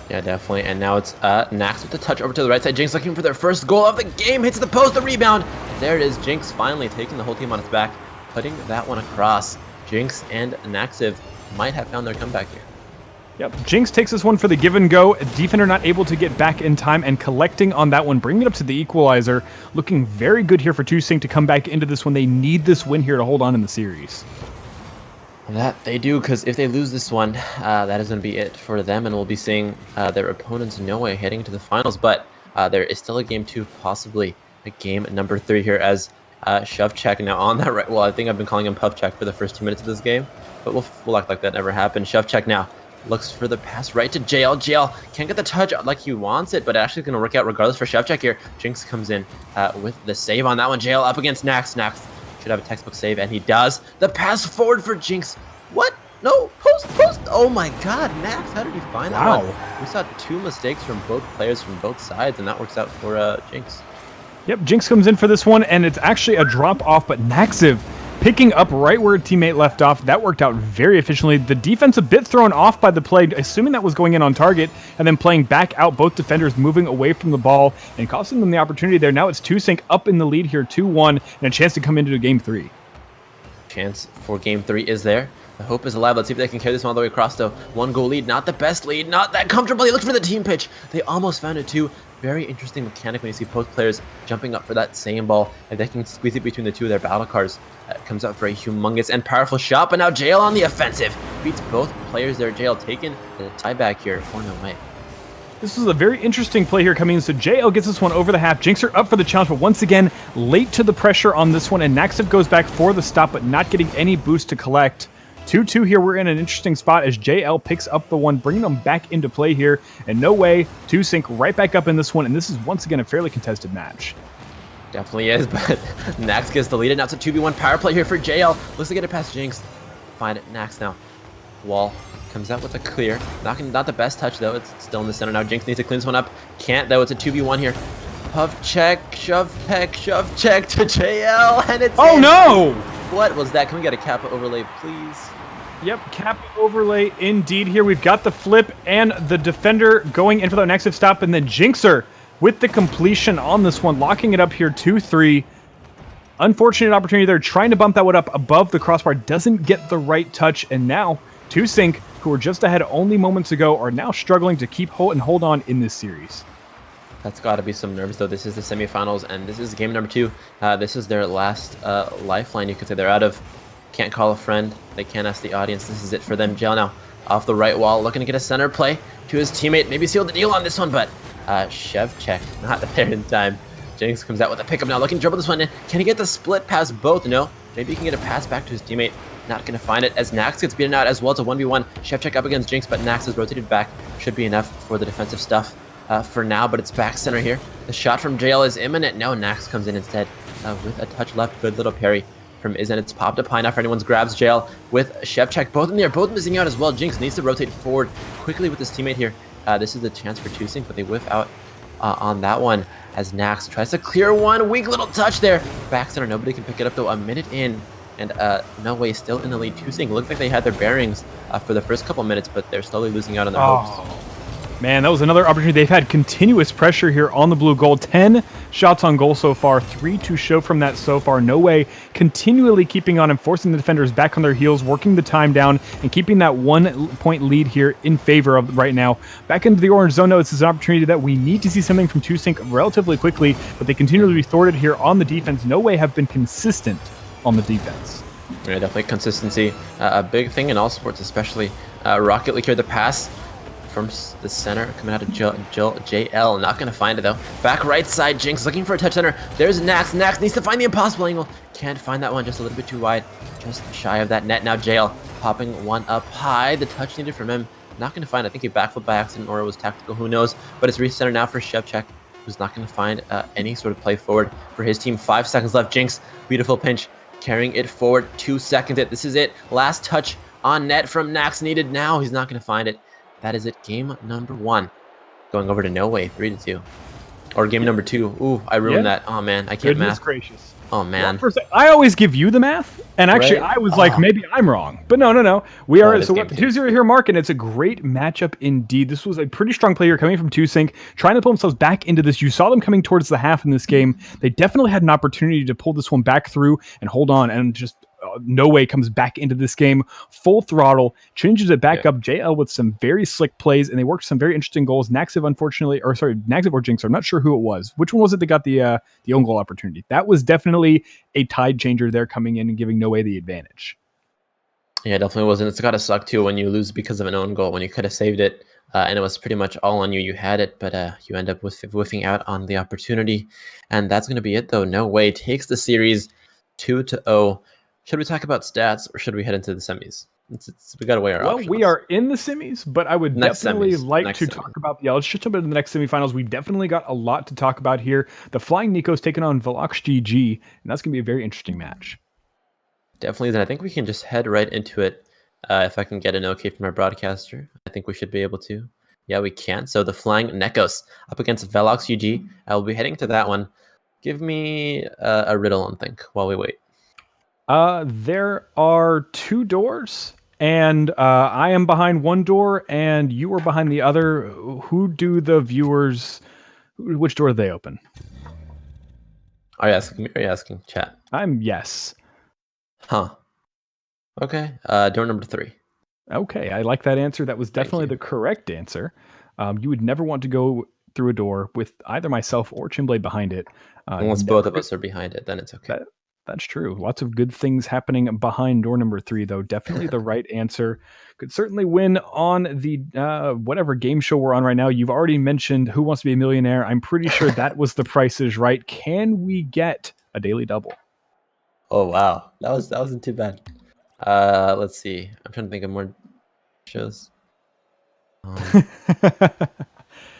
Yeah, definitely. And now it's Nax with the touch over to the right side. Jinx looking for their first goal of the game. Hits the post, the rebound. There it is. Jinx finally taking the whole team on its back, putting that one across. Jinx and Naxiv might have found their comeback here. Yep, Jinx takes this one for the give and go. Defender not able to get back in time and collecting on that one, bringing it up to the equalizer. Looking very good here for 2Sync to come back into this one. They need this win here to hold on in the series. That they do, because if they lose this one, that is going to be it for them, and we'll be seeing their opponents No Way heading to the finals. But there is still a game 2, possibly a game number 3 here as Shovcheck now on that right. Well, I think I've been calling him Puffcheck for the first 2 minutes of this game, but we'll act like that never happened. Shovcheck now looks for the pass right to JL. JL can't get the touch like he wants it, but actually going to work out regardless for Shovcheck here. Jinx comes in with the save on that one. JL up against Nax. Nax should have a textbook save, and he does. The pass forward for Jinx. What? No, post. Oh my god, Nax, how did you find that one? We saw 2 mistakes from both players from both sides, and that works out for Jinx. Yep, Jinx comes in for this one, and it's actually a drop off, but Naxiv picking up right where a teammate left off. That worked out very efficiently. The defense a bit thrown off by the play, assuming that was going in on target, and then playing back out, both defenders moving away from the ball and costing them the opportunity there. Now it's 2Sync up in the lead here, 2-1, and a chance to come into game 3. Chance for game 3 is there. The hope is alive. Let's see if they can carry this one all the way across, though. 1 goal lead, not the best lead, not that comfortable. They looked for the team pitch. They almost found it too. Very interesting mechanic when you see both players jumping up for that same ball, and they can squeeze it between the two of their battle cars. Comes out for a humongous and powerful shot, but now JL on the offensive. Beats both players there. JL taking the tie back here for No Way. This is a very interesting play here coming in. So JL gets this one over the half. Jinxer up for the challenge, but once again, late to the pressure on this one, and Naxiv goes back for the stop, but not getting any boost to collect. 2-2 here. We're in an interesting spot as JL picks up the one, bringing them back into play here. And No Way, 2Sync right back up in this one, and this is once again a fairly contested match. Definitely is, but Nax gets the lead, and now it's a 2v1 power play here for JL. Looks to get it past Jinx. Find it, Nax now. Wall comes out with a clear. Not the best touch, though. It's still in the center now. Jinx needs to clean this one up. Can't, though. It's a 2v1 here. Puffcheck, shove check to JL, and it's in. No! What was that? Can we get a Kappa overlay, please? Yep, Kappa overlay indeed here. We've got the flip and the defender going in for the Naxiv stop, and then Jinxer with the completion on this one, locking it up here 2-3. Unfortunate opportunity there, trying to bump that one up above the crossbar, doesn't get the right touch, and now 2Sync, who were just ahead only moments ago, are now struggling to keep hold on in this series. That's got to be some nerves, though. This is the semifinals, and this is game number 2. This is their last lifeline, you could say. They're out of can't call a friend. They can't ask the audience. This is it for them. JL now off the right wall, looking to get a center play to his teammate. Maybe seal the deal on this one, but Shovcheck not there in time. Jinx comes out with a pickup now, looking to dribble this one in. Can he get the split past both? No. Maybe he can get a pass back to his teammate. Not going to find it as Nax gets beaten out as well. It's a 1v1. Shovcheck up against Jinx, but Nax is rotated back. Should be enough for the defensive stuff for now, but it's back center here. The shot from JL is imminent. No, Nax comes in instead with a touch left. Good little parry from Izan. It's popped up high enough for anyone's grabs. JL with Shovcheck. Both in the air, both missing out as well. Jinx needs to rotate forward quickly with his teammate here. This is the chance for 2Sync, but they whiff out on that one as Nax tries to clear one. Weak little touch there. Back center, nobody can pick it up though. A minute in, And No Way still in the lead. 2Sync looked like they had their bearings for the first couple minutes, but they're slowly losing out on their hopes. Man, that was another opportunity. They've had continuous pressure here on the blue goal. 10 shots on goal so far, 3 to show from that so far. No Way continually keeping on and forcing the defenders back on their heels, working the time down, and keeping that 1-point lead here in favor of right now. Back into the orange zone, though, this is an opportunity that we need to see something from 2Sync relatively quickly, but they continue to be thwarted here on the defense. No Way have been consistent on the defense. Yeah, definitely consistency. A big thing in all sports, especially. Rocket League here, the pass from the center coming out of JL. Not going to find it, though. Back right side, Jinx looking for a touch center. There's Nax. Nax needs to find the impossible angle. Can't find that one, just a little bit too wide. Just shy of that net. Now JL popping one up high. The touch needed from him. Not going to find. I think he backflipped by accident or it was tactical. Who knows? But it's recenter now for Shevchuk, who's not going to find any sort of play forward for his team. 5 seconds left. Jinx, beautiful pinch. Carrying it forward. 2 seconds. This is it. Last touch on net from Nax needed. Now he's not going to find it. That is it. Game number 1. Going over to No Way, 3-2. Or game number 2. Ooh, I ruined that. Oh, man. I can't Goodness math. gracious. Oh, man. Well, first, I always give you the math, and actually Right? I was like, maybe I'm wrong. But no. We are, it is so we're game at the 2. 2-0 here, Mark, and it's a great matchup indeed. This was a pretty strong player coming from 2Sync, trying to pull themselves back into this. You saw them coming towards the half in this game. They definitely had an opportunity to pull this one back through and hold on, and just No Way comes back into this game full throttle, changes it back up. JL with some very slick plays, and they worked some very interesting goals. Naxiv, unfortunately, or sorry, Naxiv or Jinx, I'm not sure who it was. Which one was it that got the own goal opportunity? That was definitely a tide changer there, coming in and giving No Way the advantage. Yeah, definitely wasn't. It's got to suck too when you lose because of an own goal, when you could have saved it. And it was pretty much all on you. You had it, but you end up whiffing out on the opportunity. And that's going to be it, though. No Way takes the series 2-0. Should we talk about stats, or should we head into the semis? We got to weigh our options. We are in the semis, but I would definitely like to semi. talk about let's just jump into the next semifinals. We definitely got a lot to talk about here. The Flying Nico's taking on Velox GG, and that's going to be a very interesting match. Definitely. Then I think we can just head right into it. If I can get an okay from our broadcaster, I think we should be able to. Yeah, we can. So the Flying Nekos up against Velox UG. I will be heading to that one. Give me a riddle and think while we wait. There are 2 doors, and I am behind one door, and you are behind the other. Who do the viewers? Which door do they open? Are you asking me? Or are you asking chat? I'm yes. Huh. Okay. Door number 3. Okay, I like that answer. That was definitely the correct answer. You would never want to go through a door with either myself or Chimblade behind it. Unless both of us are behind it, then it's okay. That's true. Lots of good things happening behind door number 3, though. Definitely the right answer. Could certainly win on the whatever game show we're on right now. You've already mentioned Who Wants to Be a Millionaire. I'm pretty sure that was the Price is Right. Can we get a daily double? Oh wow, that wasn't too bad. Let's see. I'm trying to think of more shows.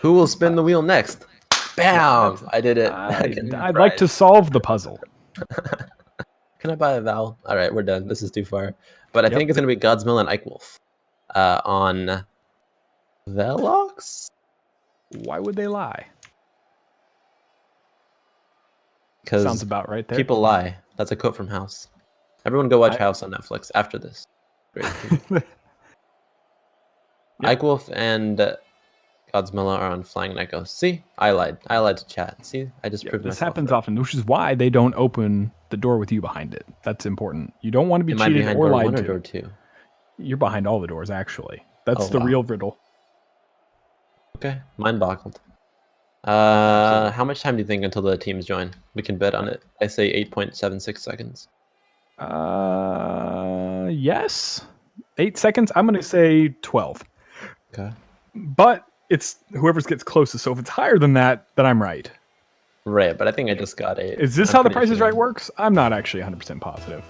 Who will spin the wheel next? Bam! I did it. I'd like to solve the puzzle. Can I buy a vowel? All right, we're done. This is too far. But I think it's going to be Godsmill and Eichwolf on Velox. Why would they lie? Because sounds about right there. People lie. That's a quote from House. Everyone go watch House on Netflix after this. Great. Eichwolf and Godsmilla are on Flying Neko. See, I lied. I lied to chat. See, I just proved this myself. Happens often, which is why they don't open the door with you behind it. That's important. You don't want to be Am I cheated behind or door lied 1 to. or door 2? You're behind all the doors, actually. That's Oh, the wow. real riddle. Okay, mind boggled. How much time do you think until the teams join? We can bet on it. I say 8.76 seconds. Yes. 8 seconds. I'm going to say 12. Okay. But it's whoever gets closest. So if it's higher than that, then I'm right. Right, but I think I just got 8. Is this I'm how the pretty Price is sure. Right works? I'm not actually 100% positive.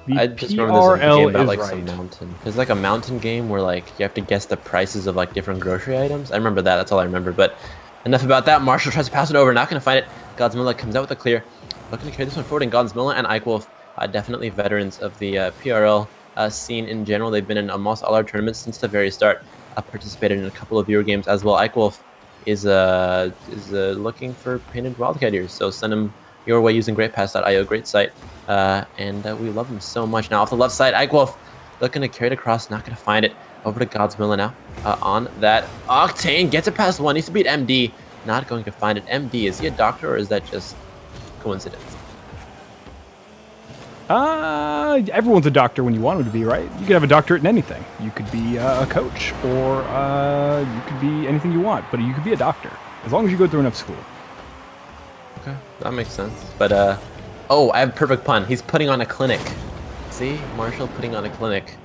The I just remember there's a game PRL about is like right. some mountain. There's like a mountain game where like you have to guess the prices of like different grocery items. I remember that. That's all I remember. But enough about that. Marshall tries to pass it over. Not going to find it. Godsmilla comes out with a clear. Looking to carry this one forward. And Godsmilla and Eichwolf, definitely veterans of the PRL scene in general. They've been in almost all our tournaments since the very start. Participated in a couple of Euro games as well. Eichwolf is looking for painted Wildcat ears, so send him your way using greatpass.io, great site. And we love him so much. Now off the left side, Ike looking to carry it across, not going to find it. Over to Godsmilla now on that Octane. Gets it past one, needs to beat MD. Not going to find it. MD, is he a doctor or is that just coincidence? Everyone's a doctor when you want him to be, right? You could have a doctorate in anything. You could be a coach, or you could be anything you want, but you could be a doctor as long as you go through enough school. Okay, that makes sense. But oh, I have a perfect pun. He's putting on a clinic. See, Marshall putting on a clinic.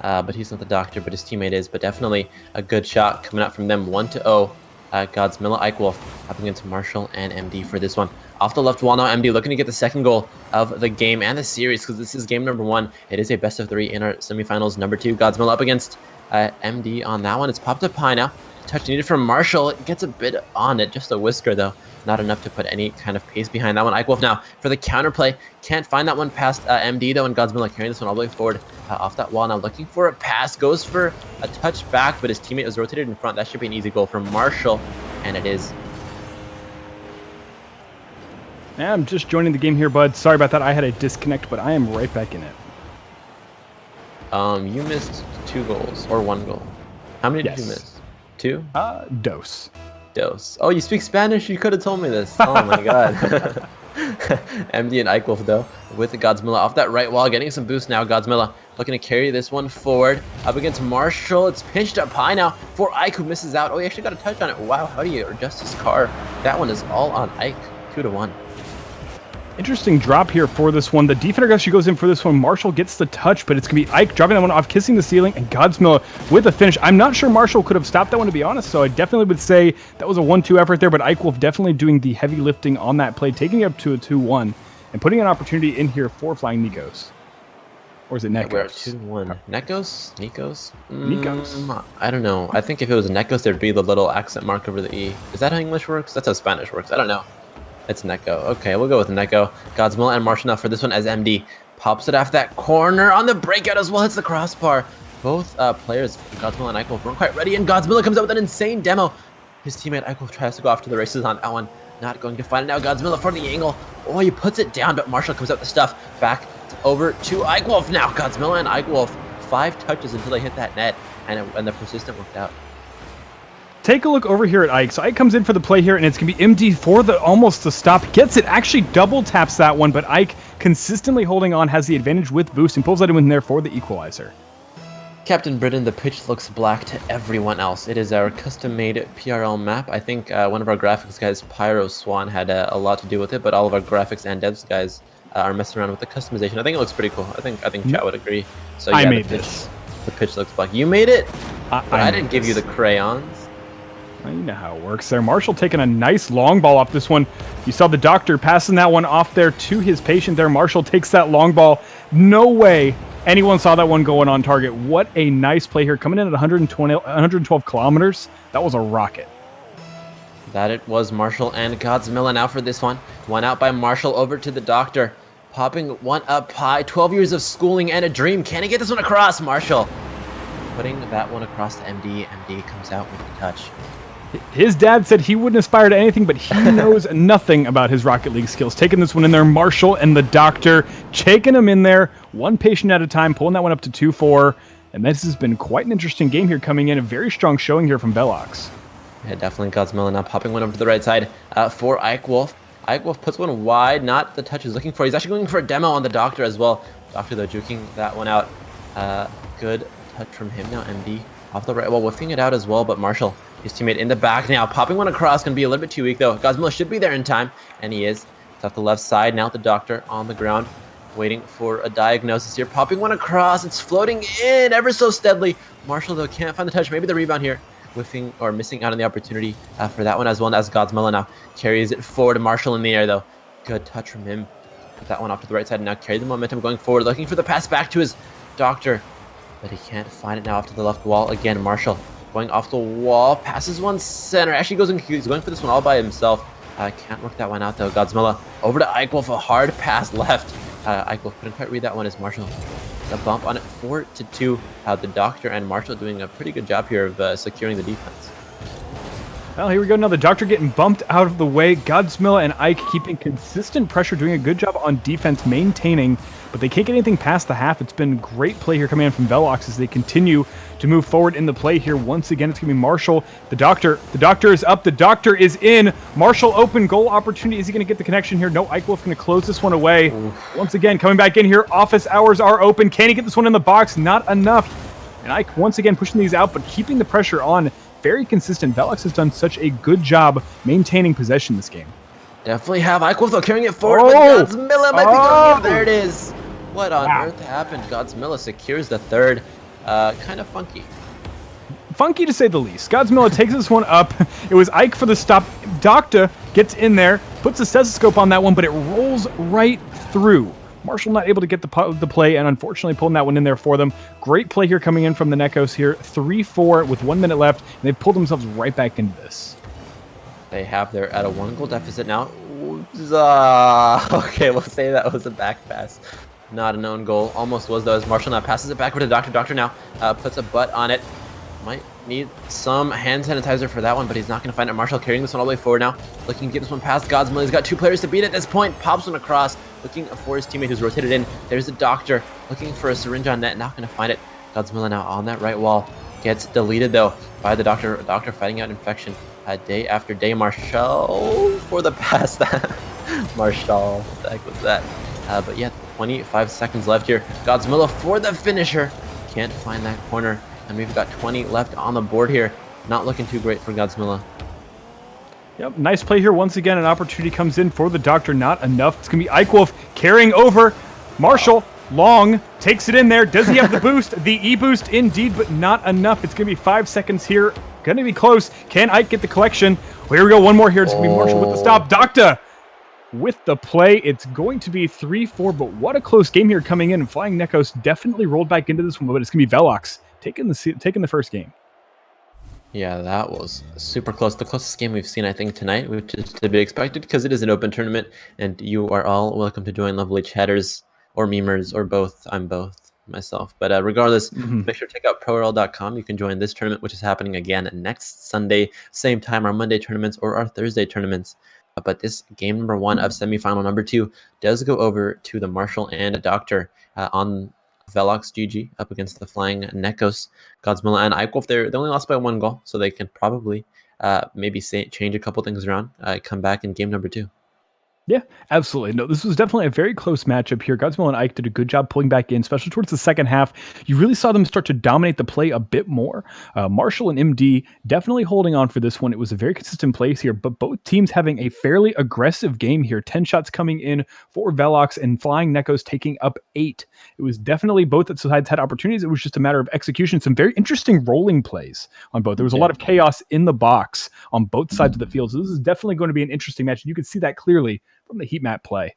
But he's not the doctor, but his teammate is. But definitely a good shot coming out from them. 1-0. Godsmilla, Ike up against Marshall and MD for this one. Off the left wall now, MD looking to get the second goal of the game and the series, because this is game number 1. It is a best of 3 in our semifinals. Number 2, Godsmilla up against MD on that one. It's popped up high now. Touch needed from Marshall. It gets a bit on it, just a whisker though. Not enough to put any kind of pace behind that one. Ike now for the counterplay. Can't find that one past MD though, and Godsmilla carrying this one all the way forward off that wall. Now looking for a pass. Goes for a touch back, but his teammate was rotated in front. That should be an easy goal from Marshall, and it is. Yeah, I'm just joining the game here, bud. Sorry about that. I had a disconnect, but I am right back in it. You missed 2 goals or 1 goal. How many did you miss? 2? Dos. Oh, you speak Spanish? You could have told me this. Oh my god. MD and Ike though with Godsmilla off that right wall, getting some boost now. Godsmilla looking to carry this one forward up against Marshall. It's pinched up high now for Ike, who misses out. Oh, he actually got a touch on it. Wow, how do you adjust his car? That one is all on Ike. 2-1. Interesting drop here for this one. The defender actually goes in for this one. Marshall gets the touch, but it's going to be Ike dropping that one off, kissing the ceiling, and Godsmilla with a finish. I'm not sure Marshall could have stopped that one, to be honest, so I definitely would say that was a 1-2 effort there, but Ike definitely doing the heavy lifting on that play, taking it up to a 2-1, and putting an opportunity in here for Flying Nikos. Or is it Nekos? We're at 2-1. Nekos? Nikos? Nikos. I don't know. I think if it was Nekos, there'd be the little accent mark over the E. Is that how English works? That's how Spanish works. I don't know. It's Neko. Okay, we'll go with Neko. Godsmilla and Marshall now for this one as MD pops it off that corner on the breakout as well. Hits the crossbar. Both players, Godsmilla and Eichwolf, weren't quite ready, and Godsmilla comes out with an insane demo. His teammate Eichwolf tries to go off to the races on that one. Not going to find it now. Godsmilla for the angle. Oh, he puts it down, but Marshall comes out the stuff. Back over to Eichwolf now. Godsmilla and Eichwolf, 5 touches until they hit that net, and the persistent worked out. Take a look over here at Ike. So Ike comes in for the play here, and it's going to be MD for almost the stop. Gets it, actually double taps that one, but Ike consistently holding on, has the advantage with boost, and pulls that in there for the equalizer. Captain Britain, the pitch looks black to everyone else. It is our custom-made PRL map. I think one of our graphics guys, Pyro Swan, had a lot to do with it, but all of our graphics and devs guys are messing around with the customization. I think it looks pretty cool. I think Chat would agree. So yeah, I made this. The pitch looks black. You made it? I didn't give you the this. crayons. Well, you know how it works there. Marshall taking a nice long ball off this one. You saw the doctor passing that one off there to his patient there. Marshall takes that long ball. No way anyone saw that one going on target. What a nice play here. Coming in at 112 kilometers. That was a rocket. That it was Marshall and Godsmilla now for this one. One out by Marshall over to the doctor. Popping one up high. 12 years of schooling and a dream. Can he get this one across? Marshall putting that one across to MD. MD comes out with the touch. His dad said he wouldn't aspire to anything, but he knows nothing about his Rocket League skills. Taking this one in there, Marshall and the doctor, shaking him in there, one patient at a time, pulling that one up to 2-4. And this has been quite an interesting game here coming in. A very strong showing here from Velox. Yeah, definitely Godsmilla now popping one over to the right side for Eichwolf. Eichwolf puts one wide, not the touch he's looking for. He's actually going for a demo on the doctor as well. Doctor, though, juking that one out. Good touch from him now, MD. Off the right wall, whiffing it out as well, but Marshall, his teammate in the back now, popping one across, going to be a little bit too weak though. Godsmilla should be there in time, and he is. It's off the left side, now the doctor on the ground, waiting for a diagnosis here. Popping one across, it's floating in ever so steadily. Marshall, though, can't find the touch, maybe the rebound here. Whiffing or missing out on the opportunity for that one as well as Godsmilla now carries it forward. Marshall in the air though. Good touch from him. Put that one off to the right side and now carry the momentum going forward, looking for the pass back to his doctor. But he can't find it now off to the left wall. Again, Marshall going off the wall, passes one center. Actually he's going for this one all by himself. Can't work that one out though. Godsmilla over to Eichwolf, a hard pass left. Eichwolf couldn't quite read that one as Marshall. A bump on it, 4-2. The doctor and Marshall doing a pretty good job here of securing the defense. Well, here we go now. The Doctor getting bumped out of the way. Godsmilla and Ike keeping consistent pressure, doing a good job on defense, maintaining, but they can't get anything past the half. It's been great play here coming in from Velox as they continue to move forward in the play here. Once again, it's going to be Marshall. The Doctor is up. The Doctor is in. Marshall open goal opportunity. Is he going to get the connection here? No, Ike Wolf going to close this one away. Once again, coming back in here. Office hours are open. Can he get this one in the box? Not enough. And Ike once again pushing these out, but keeping the pressure on. Very consistent. Velox has done such a good job maintaining possession this game. Definitely have Ike Wolf though, carrying it forward. Oh! Godsmilla might be going in. There it is. What on earth happened? Godsmilla secures the third. Kind of funky. Funky to say the least. Godsmilla takes this one up. It was Ike for the stop. Doctor gets in there, puts a stethoscope on that one, but it rolls right through. Marshall not able to get the play, and unfortunately pulling that one in there for them. Great play here coming in from the Nekos here. 3-4 with 1 minute left, and they've pulled themselves right back into this. They have their at a 1-goal deficit now. Okay, we'll say that was a back pass. Not a known goal. Almost was though, as Marshall now passes it backward to Doctor. Doctor now puts a butt on it. Might need some hand sanitizer for that one, but he's not going to find it. Marshall carrying this one all the way forward now. Looking to get this one past Godsmilla. He's got 2 players to beat at this point. Pops one across. Looking for his teammate who's rotated in. There's the Doctor. Looking for a syringe on net. Not going to find it. Godsmilla now on that right wall. Gets deleted though by the Doctor. Doctor fighting out infection day after day. Marshall for the pass. Marshall. What the heck was that? But yeah, 25 seconds left here. Godsmilla for the finisher. Can't find that corner. And we've got 20 left on the board here. Not looking too great for Godsmilla. Yep, nice play here. Once again, an opportunity comes in for the Doctor. Not enough. It's going to be Ike Wolf carrying over. Marshall, long, takes it in there. Does he have the boost? The E-boost indeed, but not enough. It's going to be 5 seconds here. Going to be close. Can Ike get the collection? Well, here we go. One more here. It's going to be Marshall with the stop. Doctor with the play. It's going to be 3-4, but what a close game here coming in. And Flying Nekos definitely rolled back into this one, but it's going to be Velox taking the first game. Yeah, that was super close. The closest game we've seen, I think, tonight, which is to be expected because it is an open tournament, and you are all welcome to join, lovely chatters or memers or both. I'm both myself. But regardless, make sure to check out PRL.com. You can join this tournament, which is happening again next Sunday, same time, our Monday tournaments or our Thursday tournaments. But this game number 1 of semifinal number 2 does go over to the Marshall and Doctor on Velox GG up against the Flying Nekos. Godsmilla and Ike Wolf, they only lost by 1 goal, so they can probably maybe change a couple things around, come back in game number 2. Yeah, absolutely. No, this was definitely a very close matchup here. Godsmilla and Ike did a good job pulling back in, especially towards the second half. You really saw them start to dominate the play a bit more. Marshall and MD definitely holding on for this one. It was a very consistent place here, but both teams having a fairly aggressive game here. 10 shots coming in for Velox and Flying Nekos taking up 8. It was definitely both sides had opportunities. It was just a matter of execution. Some very interesting rolling plays on both. There was a lot of chaos in the box on both sides of the field. So this is definitely going to be an interesting match. And you can see that clearly from the heat map play.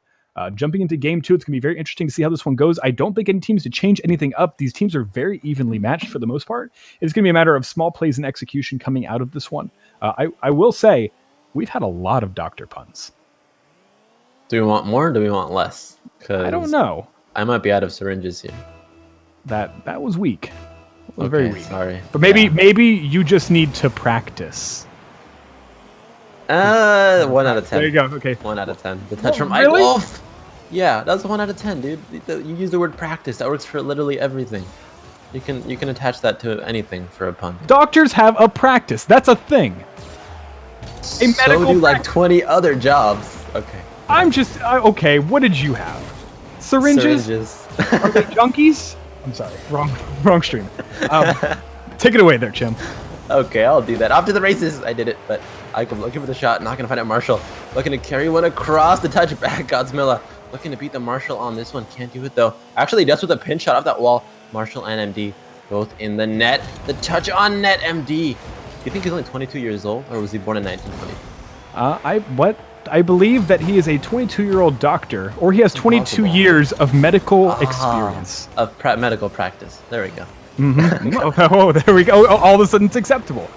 Jumping into game 2, it's going to be very interesting to see how this one goes. I don't think any teams to change anything up. These teams are very evenly matched for the most part. It's going to be a matter of small plays and execution coming out of this one. I will say, we've had a lot of Doctor puns. Do we want more or do we want less? I don't know. I might be out of syringes here. That was weak. It was Okay, very weak. sorry. But maybe you just need to practice. 1 out of 10. There you go. Okay. 1 out of 10. The touch from really? Ike Wolf. Yeah, that's 1 out of 10, dude. You use the word practice. That works for literally everything. You can attach that to anything for a pun. Doctors have a practice. That's a thing. So do like 20 other jobs. Okay. I'm just okay. What did you have? Syringes? Are they junkies? I'm sorry. Wrong stream. Take it away there, Chim. Okay, I'll do that. Off to the races. I did it, but Ike looking for the shot. Not going to find it. Marshall looking to carry one across the touchback. Godsmilla looking to beat the Marshall on this one. Can't do it, though. Actually, does with a pin shot off that wall. Marshall and MD both in the net. The touch on net, MD. Do you think he's only 22 years old, or was he born in 1920? I believe that he is a 22-year-old doctor, or he has 22 years of medical experience. Of medical practice. There we go. Oh, there we go. All of a sudden, it's acceptable.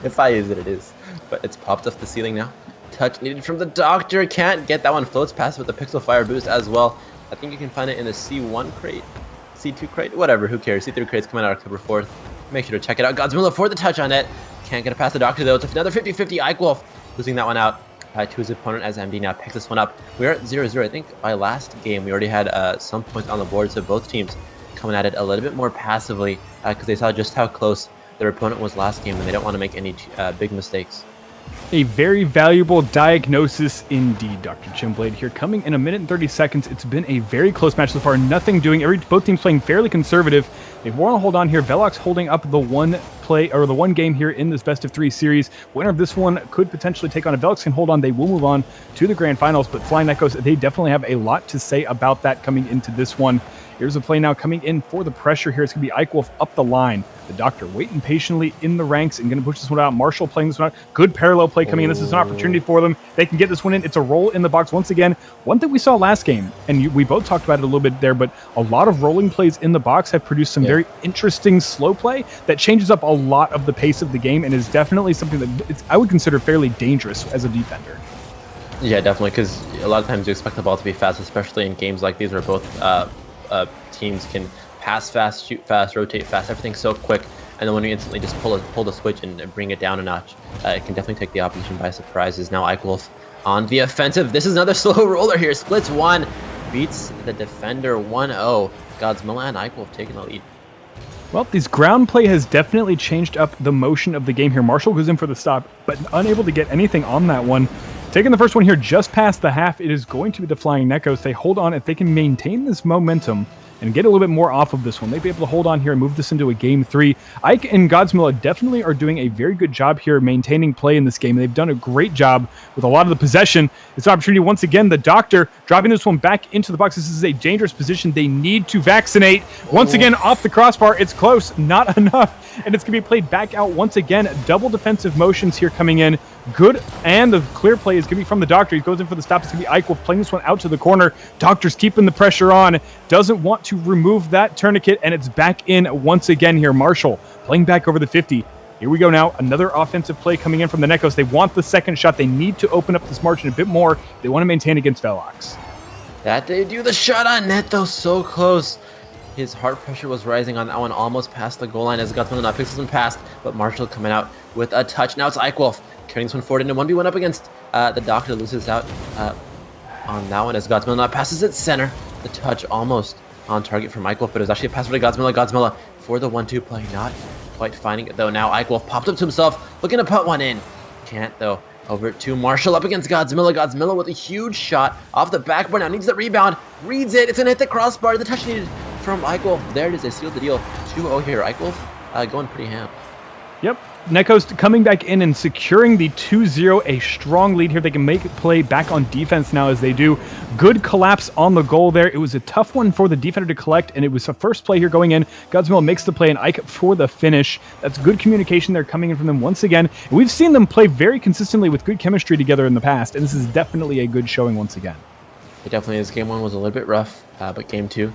If I use it, it is. But it's popped off the ceiling now. Touch needed from the Doctor. Can't get that one. Floats past with the Pixel Fire boost as well. I think you can find it in the C1 crate, C2 crate, whatever. Who cares? C3 crate's coming out October 4th. Make sure to check it out. Godsmilla for the touch on it. can't get it past the Doctor, though. It's another 50-50. Ike Wolf losing that one out to his opponent as MD now picks this one up. We're at 0-0. I think by last game, we already had some points on the board, so both teams coming at it a little bit more passively because they saw just how close their opponent was last game, and they don't want to make any big mistakes. A very valuable diagnosis indeed, Dr. Chimblade here. Coming in 1 minute and 30 seconds, it's been a very close match so far. Nothing doing. Both teams playing fairly conservative. They want to hold on here. Velox holding up the one game here in this best of 3 series. Winner of this one could potentially take on. If Velox can hold on, they will move on to the grand finals. But Flying Echoes, they definitely have a lot to say about that coming into this one. Here's a play now coming in for the pressure here. It's going to be Ike Wolf up the line. The Doctor waiting patiently in the ranks and going to push this one out. Marshall playing this one out. Good parallel play coming in. This is an opportunity for them. They can get this one in. It's a roll in the box once again. One thing we saw last game, and we both talked about it a little bit there, but a lot of rolling plays in the box have produced some very interesting slow play that changes up a lot of the pace of the game and is definitely something that I would consider fairly dangerous as a defender. Yeah, definitely, because a lot of times you expect the ball to be fast, especially in games like these where both teams can pass fast, shoot fast, rotate fast, everything's so quick, and then when you instantly just pull the switch and bring it down a notch, it can definitely take the opposition by surprise. Is now Ike Wolf on the offensive. This is another slow roller here. Splits 1, beats the defender 1-0. Godsmilla and Ike Wolf taking the lead. Well, this ground play has definitely changed up the motion of the game here. Marshall goes in for the stop, but unable to get anything on that one. Taking the first one here just past the half, it is going to be the Flying Neckos. They hold on. If they can maintain this momentum and get a little bit more off of this one, they'd be able to hold on here and move this into a game 3. Ike and Godsmilla definitely are doing a very good job here maintaining play in this game. They've done a great job with a lot of the possession. It's an opportunity once again. The Doctor dropping this one back into the box. This is a dangerous position. They need to vaccinate. Once again, off the crossbar. It's close, not enough. And it's going to be played back out once again. Double defensive motions here coming in. Good, and the clear play is going to be from the Doctor. He goes in for the stop. It's going to be Ike Wolf playing this one out to the corner. Doctor's keeping the pressure on. Doesn't want to remove that tourniquet, and it's back in once again here. Marshall playing back over the 50. Here we go now. Another offensive play coming in from the Neckos. They want the second shot. They need to open up this margin a bit more. They want to maintain against Velox. That they do. The shot on net, though, so close. His heart pressure was rising on that one, almost past the goal line as Godsmilla now picks this one past, but Marshall coming out with a touch. Now it's Ike Wolf carrying this one forward into 1v1 up against the Doctor. Loses out on that one as Godsmilla now passes it center. The touch almost on target for Ike Wolf, but it was actually a pass for Godsmilla. Godsmilla for the 1-2 play, not quite finding it though. Now Ike Wolf popped up to himself, looking to put one in. Can't though. Over to Marshall up against Godsmilla. Godsmilla with a huge shot off the backboard. Now needs the rebound. Reads it. It's going to hit the crossbar. The touch needed from Ike Wolf. There it is. They sealed the deal. 2-0 here. Ike Wolf going pretty ham. Yep. Neckos coming back in and securing the 2-0, a strong lead here. They can make it play back on defense now as they do. Good collapse on the goal there. It was a tough one for the defender to collect, and it was the first play here going in. Godsmilla makes the play, and Ike for the finish. That's good communication there coming in from them once again. And we've seen them play very consistently with good chemistry together in the past, and this is definitely a good showing once again. It definitely is. Game 1 was a little bit rough, but Game 2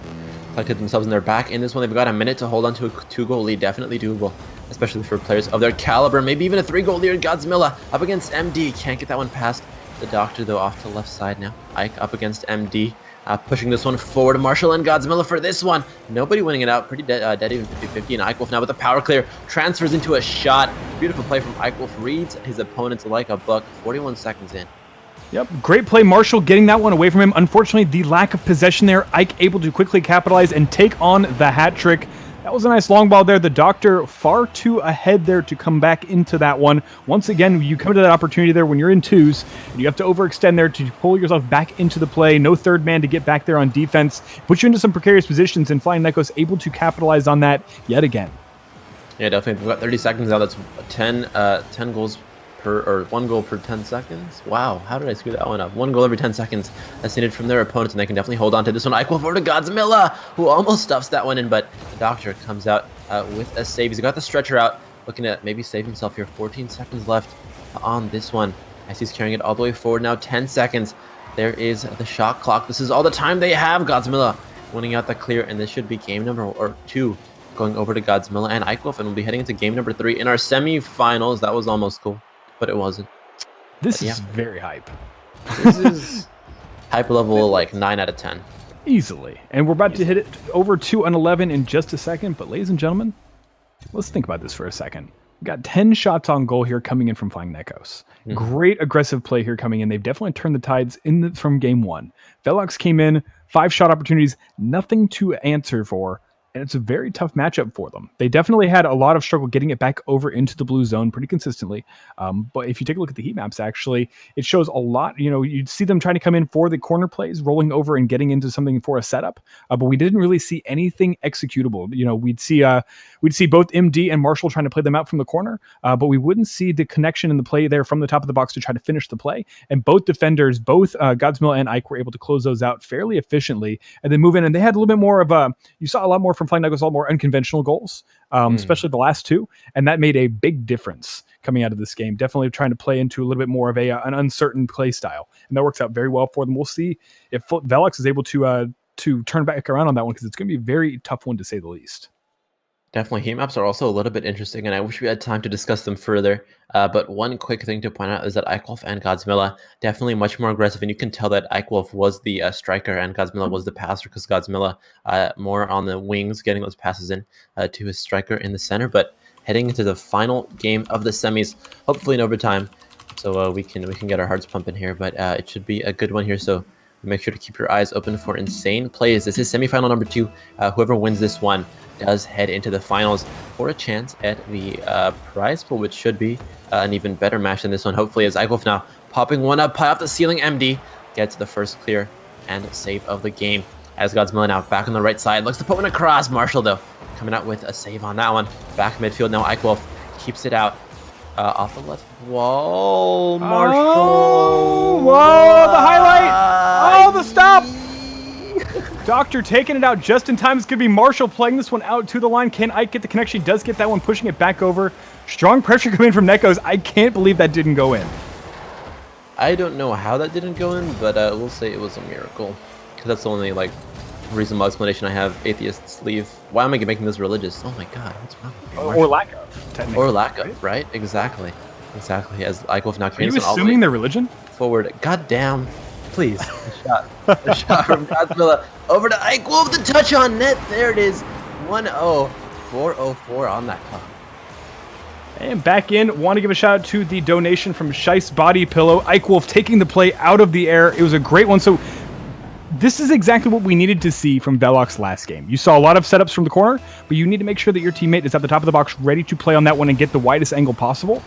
collected themselves in their back. In this one, they've got a minute to hold on to a 2-goal lead. Definitely doable, especially for players of their caliber. Maybe even a 3-goal lead. Godsmilla up against MD. Can't get that one past the Doctor, though, off to the left side now. Ike up against MD. Pushing this one forward. Marshall and Godsmilla for this one. Nobody winning it out. Pretty dead even 50-50. And Ike Wolf now with the power clear. Transfers into a shot. Beautiful play from Ike Wolf. Reads his opponents like a buck. 41 seconds in. Yep, great play. Marshall getting that one away from him. Unfortunately, the lack of possession there. Ike able to quickly capitalize and take on the hat trick. That was a nice long ball there. The Doctor far too ahead there to come back into that one. Once again, you come to that opportunity there when you're in twos, and you have to overextend there to pull yourself back into the play. No third man to get back there on defense. Put you into some precarious positions, and Flying Neckos able to capitalize on that yet again. Yeah, definitely. We've got 30 seconds now. That's 10 goals or 1 goal per 10 seconds. Wow, how did I screw that one up? 1 goal every 10 seconds that's needed from their opponents, and they can definitely hold on to this one. Ike Wolf over to Godsmilla, who almost stuffs that one in, but the Doctor comes out with a save. He's got the stretcher out, looking to maybe save himself here. 14 seconds left on this one as he's carrying it all the way forward now. 10 seconds. There is the shot clock. This is all the time they have. Godsmilla winning out the clear, and this should be game number 2 going over to Godsmilla and Ike Wolf, and we'll be heading into game number 3 in our semifinals. That was almost cool, but it wasn't. This is very hype. This is hype level like 9 out of 10. Easily. And we're about to hit it over to an 11 in just a second. But ladies and gentlemen, let's think about this for a second. We got 10 shots on goal here coming in from Flying Nekos. Great aggressive play here coming in. They've definitely turned the tides from game one. Velox came in, 5 shot opportunities, nothing to answer for, and it's a very tough matchup for them. They definitely had a lot of struggle getting it back over into the blue zone pretty consistently. But if you take a look at the heat maps, actually, it shows a lot. You'd see them trying to come in for the corner plays, rolling over and getting into something for a setup. But we didn't really see anything executable. We'd see both MD and Marshall trying to play them out from the corner, but we wouldn't see the connection in the play there from the top of the box to try to finish the play. And both defenders, both Godsmill and Ike, were able to close those out fairly efficiently and then move in. And they had a little bit more of you saw a lot more from Flying Nuggets, a lot more unconventional goals, especially the last two. And that made a big difference coming out of this game. Definitely trying to play into a little bit more of an uncertain play style. And that works out very well for them. We'll see if Velox is able to turn back around on that one, because it's going to be a very tough one to say the least. Definitely, heat maps are also a little bit interesting, and I wish we had time to discuss them further. But one quick thing to point out is that Eichwolf and Godsmilla definitely much more aggressive, and you can tell that Eichwolf was the striker and Godsmilla was the passer, because Godsmilla more on the wings, getting those passes in to his striker in the center. But heading into the final game of the semis, hopefully in overtime, so we can get our hearts pumping here. But it should be a good one here. So make sure to keep your eyes open for insane plays. This is semifinal number 2. Whoever wins this one does head into the finals for a chance at the prize pool, which should be an even better match than this one. Hopefully, as Eichwolf now popping one up high off the ceiling, MD gets the first clear and save of the game. As Godsmilla now back on the right side, looks to put one across. Marshall, though, coming out with a save on that one. Back midfield now, Eichwolf keeps it out. Off the left wall, Marshall. Oh, whoa, the highlight. Oh, the stop. Doctor taking it out just in time. This could be Marshall playing this one out to the line. Can Ike get the connection? He does get that one, pushing it back over. Strong pressure coming from Nekos. I can't believe that didn't go in. I don't know how that didn't go in, but we'll say it was a miracle. Because that's the only reasonable explanation I have. Atheists leave. Why am I making this religious? Oh my god, what's wrong with me? Or lack of, technically. Or lack of, right? Exactly. As Eichwolf now carries Are you assuming their religion? Forward. God damn. Please. A shot from Godsmilla over to Eichwolf. The touch on net. There it is. 1-0. 4:04 on that clock. And back in, want to give a shout out to the donation from Shice Body Pillow. Eichwolf taking the play out of the air. It was a great one. So this is exactly what we needed to see from Velox last game. You saw a lot of setups from the corner, but you need to make sure that your teammate is at the top of the box ready to play on that one and get the widest angle possible.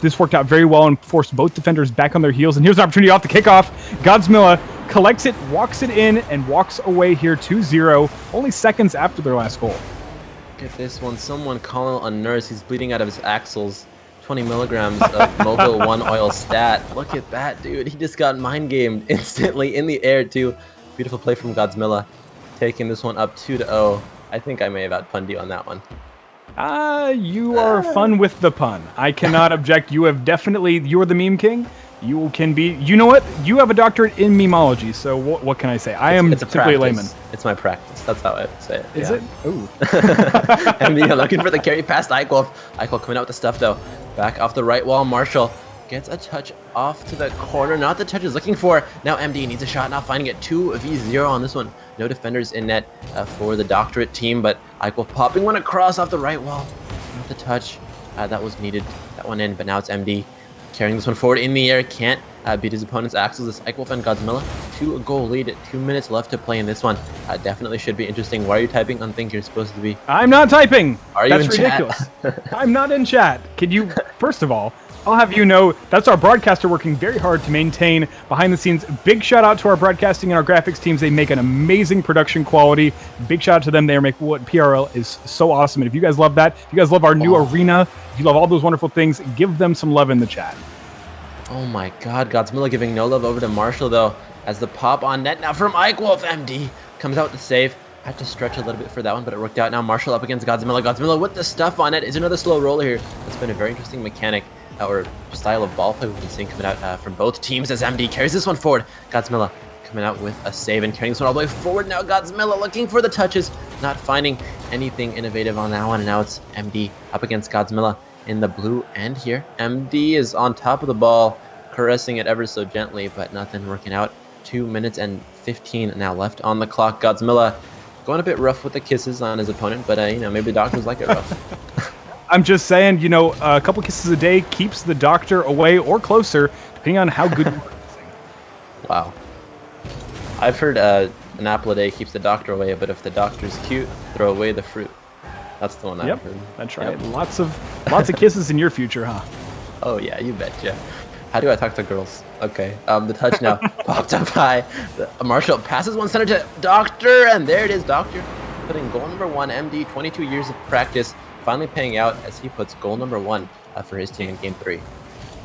This worked out very well and forced both defenders back on their heels. And here's an opportunity off the kickoff. Godsmilla collects it, walks it in, and walks away here 2-0, only seconds after their last goal. Look at this one. Someone call a nurse. He's bleeding out of his axles. 20 milligrams of Mobile 1 oil stat. Look at that, dude. He just got mind gamed instantly in the air, too. Beautiful play from Godsmilla, taking this one up 2-0. I think I may have outpunned you on that one. You are fun with the pun. I cannot object. You are the meme king. You can be, you know what? You have a doctorate in memology, so what can I say? I am simply a layman. It's my practice. That's how I say it. Is it? Ooh. And looking for the carry past Eichwolf. Eichwolf coming out with the stuff, though. Back off the right wall. Marshall gets a touch off to the corner. Not the touch he's looking for. Now MD needs a shot, not finding it. 2v0 on this one. No defenders in net for the doctorate team, but Eichwolf popping one across off the right wall. Not the touch that was needed. That one in, but now it's MD carrying this one forward in the air. Can't beat his opponent's axles. This Eichwolf and Godsmilla. 2-goal lead. 2 minutes left to play in this one. Definitely should be interesting. Why are you typing on thing you're supposed to be? I'm not typing. Are you That's in ridiculous. chat? I'm not in chat. Can you, first of all, I'll have you know that's our broadcaster working very hard to maintain behind the scenes. Big shout out to our broadcasting and our graphics teams. They make an amazing production quality. Big shout out to them. They make what PRL is so awesome. And if you guys love that, if you guys love our new arena, if you love all those wonderful things, give them some love in the chat. Oh my god, Godsmilla giving no love over to Marshall, though, as the pop on net now from Eichwolf. MD comes out with the save. Had to stretch a little bit for that one, but it worked out. Now Marshall up against Godsmilla. Godsmilla with the stuff on it. Is another slow roller here. That's been a very interesting mechanic or style of ball play we've been seeing coming out from both teams as MD carries this one forward. Godsmilla coming out with a save and carrying this one all the way forward. Now Godsmilla looking for the touches, not finding anything innovative on that one, and now it's MD up against Godsmilla in the blue end here. MD is on top of the ball, caressing it ever so gently, but nothing working out. 2 minutes and 15 now left on the clock. Godsmilla going a bit rough with the kisses on his opponent, but maybe the doctors like it rough. I'm just saying, you know, a couple kisses a day keeps the doctor away or closer, depending on how good you are. Wow. I've heard an apple a day keeps the doctor away, but if the doctor's cute, throw away the fruit. That's the one I've Yep, heard. that's right. Yep. Lots of kisses in your future, huh? Oh yeah, you betcha. How do I talk to girls? Okay. The touch now popped up high. Marshall passes one center to Doctor, and there it is, Doctor putting goal number 1. MD, 22 years of practice, finally paying out as he puts goal number 1 for his team in Game 3.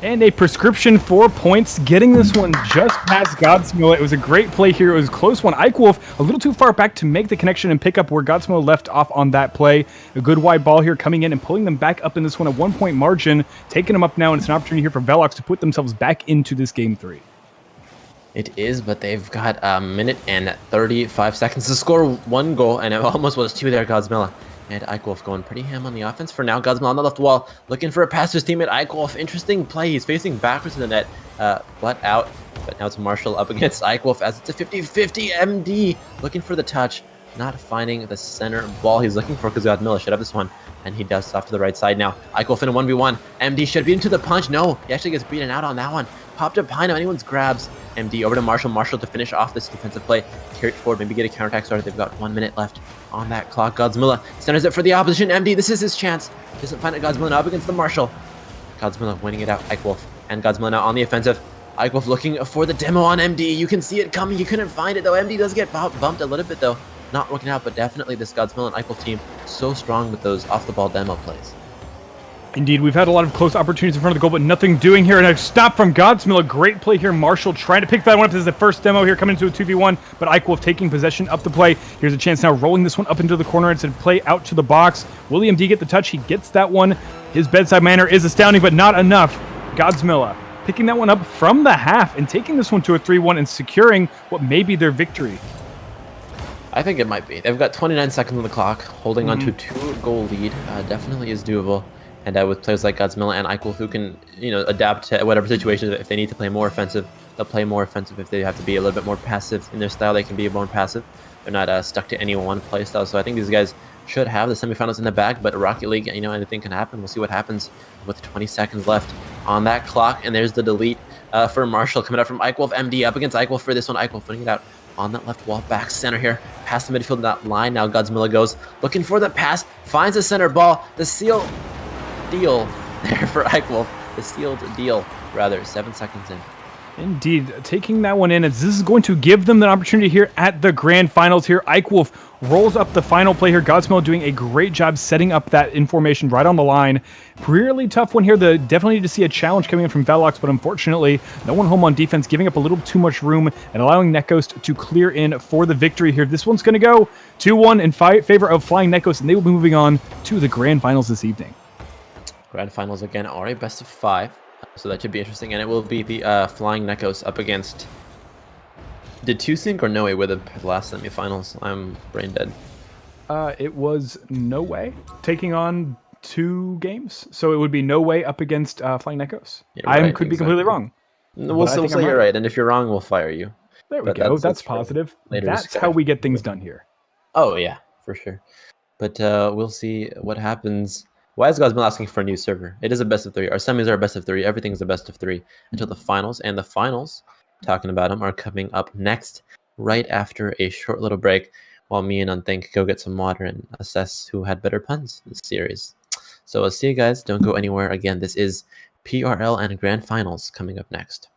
And a prescription 4 points, getting this one just past Godsmill. It was a great play here. It was a close one. Eichwolf a little too far back to make the connection and pick up where Godsmill left off on that play. A good wide ball here coming in and pulling them back up in this one, a 1-point margin, taking them up now, and it's an opportunity here for Velox to put themselves back into this Game 3. It is, but they've got a minute and 35 seconds to score 1 goal, and it almost was 2 there, Godsmilla. And Eichwolf going pretty ham on the offense for now. Godsmilla on the left wall, looking for a pass to his teammate Eichwolf. Interesting play. He's facing backwards to the net, butt out. But now it's Marshall up against Eichwolf as it's a 50-50 MD. Looking for the touch, not finding the center ball he's looking for because Godsmilla should have this one. And he does off to the right side now. Eichwolf in a 1v1. MD should be into the punch. No, he actually gets beaten out on that one. Popped up behind him. Anyone's grabs. MD over to Marshall. Marshall to finish off this defensive play. Carry it forward. Maybe get a counterattack started. They've got 1 minute left on that clock. Godsmilla centers it for the opposition. MD, this is his chance. Doesn't find it. Godsmilla up against the Marshall. Godsmilla winning it out. Eichwolf and Godsmilla now on the offensive. Eichwolf looking for the demo on MD. You can see it coming. You couldn't find it though. MD does get bumped a little bit though. Not working out, but definitely this Godsmill and Eichwolf team so strong with those off-the-ball demo plays. Indeed, we've had a lot of close opportunities in front of the goal, but nothing doing here. And a stop from Godsmill. A great play here. Marshall trying to pick that one up. This is the first demo here coming into a 2v1, but Eichwolf taking possession up the play. Here's a chance now rolling this one up into the corner. It's a play out to the box. William D get the touch. He gets that one. His bedside manner is astounding, but not enough. Godsmilla picking that one up from the half and taking this one to a 3-1 and securing what may be their victory. I think it might be. They've got 29 seconds on the clock, holding on to a 2-goal lead. Definitely is doable. And with players like Godsmilla and Eichwolf who can, you know, adapt to whatever situation. If they need to play more offensive, they'll play more offensive. If they have to be a little bit more passive in their style, they can be more passive. They're not stuck to any one play style. So I think these guys should have the semifinals in the bag. But Rocket League, you know, anything can happen. We'll see what happens with 20 seconds left on that clock. And there's the delete for Marshall coming out from Eichwolf. MD up against Eichwolf for this one. Eichwolf putting it out on that left wall, back center here, past the midfield that line. Now Godsmilla goes looking for the pass, finds the center ball, the seal deal there for Eichwolf, the sealed deal rather, 7 seconds in. Indeed, taking that one in, as this is going to give them the opportunity here at the grand finals here. Eichwolf rolls up the final play here. Godsmill doing a great job setting up that information right on the line. Really tough one here. Definitely need to see a challenge coming in from Velox, but unfortunately, no one home on defense, giving up a little too much room and allowing Netcoast to clear in for the victory here. This one's going to go 2-1 in favor of Flying Netcoast, and they will be moving on to the grand finals this evening. Grand finals again are a best of 5. So that should be interesting, and it will be the Flying Nekos up against... Did 2Sync or Noe with the last semifinals? I'm brain dead. It was No Way taking on 2 games, so it would be No Way up against Flying Nekos. Yeah, I right, could be completely wrong. We'll still say you're right, and if you're wrong, we'll fire you. There we go. That's positive. That's how we get things done here. Oh, yeah, for sure. But we'll see what happens. Why is Godsmill asking for a new server? It is a best of 3. Our semis are a best of 3. Everything's a best of 3 until the finals. And the finals, talking about them, are coming up next, right after a short little break, while me and Unthink go get some water and assess who had better puns this series. So I'll see you guys. Don't go anywhere. Again, this is PRL and Grand Finals coming up next.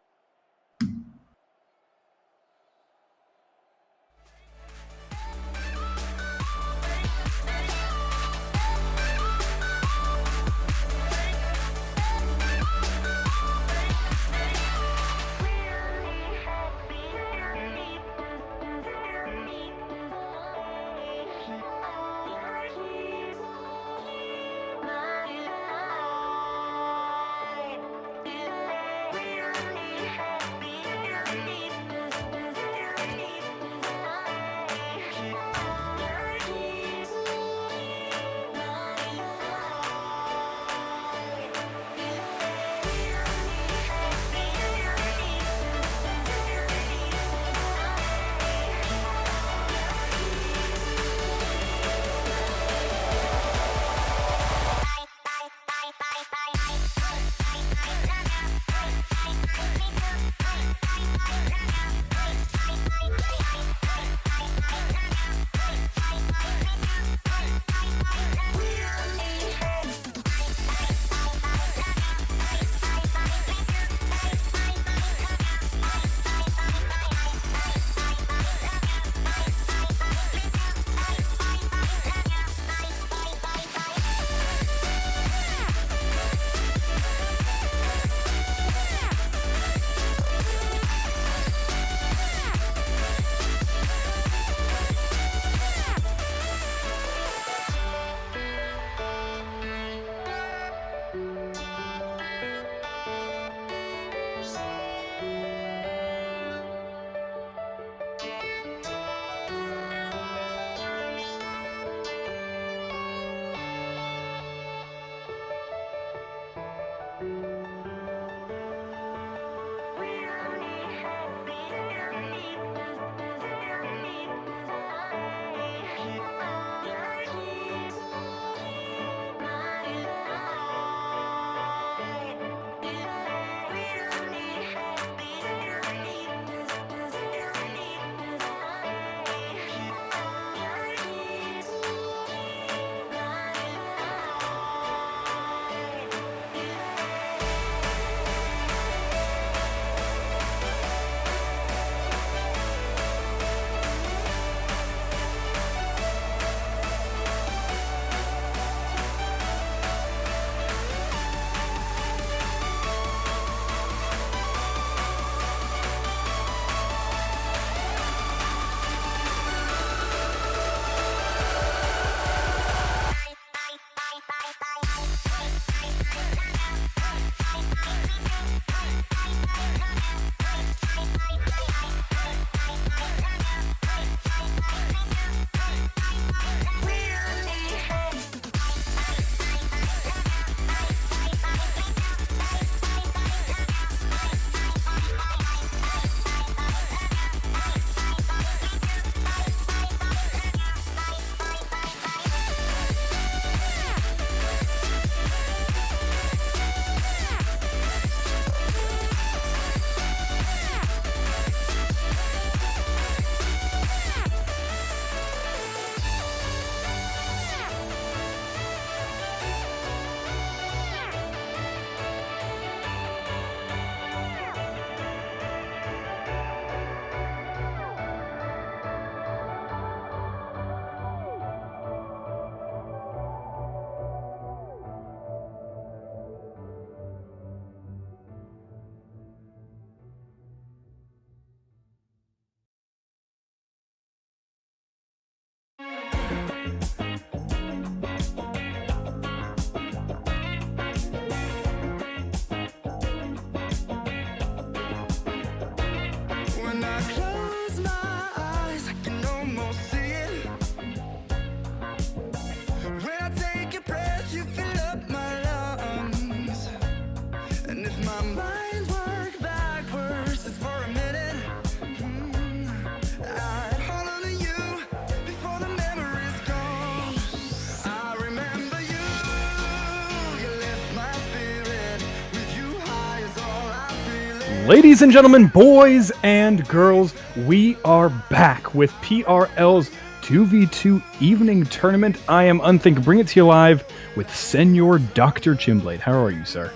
Ladies and gentlemen, boys and girls, we are back with PRL's 2v2 evening tournament. I am Unthink, bring it to you live with Senor Dr. Chimblade. How are you, sir?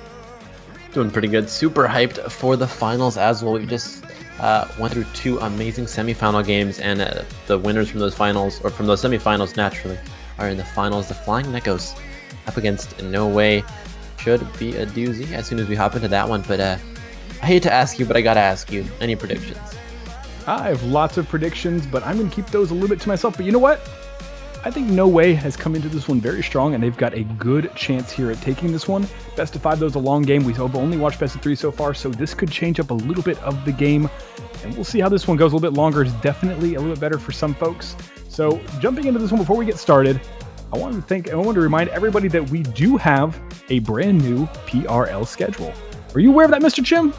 Doing pretty good. Super hyped for the finals as well. We just went through 2 amazing semifinal games, and the winners from those finals, or from those semifinals naturally, are in the finals. The Flying Neckos up against No Way. Should be a doozy as soon as we hop into that one, but I hate to ask you, but I gotta ask you, any predictions? I have lots of predictions, but I'm going to keep those a little bit to myself. But you know what? I think No Way has come into this one very strong, and they've got a good chance here at taking this one. Best of 5, though, is a long game. We've only watched best of 3 so far, so this could change up a little bit of the game. And we'll see how this one goes. A little bit longer is definitely a little bit better for some folks. So jumping into this one, before we get started, I want to remind everybody that we do have a brand new PRL schedule. Are you aware of that, Mr. Chim?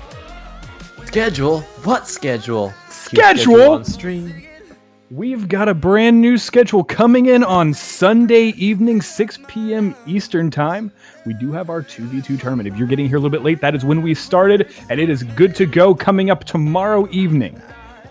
Schedule? What schedule? Schedule? On stream. We've got a brand new schedule coming in on Sunday evening, 6 p.m. Eastern Time. We do have our 2v2 tournament. If you're getting here a little bit late, that is when we started, and it is good to go coming up tomorrow evening.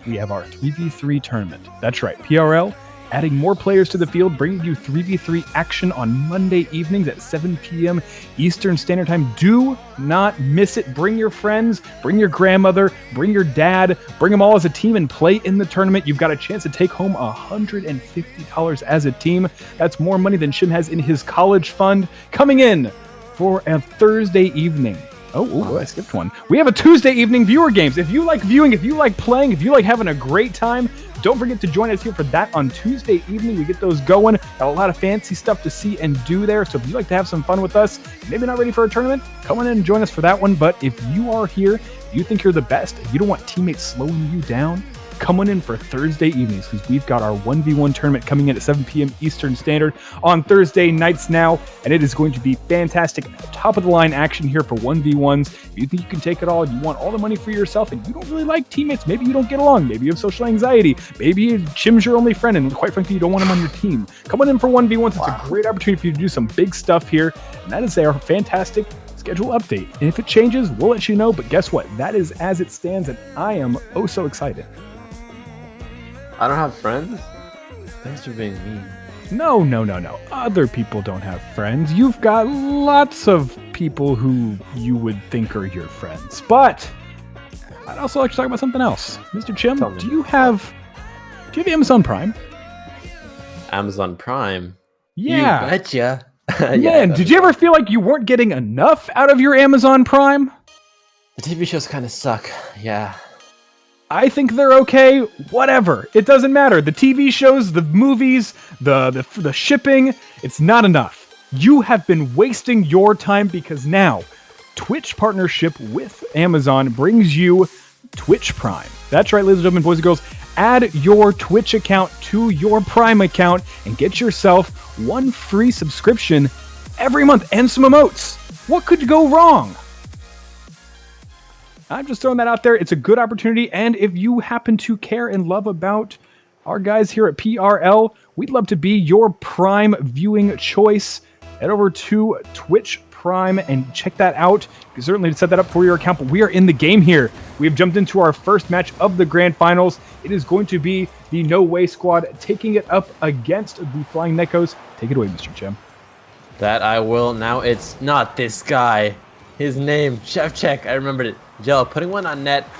We have our 3v3 tournament. That's right, PRL adding more players to the field, bringing you 3v3 action on Monday evenings at 7 p.m. Eastern Standard Time. Do not miss it. Bring your friends, bring your grandmother, bring your dad, bring them all as a team and play in the tournament. You've got a chance to take home $150 as a team. That's more money than Shim has in his college fund. Coming in for a Thursday evening. Oh, I skipped one. We have a Tuesday evening viewer games. If you like viewing, if you like playing, if you like having a great time, don't forget to join us here for that on Tuesday evening. We get those going. Got a lot of fancy stuff to see and do there. So if you like to have some fun with us, maybe not ready for a tournament, come on in and join us for that one. But if you are here, you think you're the best, you don't want teammates slowing you down, come on in for Thursday evenings, because we've got our 1v1 tournament coming in at 7 p.m. Eastern Standard on Thursday nights now, and it is going to be fantastic. Top of the line action here for 1v1s. If you think you can take it all, you want all the money for yourself, and you don't really like teammates, maybe you don't get along, maybe you have social anxiety, maybe Chim's your only friend, and quite frankly, you don't want him on your team. Come on in for 1v1s. It's a great opportunity for you to do some big stuff here, and that is our fantastic schedule update. And if it changes, we'll let you know, but guess what? That is as it stands, and I am oh so excited. I don't have friends? Thanks for being mean. No. Other people don't have friends. You've got lots of people who you would think are your friends. But I'd also like to talk about something else. Mr. Chim, do you have Amazon Prime? Amazon Prime? Yeah. You betcha. Man, did you ever feel like you weren't getting enough out of your Amazon Prime? The TV shows kind of suck. Yeah. I think they're okay. Whatever. It doesn't matter. The TV shows, the movies, the shipping, it's not enough. You have been wasting your time, because now Twitch partnership with Amazon brings you Twitch Prime. That's right, ladies and gentlemen, boys and girls. Add your Twitch account to your Prime account and get yourself 1 free subscription every month and some emotes. What could go wrong? I'm just throwing that out there. It's a good opportunity, and if you happen to care and love about our guys here at PRL, we'd love to be your Prime viewing choice. Head over to Twitch Prime and check that out. You can certainly set that up for your account, but we are in the game here. We have jumped into our first match of the Grand Finals. It is going to be the No Way squad taking it up against the Flying Neckos. Take it away, Mr. Chim. That I will. Now it's not this guy. His name, Chef Check. I remembered it. Jail putting one on net,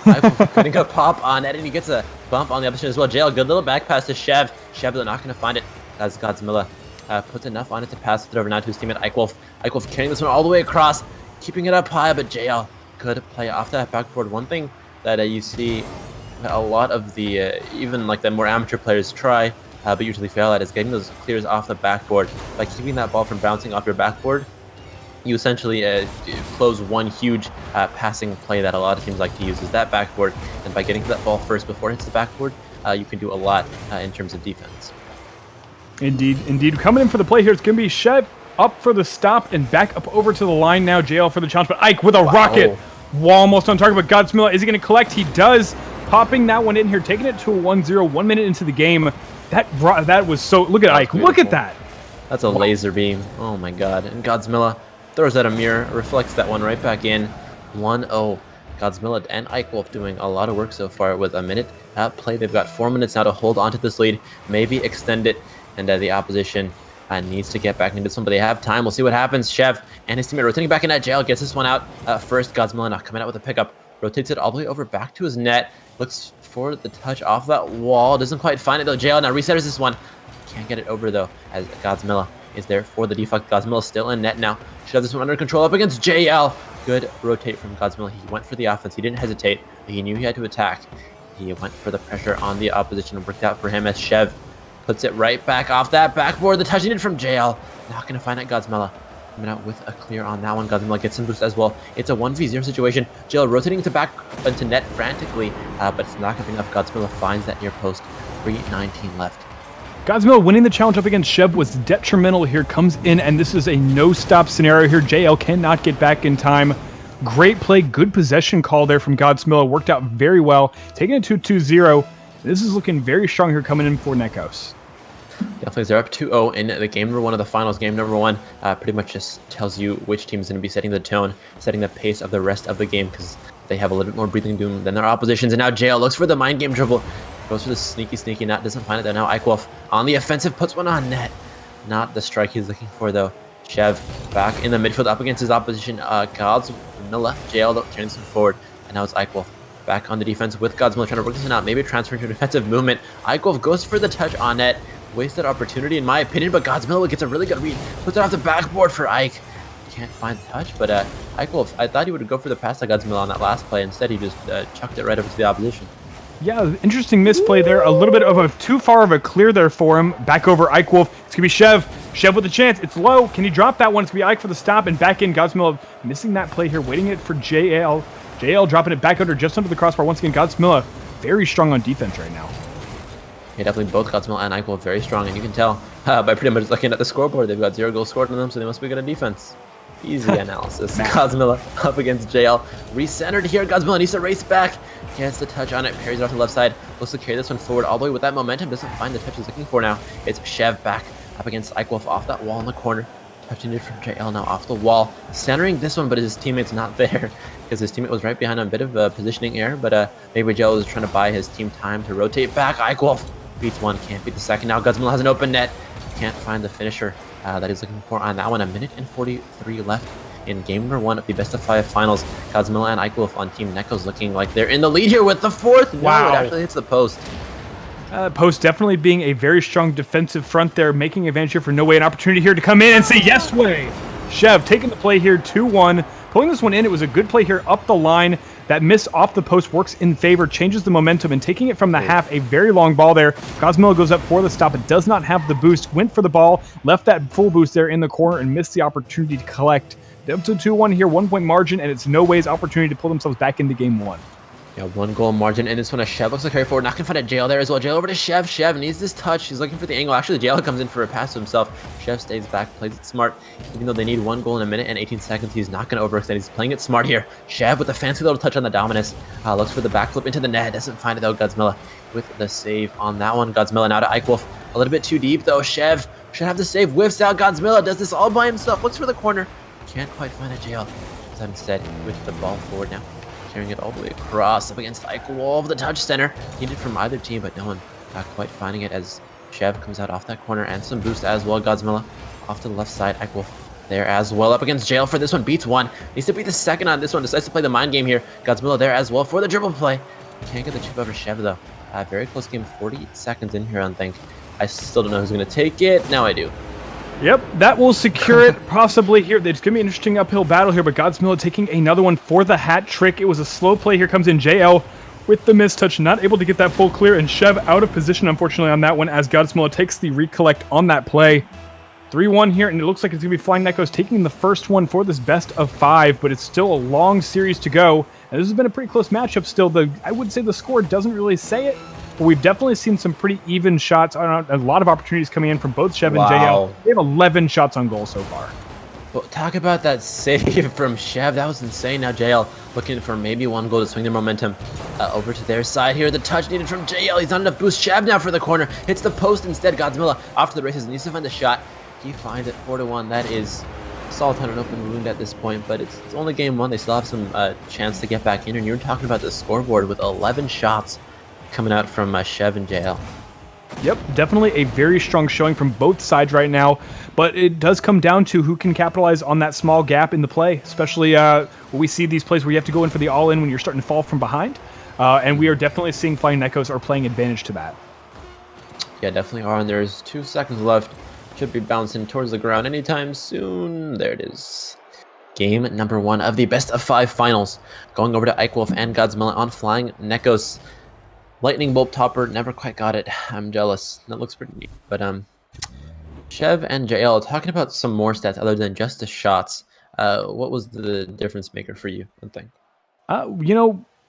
putting a pop on net, and he gets a bump on the other side as well. Jail, good little back pass to Chev. Chev, they're not going to find it as Godzilla puts enough on it to pass it over now to his teammate Ike Wolf. Ike Wolf carrying this one all the way across, keeping it up high, but JL could play off that backboard. One thing that you see a lot of the, even like the more amateur players try, but usually fail at, is getting those clears off the backboard. By keeping that ball from bouncing off your backboard, you essentially close one huge passing play that a lot of teams like to use, is that backboard. And by getting to that ball first before it hits the backboard, you can do a lot in terms of defense. Indeed. Coming in for the play here, it's going to be Chev up for the stop and back up over to the line now. JL for the challenge, but Ike with a rocket wall almost on target, but Godsmilla, is he going to collect? He does. Popping that one in here, taking it to a 1-0, 1 minute into the game. That was so, look at Ike, beautiful. Look at that. That's a laser beam. Oh my god. And Godsmilla throws out a mirror, reflects that one right back in. 1-0. Godzilla and Ike Wolf doing a lot of work so far with a minute play. They've got 4 minutes now to hold on to this lead, maybe extend it, and the opposition needs to get back into this one, but they have time. We'll see what happens. Chev and his teammate rotating back in that jail, gets this one out first. Godzilla now coming out with a pickup, rotates it all the way over back to his net, looks for the touch off that wall, doesn't quite find it though. Jail now resets this one, can't get it over though, as Godzilla is there for the deflect. Godzilla still in net now, should have this one under control up against JL. Good rotate from Godzilla. He went for the offense, he didn't hesitate, he knew he had to attack. He went for the pressure on the opposition, and worked out for him as Chev puts it right back off that backboard. The touch needed from JL. Not going to find it. Godzilla coming out with a clear on that one. Godzilla gets some boost as well. It's a 1v0 situation. JL rotating to back into net frantically, but it's not going to be enough. Godzilla finds that near post. 3:19 left. Godzilla winning the challenge up against Chev was detrimental here. Comes in, and this is a no-stop scenario here. JL cannot get back in time. Great play, good possession call there from Godzilla. Worked out very well. Taking it to 2-0. This is looking very strong here coming in for Nekos. Definitely, they're up 2-0 in the game number 1 of the finals. Game number 1 pretty much just tells you which team is going to be setting the tone, setting the pace of the rest of the game, because they have a little bit more breathing room than their oppositions. And now JL looks for the mind game dribble, goes for the sneaky net, doesn't find it though. Now Ike Wolf on the offensive, puts one on net. Not the strike he's looking for though. Chev back in the midfield up against his opposition. Godzilla, JL though, turns him forward, and now it's Ike Wolf back on the defense with Godzilla trying to work this one out, maybe transfer to defensive movement. Ike Wolf goes for the touch on net. Wasted opportunity in my opinion, but Godzilla gets a really good read. Puts it off the backboard for Ike. Can't find the touch, but Ike Wolf, I thought he would go for the pass to Godzilla on that last play. Instead, he just chucked it right over to the opposition. Yeah, interesting misplay there. A little bit of a too far of a clear there for him. Back over Ike Wolf. It's going to be Chev. Chev with a chance. It's low. Can he drop that one? It's going to be Ike for the stop, and back in. Godzilla missing that play here, waiting it for JL. JL dropping it back under, just under the crossbar. Once again, Godzilla very strong on defense right now. Yeah, definitely both Godzilla and Ike Wolf very strong, and you can tell by pretty much looking at the scoreboard, they've got 0 goals scored on them, so they must be good at defense. Easy analysis. Godzilla up against JL. Recentered here. Godzilla needs to race back. Gets the touch on it. Parries it off to the left side. Looks to carry this one forward all the way with that momentum. Doesn't find the touch he's looking for now. It's Chev back up against Ike Wolf off that wall in the corner. Touching it from JL now off the wall. Centering this one, but his teammate's not there because his teammate was right behind him. A bit of a positioning error, but maybe JL was trying to buy his team time to rotate back. Ike Wolf beats one, can't beat the second. Now Godzilla has an open net. Can't find the finisher that he's looking for on that one. 1:43 left in game number 1 of the best of 5 finals. Godzilla and Ike Wolf on Team Nekos looking like they're in the lead here with the 4th. Wow. No, it actually hits the post. Post definitely being a very strong defensive front there, making advantage here for No Way, an opportunity here to come in and say yes way. Chev taking the play here, 2-1. Pulling this one in, it was a good play here up the line. That miss off the post works in favor, changes the momentum, and taking it from the half, a very long ball there. Godzilla goes up for the stop, but does not have the boost. Went for the ball, left that full boost there in the corner, and missed the opportunity to collect. They're up to 2-1 here, 1-point margin, and it's No Way's opportunity to pull themselves back into game 1. Yeah, 1 goal margin, and this one, Chev looks to carry forward. Not gonna find a JL there as well. JL over to Chev. Chev needs this touch. He's looking for the angle. Actually, JL comes in for a pass to himself. Chev stays back, plays it smart. Even though they need 1 goal in 1 minute and 18 seconds, he's not gonna overextend. He's playing it smart here. Chev with a fancy little touch on the Dominus. Looks for the backflip into the net. Doesn't find it though. Godzilla with the save on that one. Godzilla now to Ike Wolf. A little bit too deep though. Chev should have the save. Whiffs out. Godzilla does this all by himself. Looks for the corner. Can't quite find a JL. Instead, with the ball forward now. Carrying it all the way across up against Ike Wolf, the touch center. Needed from either team, but no one quite finding it as Chev comes out off that corner, and some boost as well. Godzilla off to the left side. Ike Wolf there as well up against JL for this one. Beats one. Needs to beat the second on this one. Decides to play the mind game here. Godzilla there as well for the dribble play. Can't get the chip over Chev though. Very close game. 48 seconds in here, I think. I still don't know who's going to take it. Now I do. Yep, that will secure it possibly here. It's going to be an interesting uphill battle here, but Godzilla taking another one for the hat trick. It was a slow play. Here comes in JL with the mistouch, not able to get that full clear, and Chev out of position, unfortunately, on that one as Godzilla takes the recollect on that play. 3-1 here, and it looks like it's going to be Flying Nekos taking the first one for this best of 5, but it's still a long series to go. And this has been a pretty close matchup still. I would say the score doesn't really say it, but we've definitely seen some pretty even shots. A lot of opportunities coming in from both Chev and JL. They have 11 shots on goal so far. Well, talk about that save from Chev. That was insane. Now JL looking for maybe 1 goal to swing their momentum over to their side here. The touch needed from JL. He's not enough boost. Chev now for the corner. Hits the post instead. Godzilla off to the races. Needs to find the shot. He finds it. 4-1. That is Salt had an open wound at this point, but it's only game 1. They still have some chance to get back in. And you're talking about the scoreboard with 11 shots coming out from Chev and JL. Yep, definitely a very strong showing from both sides right now, but it does come down to who can capitalize on that small gap in the play, especially when we see these plays where you have to go in for the all-in when you're starting to fall from behind, and we are definitely seeing Flying Neckos are playing advantage to that. Yeah, definitely are, and there's 2 seconds left. Should be bouncing towards the ground anytime soon. There it is. Game number 1 of the best of 5 finals, going over to Ike Wolf and Godzilla on Flying Neckos. Lightning Bolt Topper, never quite got it. I'm jealous. That looks pretty neat. But Chev and JL, talking about some more stats other than just the shots. What was the difference maker for you, I think?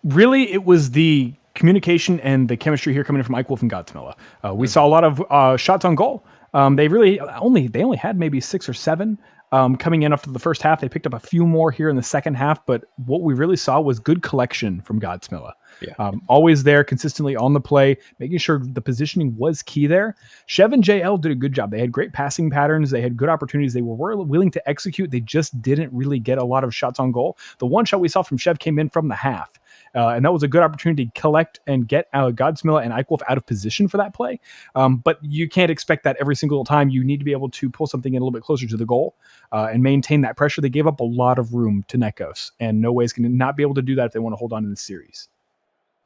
Really, it was the communication and the chemistry here coming in from Ike Wolf and Godzilla. We saw a lot of shots on goal. They only had maybe 6 or 7 coming in after the first half. They picked up a few more here in the second half, but what we really saw was good collection from Godzilla. Yeah. Always there, consistently on the play, making sure the positioning was key there. Chev and JL did a good job. They had great passing patterns. They had good opportunities. They were willing to execute. They just didn't really get a lot of shots on goal. The one shot we saw from Chev came in from the half. And that was a good opportunity to collect and get Godsmilla and Ike Wolf out of position for that play. But you can't expect that every single time. You need to be able to pull something in a little bit closer to the goal and maintain that pressure. They gave up a lot of room to Neckos, and no way is going to not be able to do that if they want to hold on in the series.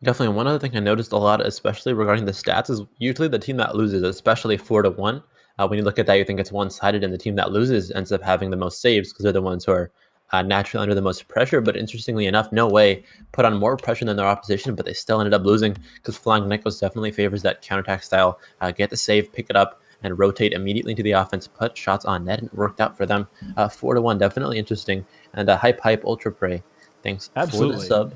Definitely. One other thing I noticed a lot, especially regarding the stats, is usually the team that loses, especially 4-1. When you look at that, you think it's one-sided, and the team that loses ends up having the most saves because they're the ones who are naturally under the most pressure. But interestingly enough, No Way put on more pressure than their opposition, but they still ended up losing because Flying Neckos definitely favors that counterattack style. Get the save, pick it up, and rotate immediately to the offense, put shots on net, and it worked out for them. 4-1, definitely interesting. And Hype Ultra Prey, thanks for the sub.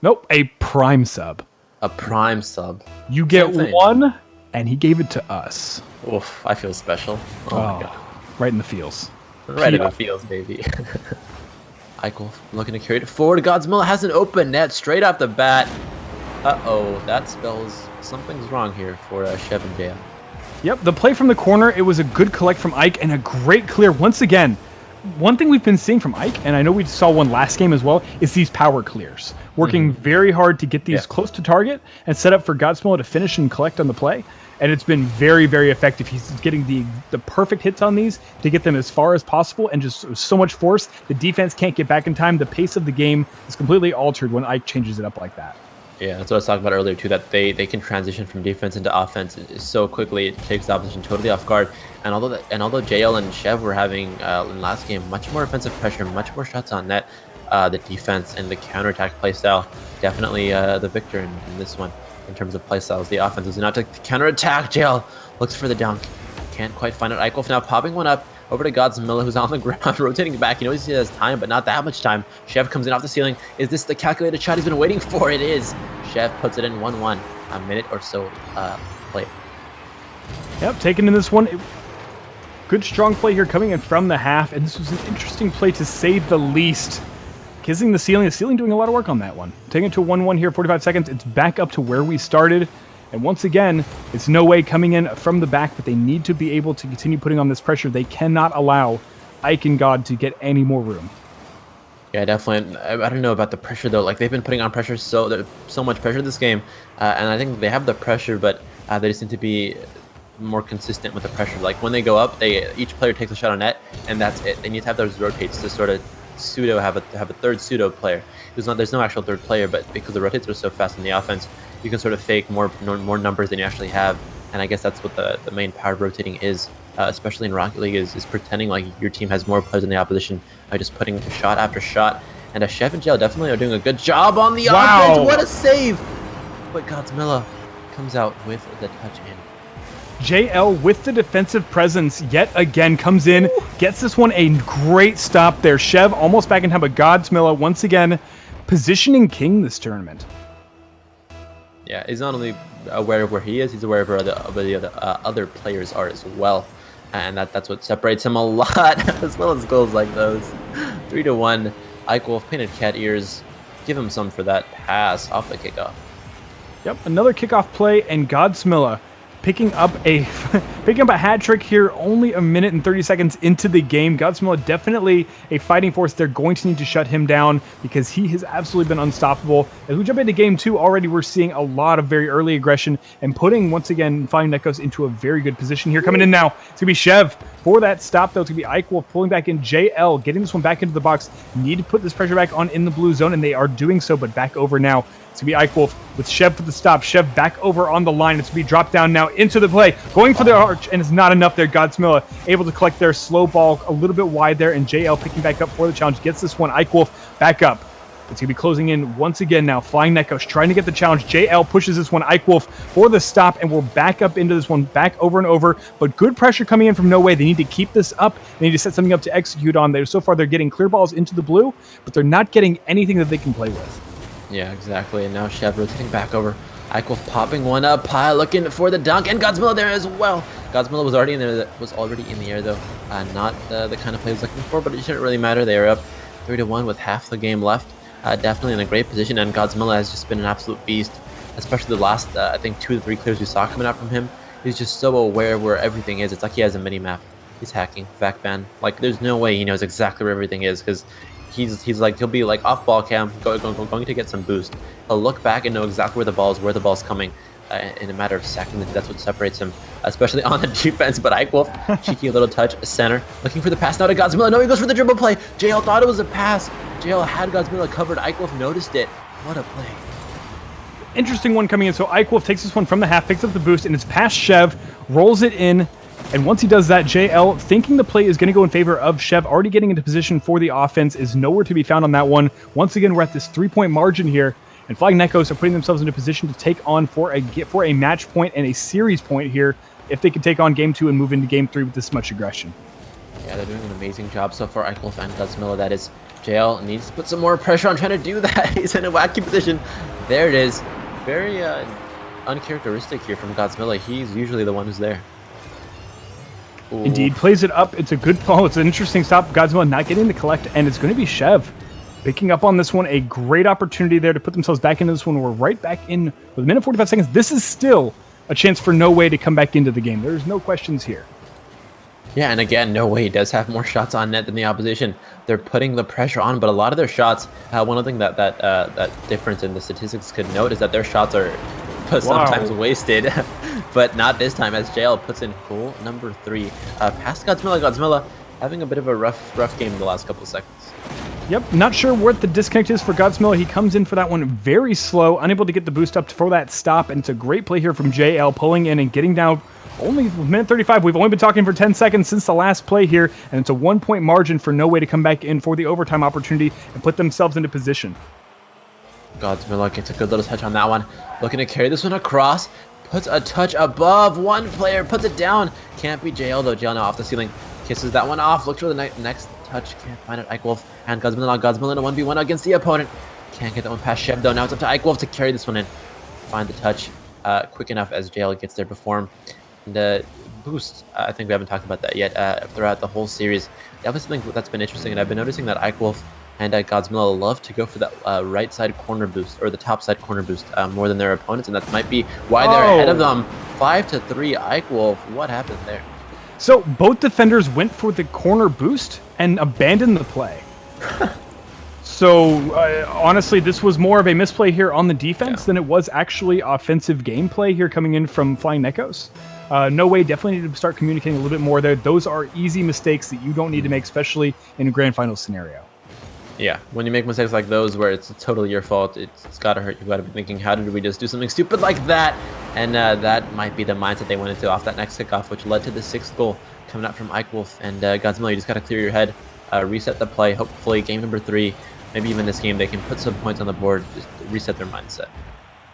Nope, a prime sub. A prime sub. You get one, and he gave it to us. Oof, I feel special. Oh my god. Right in the feels. Right in the feels, baby. Eichel looking to carry it forward. Godzilla has an open net straight off the bat. Uh-oh, that spells something's wrong here for Chev and JL. Yep, the play from the corner, it was a good collect from Ike and a great clear. Once again, one thing we've been seeing from Ike, and I know we saw one last game as well, is these power clears. Working very hard to get these close to target and set up for Godsmilla to finish and collect on the play. And it's been very, very effective. He's getting the perfect hits on these to get them as far as possible, and just so much force. The defense can't get back in time. The pace of the game is completely altered when Ike changes it up like that. Yeah, that's what I was talking about earlier too, that they can transition from defense into offense so quickly. It takes the opposition totally off guard. And although JL and Chev were having in last game much more offensive pressure, much more shots on net, the defense and the counterattack playstyle definitely the victor in this one in terms of playstyles. The offense is not to counterattack. JL looks for the dunk, can't quite find it. Eichel now popping one up over to Godzilla, who's on the ground, rotating back. He knows he has time, but not that much time. Chev comes in off the ceiling. Is this the calculated shot he's been waiting for? It is. Chev puts it in 1-1. A minute or so play. Yep, taking in this one. Good strong play here coming in from the half, and this was an interesting play to say the least. Kissing the ceiling doing a lot of work on that one. Taking it to 1-1 here, 45 seconds. It's back up to where we started. And once again, it's No Way coming in from the back, but they need to be able to continue putting on this pressure. They cannot allow Ike and God to get any more room. Yeah, definitely. I don't know about the pressure though. Like, they've been putting on pressure, so much pressure this game, and I think they have the pressure, but they just need to be more consistent with the pressure. Like, when they go up, each player takes a shot on net, and that's it. They need to have those rotates to sort of have a third pseudo player. There's no actual third player, but because the rotates are so fast in the offense, you can sort of fake more numbers than you actually have. And I guess that's what the main power of rotating is, especially in Rocket League, is pretending like your team has more players than the opposition by just putting shot after shot. And Chev and JL definitely are doing a good job on the offense. What a save! But Godzilla comes out with the touch in. JL with the defensive presence yet again comes in, gets this one a great stop there. Chev almost back in time, but Godzilla once again positioning king this tournament. Yeah, he's not only aware of where he is, he's aware of where the other players are as well. And that's what separates him a lot, as well as goals like those. 3-1, Ike Wolf, painted cat ears. Give him some for that pass off the kickoff. Yep, another kickoff play, and Godsmilla picking up a hat trick here only a minute and 30 seconds into the game. Godzilla definitely a fighting force. They're going to need to shut him down because he has absolutely been unstoppable. As we jump into game 2, already we're seeing a lot of very early aggression and putting, once again, Flying Neckos into a very good position here. Coming in now, it's going to be Chev for that stop, though. It's going to be Ike Wolf pulling back in. JL getting this one back into the box. Need to put this pressure back on in the blue zone, and they are doing so, but back over now. It's going to be Ike Wolf with Chev for the stop. Chev back over on the line. It's going to be dropped down now into the play. Going for the arch, and it's not enough there. Godsmilla able to collect their slow ball a little bit wide there, and JL picking back up for the challenge. Gets this one. Ike Wolf back up. It's going to be closing in once again now. Flying Neckos trying to get the challenge. JL pushes this one. Ike Wolf for the stop, and we're back up into this one, back over and over. But good pressure coming in from No Way. They need to keep this up. They need to set something up to execute on there. So far, they're getting clear balls into the blue, but they're not getting anything that they can play with. Yeah, exactly. And now Chev rotating back over. Ike Wolf popping one up high, looking for the dunk, and Godzilla there as well. Godzilla was already in there. That was already in the air though. Not the kind of play I was looking for, but it shouldn't really matter. They are up 3-1 with half the game left. Definitely in a great position, and Godzilla has just been an absolute beast, especially the last I think 2 to 3 clears we saw coming out from him. He's just so aware where everything is. It's like he has a mini map. He's hacking, fact ban. Like there's no way he knows exactly where everything is because he's like he'll be like off ball cam, going to get some boost. He'll look back and know exactly where the ball's coming in a matter of seconds. That's what separates him, especially on the defense. But Ike Wolf, cheeky little touch, center, looking for the pass now to Godzilla. No, he goes for the dribble play. JL thought it was a pass. JL had Godzilla covered. Ike Wolf noticed it. What a play. Interesting one coming in. So Ike Wolf takes this one from the half, picks up the boost, and it's past Chev, rolls it in. And once he does that, JL, thinking the play is going to go in favor of Chev, already getting into position for the offense, is nowhere to be found on that one. Once again, we're at this 3-point margin here, and Flying Neckos are putting themselves into position to take on for a match point and a series point here if they can take on Game 2 and move into Game 3 with this much aggression. Yeah, they're doing an amazing job so far. Ike Wolf and Godzilla, that is. JL needs to put some more pressure on trying to do that. He's in a wacky position. There it is. Very uncharacteristic here from Godzilla. He's usually the one who's there. Ooh. Indeed, plays it up. It's a good ball. It's an interesting stop. Godzilla not getting the collect, and it's going to be Chev picking up on this one. A great opportunity there to put themselves back into this one. We're right back in with a minute 45 seconds. This is still a chance for No Way to come back into the game. There's no questions here. Yeah, and again, No Way does have more shots on net than the opposition. They're putting the pressure on, but a lot of their shots, one other thing that difference in the statistics could note is that their shots are sometimes wasted, but not this time as JL puts in goal number 3. Past Godzilla having a bit of a rough game in the last couple of seconds. Yep, not sure what the disconnect is for Godzilla. He comes in for that one very slow, unable to get the boost up for that stop, and it's a great play here from JL, pulling in and getting down only minute 35. We've only been talking for 10 seconds since the last play here, and it's a 1-point margin for No Way to come back in for the overtime opportunity and put themselves into position. Godzilla gets a good little touch on that one. Looking to carry this one across. Puts a touch above one player. Puts it down. Can't be JL though. JL now off the ceiling. Kisses that one off. Looks for the next touch. Can't find it. Ike Wolf and Godzilla. Godzilla in a 1v1 against the opponent. Can't get that one past Chev though. Now it's up to Ike Wolf to carry this one in. Find the touch quick enough as JL gets there before him. And boost. I think we haven't talked about that yet throughout the whole series. That was something that's been interesting, and I've been noticing that Ike Wolf and Godzilla love to go for that right side corner boost, or the top side corner boost, more than their opponents, and that might be why they're ahead of them. 5-3, Ike Wolf. What happened there? So both defenders went for the corner boost and abandoned the play. So honestly, this was more of a misplay here on the defense than it was actually offensive gameplay here coming in from Flying Neckos. No Way definitely need to start communicating a little bit more there. Those are easy mistakes that you don't need to make, especially in a grand final scenario. Yeah, when you make mistakes like those where it's totally your fault, it's got to hurt. You've got to be thinking, how did we just do something stupid like that? And that might be the mindset they went into off that next kickoff, which led to the 6th goal coming out from Ike Wolf. And Godzilla, you just got to clear your head, reset the play. Hopefully game number 3, maybe even this game, they can put some points on the board, just reset their mindset.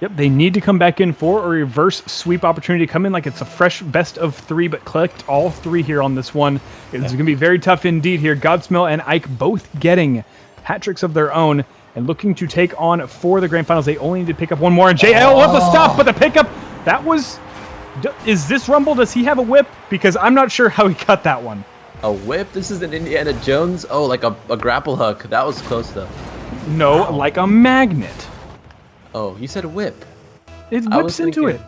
Yep, they need to come back in for a reverse sweep opportunity. Come in like it's a fresh best of 3, but collect all 3 here on this one. It's going to be very tough indeed here. Godsmill and Ike both getting hat tricks of their own and looking to take on for the grand finals. They only need to pick up one more, and JL will have to stop, but the pickup, that was... Is this Rumble? Does he have a whip? Because I'm not sure how he cut that one. A whip? This is an Indiana Jones? Oh, like a grapple hook. That was close though. No, like a magnet. Oh, you said whip. It whips into it.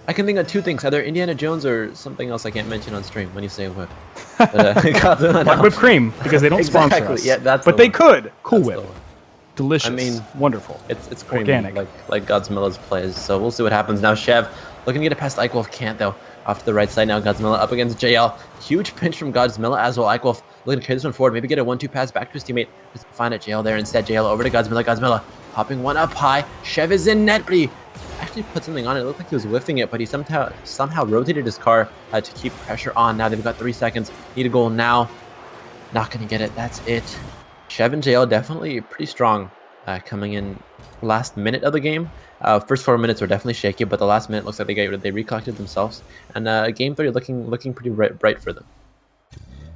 I can think of two things, either Indiana Jones or something else I can't mention on stream when you say whip. But, Godzilla Like now. whipped cream, because they don't sponsor Exactly, us. yeah, that's but the they one. could. Cool That's Whip. the one. Delicious. I mean, wonderful. It's creamy, Organic. like Godzmilla's plays. So we'll see what happens now. Chev looking to get it past Ike Wolf, can't though. Off to the right side now, Godzilla up against JL. Huge pinch from Godzilla as well. Ike Wolf looking to carry this one forward, maybe get a 1-2 pass back to his teammate. Doesn't find it. JL there instead. JL over to Godzilla. Godzilla popping one up high. Chev is in net, but he actually put something on it. It looked like he was whiffing it, but he somehow rotated his car to keep pressure on. Now they've got 3 seconds. Need a goal now. Not gonna get it. That's it. Chev and JL definitely pretty strong coming in last minute of the game. First 4 minutes were definitely shaky, but the last minute looks like they recollected themselves, and game 3 looking pretty bright for them.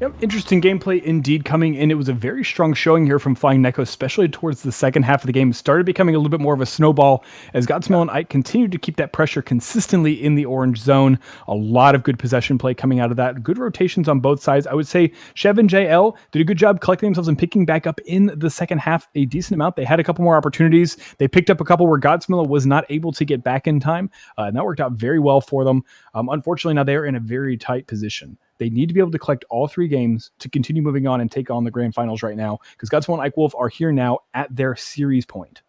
Yep, interesting gameplay indeed coming in. It was a very strong showing here from Flying Neko, especially towards the second half of the game. It started becoming a little bit more of a snowball as Godsmill and Ike continued to keep that pressure consistently in the orange zone. A lot of good possession play coming out of that. Good rotations on both sides. I would say Chev and JL did a good job collecting themselves and picking back up in the second half a decent amount. They had a couple more opportunities. They picked up a couple where Godsmill was not able to get back in time, and that worked out very well for them. Unfortunately, now they are in a very tight position. They need to be able to collect all 3 games to continue moving on and take on the grand finals right now, because Godsmill and Ike Wolf are here now at their series point.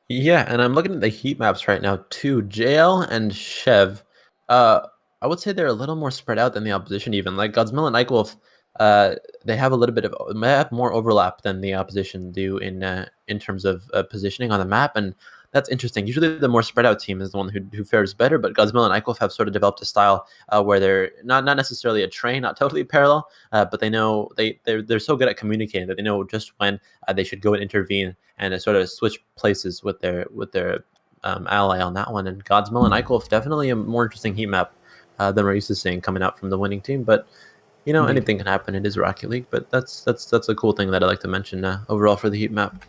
Yeah, and I'm looking at the heat maps right now too. JL and Chev, I would say they're a little more spread out than the opposition even. Like Godzmill and Ike Wolf, they have a little bit of more overlap than the opposition do in terms of positioning on the map, and that's interesting. Usually the more spread out team is the one who fares better, but Godzmill and Ike Wolf have sort of developed a style where they're not necessarily a train, not totally parallel, but they know they're so good at communicating that they know just when they should go and intervene and sort of switch places with their ally on that one. And Godzmill and Ike Wolf definitely a more interesting heat map than we're used to seeing coming out from the winning team, but you know, anything can happen. It is Rocket League, but that's a cool thing that I like to mention overall for the heat map.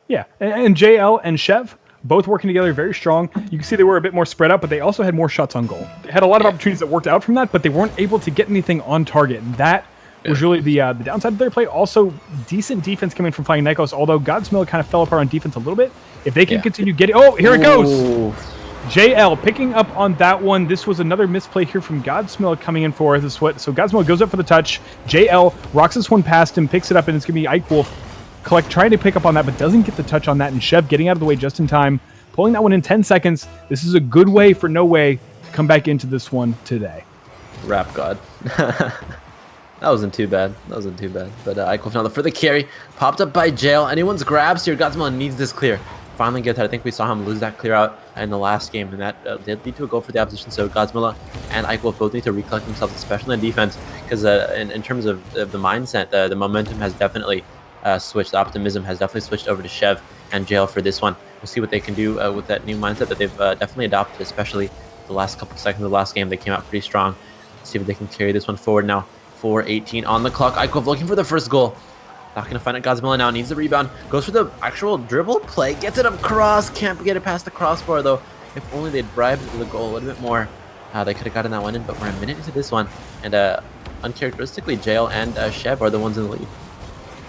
Yeah, and JL and Chev both working together very strong. You can see they were a bit more spread out, but they also had more shots on goal. They had a lot of opportunities that worked out from that, but they weren't able to get anything on target. And that was really the downside of their play. Also, decent defense coming from Flying Nikos, although Godsmill kind of fell apart on defense a little bit. If they can continue getting... Oh, here it goes! JL picking up on that one. This was another misplay here from Godsmill coming in for this one. So Godsmill goes up for the touch. JL rocks this one past him, picks it up, and it's going to be Ike Wolf trying to pick up on that, but doesn't get the touch on that. And Chev getting out of the way just in time, pulling that one in 10 seconds. This is a good way for No Way to come back into this one today. Rap God. That wasn't too bad. But Ike Wolf now for the carry. Popped up by JL. Anyone's grabs here. Godsmill needs this clear. Finally gets it. I think we saw him lose that clear out in the last game, and that did lead to a goal for the opposition. So Godzilla and Ike Wolf both need to recollect themselves, especially on defense, because in terms of the mindset, the momentum has definitely switched. The optimism has definitely switched over to Chev and JL for this one. We'll see what they can do with that new mindset that they've definitely adopted, especially the last couple seconds of the last game. They came out pretty strong. Let's see if they can carry this one forward now. 4:18 on the clock. Ike Wolf looking for the first goal. Not going to find it. Godzilla now needs the rebound. Goes for the actual dribble play. Gets it up cross. Can't get it past the crossbar, though. If only they'd bribed the goal a little bit more, they could have gotten that one in. But we're a minute into this one. And uncharacteristically, JL and Chev are the ones in the lead.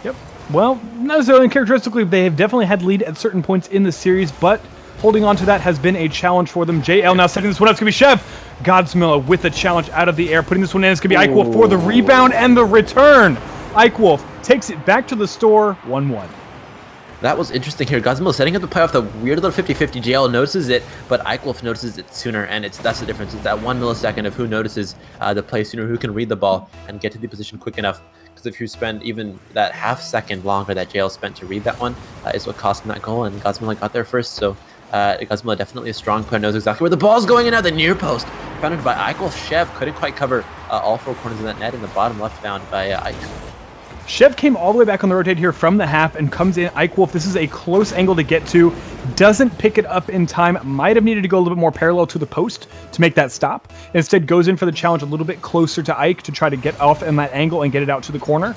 Yep. Well, not necessarily uncharacteristically. They have definitely had lead at certain points in the series, but holding on to that has been a challenge for them. JL now setting this one up. It's going to be Chev. Godsmiller with the challenge out of the air. Putting this one in. It's going to be Ike Wolf for the rebound and the return. Ike Wolf takes it back to the store, 1-1. That was interesting here. Godzilla setting up the play off the weird little 50-50. JL notices it, but Ike Wolf notices it sooner, and that's the difference. It's that 1 millisecond of who notices the play sooner, who can read the ball and get to the position quick enough. Because if you spend even that half second longer that JL spent to read that one, is what cost him that goal, and Godzilla got there first. So Godzilla definitely a strong player, knows exactly where the ball's going, and now the near post. Founded by Ike Wolf. Chev couldn't quite cover all 4 corners of that net, in the bottom left found by Ike. Chev came all the way back on the rotate here from the half and comes in. Ike Wolf, this is a close angle to get to. Doesn't pick it up in time. Might have needed to go a little bit more parallel to the post to make that stop. Instead goes in for the challenge a little bit closer to Ike to try to get off in that angle and get it out to the corner.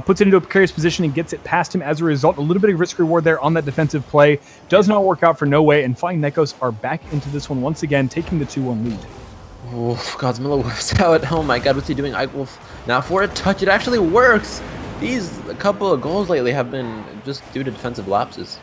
Puts it into a precarious position and gets it past him. As a result, a little bit of risk reward there on that defensive play. Does not work out for No Way, and Flying Nekos are back into this one once again, taking the 2-1 lead. Oof, Godzilla whips out. Oh my god, what's he doing? Ike Wolf now for a touch. It actually works. A couple of goals lately have been just due to defensive lapses.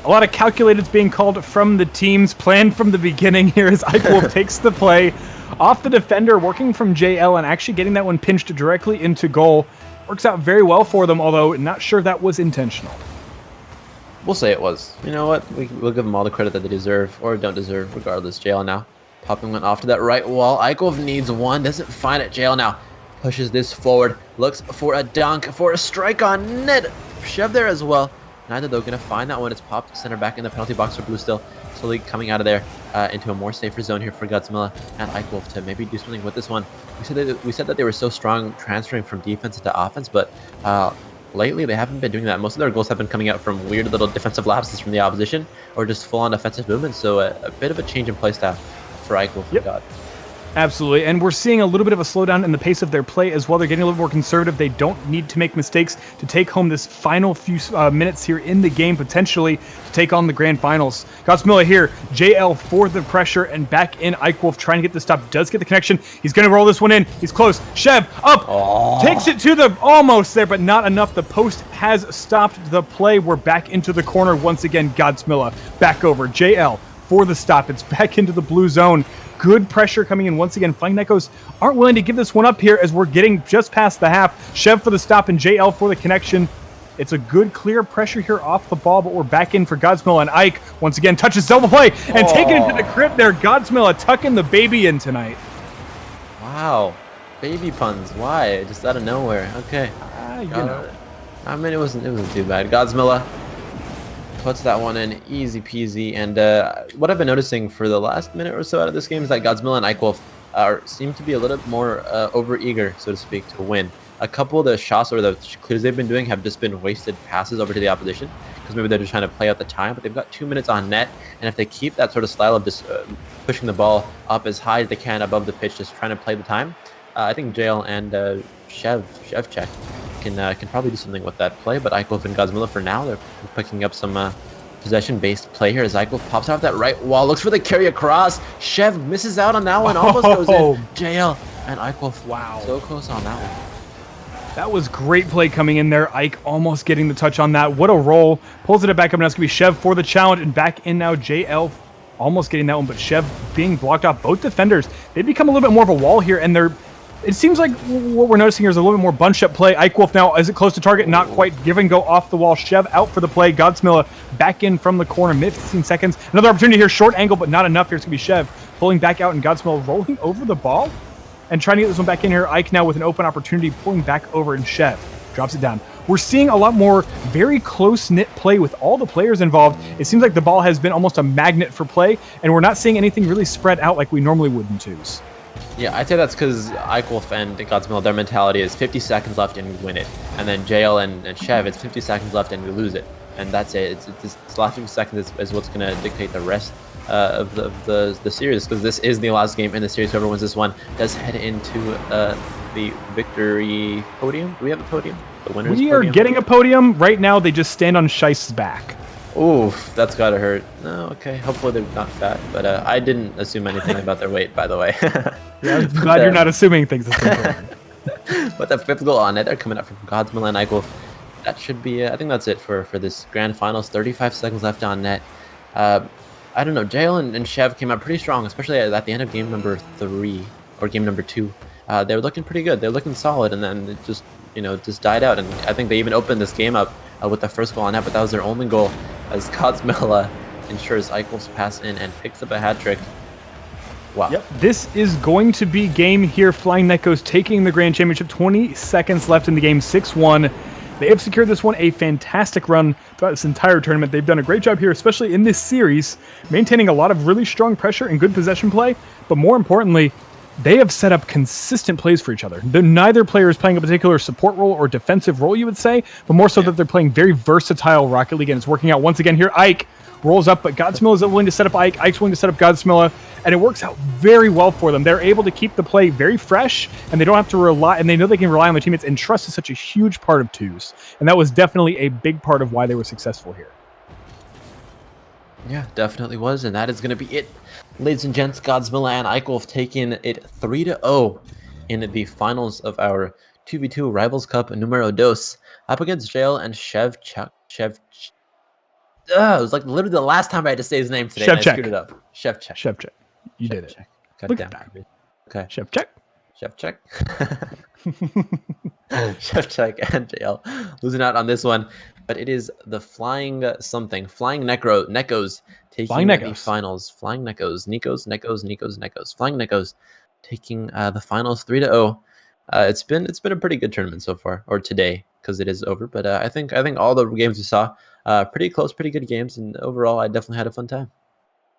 A lot of calculateds being called from the teams, planned from the beginning here as Eichwolf takes the play off the defender, working from JL and actually getting that one pinched directly into goal. Works out very well for them, although not sure that was intentional. We'll say it was. You know what? We'll give them all the credit that they deserve, or don't deserve, regardless. JL now. Popping one off to that right wall. Eichwolf needs one, doesn't find it. JL now pushes this forward, looks for a dunk, for a strike on net. Chev there as well. Neither though gonna find that one. It's popped center back in the penalty box for Blue still. Slowly coming out of there into a more safer zone here for Godzilla and Eichwolf to maybe do something with this one. We said that they were so strong transferring from defense into offense, but lately they haven't been doing that. Most of their goals have been coming out from weird little defensive lapses from the opposition or just full-on offensive movement. So a bit of a change in play style for Eichwolf. Yep. God. Absolutely, and we're seeing a little bit of a slowdown in the pace of their play as well. They're getting a little more conservative. They don't need to make mistakes to take home this final few minutes here in the game, potentially to take on the grand finals. Gotsmilla here, JL for the pressure, and back in Eichwolf trying to get the stop. Does get the connection. He's going to roll this one in. He's close. Chev up, takes it to the almost there, but not enough. The post has stopped the play. We're back into the corner once again. Godsmilla back over. JL for the stop. It's back into the blue zone. Good pressure coming in once again. Flying Nekos aren't willing to give this one up here as we're getting just past the half. Chev for the stop and JL for the connection. It's a good clear pressure here off the ball, but we're back in for Godsmill, and Ike once again touches double play and taking it to the crib there. Godsmill tucking the baby in tonight. Wow. Baby puns. Why? Just out of nowhere. Okay. You know. I mean, it wasn't too bad. Godsmilla puts that one in easy peasy, and what I've been noticing for the last minute or so out of this game is that Godzilla and Eichwolf seem to be a little bit more over-eager, so to speak, to win. A couple of the shots or the clears they've been doing have just been wasted passes over to the opposition, because maybe they're just trying to play out the time, but they've got 2 minutes on net, and if they keep that sort of style of just pushing the ball up as high as they can above the pitch, just trying to play the time, I think Jail and Shevchek can probably do something with that play, but Eichwolf and Godzilla for now, they're picking up some possession-based play here as Eichwolf pops off that right wall, looks for the carry across. Chev misses out on that one, almost goes in. JL and Eichwolf, wow, so close on that one. That was great play coming in there. Ike almost getting the touch on that. What a roll. Pulls it back up, and now it's going to be Chev for the challenge, and back in now JL almost getting that one, but Chev being blocked off. Both defenders, they become a little bit more of a wall here, and it seems like what we're noticing here is a little bit more bunched up play. Eichwolf now, is it close to target? Not quite. Give and go off the wall. Chev out for the play. Godsmilla back in from the corner. Mid 15 seconds. Another opportunity here. Short angle, but not enough here. It's going to be Chev pulling back out, and Godsmilla rolling over the ball and trying to get this one back in here. Ike now with an open opportunity, pulling back over, and Chev drops it down. We're seeing a lot more very close-knit play with all the players involved. It seems like the ball has been almost a magnet for play, and we're not seeing anything really spread out like we normally would in twos. Yeah, I'd say that's because Eichwolf and Godsmill, their mentality is 50 seconds left and we win it. And then JL and Chev, it's 50 seconds left and we lose it. And that's it. It's last 50 seconds is what's going to dictate the rest of the series, because this is the last game in the series. Whoever wins this one does head into the victory podium. Do we have a podium? The winners We podium? are getting a podium. Right now, they just stand on Scheiss's back. Oof, that's gotta hurt. No, okay. Hopefully they're not fat, but I didn't assume anything about their weight, by the way. Yeah, I'm glad you're not assuming things. But the fifth goal on it, they're coming up from Godsmill and Eichwolf. That should be, I think that's it for this grand finals. 35 seconds left on net. I don't know, Jail and Chev came out pretty strong, especially at the end of game number 3 or game number 2. They were looking pretty good. They're looking solid, and then it just died out. And I think they even opened this game up with the first goal on net, but that was their only goal as Godsmill ensures Eichwolf's pass in and picks up a hat trick. Wow. Yep, this is going to be game here. Flying Nekos taking the Grand Championship. 20 seconds left in the game, 6-1. They have secured this one a fantastic run throughout this entire tournament. They've done a great job here, especially in this series, maintaining a lot of really strong pressure and good possession play, but more importantly, they have set up consistent plays for each other. Neither player is playing a particular support role or defensive role, you would say, but more so that they're playing very versatile Rocket League, and it's working out once again here. Ike rolls up, but Godsmill is willing to set up Ike. Ike's willing to set up Godsmill, and it works out very well for them. They're able to keep the play very fresh, and they don't have to rely, and they know they can rely on their teammates, and trust is such a huge part of twos. And that was definitely a big part of why they were successful here. Yeah, definitely was, and that is going to be it. Ladies and gents, Godsmill and Eichwolf taking it 3-0 in the finals of our 2v2 Rivals Cup numero dos, up against Jail and Chev. it was like literally the last time I had to say his name today. And I screwed it up. Chef Check. Chef check. You did it. Check. God Look damn at that. it. Okay. Chef check. Chef Check. Chef Check and JL losing out on this one. But it is the Flying something. Flying Neckos taking Flying the Neckos. finals. Flying Neckos. Flying Neckos taking the finals 3-0. It's been a pretty good tournament so far, or today, because it is over. But I think all the games we saw, pretty close, pretty good games, and overall, I definitely had a fun time.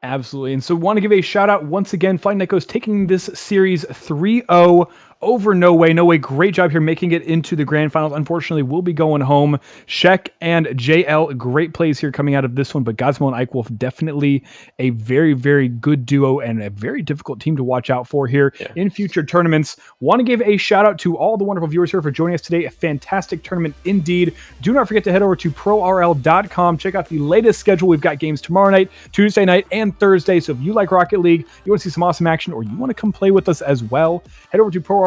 Absolutely. And so want to give a shout out once again. Flying Neckos taking this series 3-0 over No Way. No Way, great job here making it into the grand finals. Unfortunately, we'll be going home. Shek and JL, great plays here coming out of this one. But Gosmo and Ike Wolf, definitely a very, very good duo and a very difficult team to watch out for here in future tournaments. Want to give a shout out to all the wonderful viewers here for joining us today. A fantastic tournament indeed. Do not forget to head over to ProRL.com. Check out the latest schedule. We've got games tomorrow night, Tuesday night, and Thursday. So if you like Rocket League, you want to see some awesome action, or you want to come play with us as well, head over to ProRL.com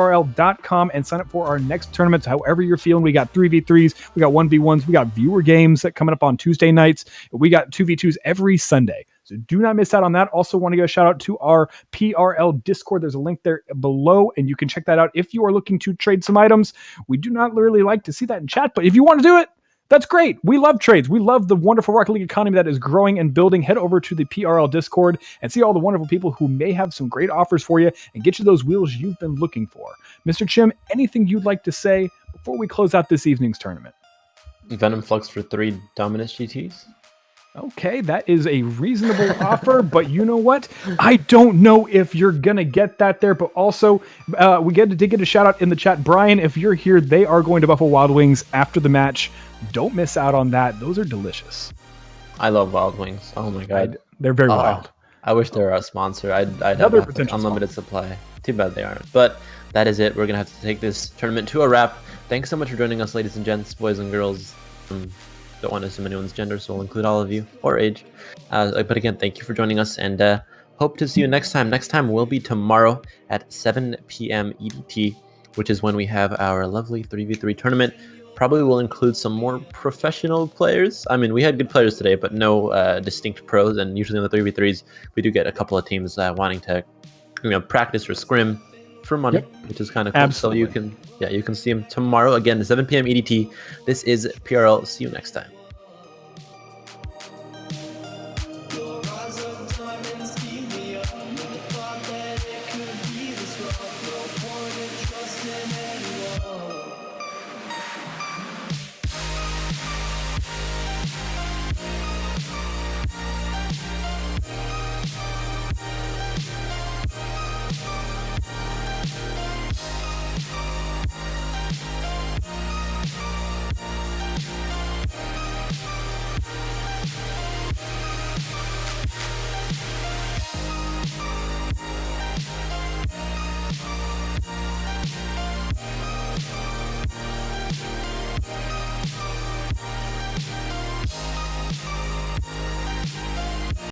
and sign up for our next tournaments. However you're feeling, we got 3v3s, we got 1v1s, we got viewer games that coming up on Tuesday nights. We got 2v2s every Sunday. So do not miss out on that. Also want to give a shout out to our PRL Discord. There's a link there below, and you can check that out if you are looking to trade some items. We do not really like to see that in chat, but if you want to do it, that's great. We love trades. We love the wonderful Rocket League economy that is growing and building. Head over to the PRL Discord and see all the wonderful people who may have some great offers for you and get you those wheels you've been looking for. Mr. Chim, anything you'd like to say before we close out this evening's tournament? Venom Flux for 3 Dominus GTs. Okay, that is a reasonable offer, but you know what? I don't know if you're going to get that there, but also we did get a shout out in the chat. Brian, if you're here, they are going to Buffalo Wild Wings after the match. Don't miss out on that. Those are delicious. I love Wild Wings. Oh my god. They're very wild. I wish they were a sponsor. I'd have Another like potential unlimited supply. Too bad they aren't. But that is it. We're going to have to take this tournament to a wrap. Thanks so much for joining us, ladies and gents, boys and girls. Don't want to assume anyone's gender, so we'll include all of you, or age. But again, thank you for joining us, and hope to see you next time. Next time will be tomorrow at 7 p.m. EDT, which is when we have our lovely 3v3 tournament. Probably will include some more professional players. I mean, we had good players today, but no distinct pros, and usually in the 3v3s, we do get a couple of teams wanting to practice or scrim for money, which is kind of cool. Absolutely. So you can see them tomorrow again, 7 p.m. EDT. This is PRL. See you next time.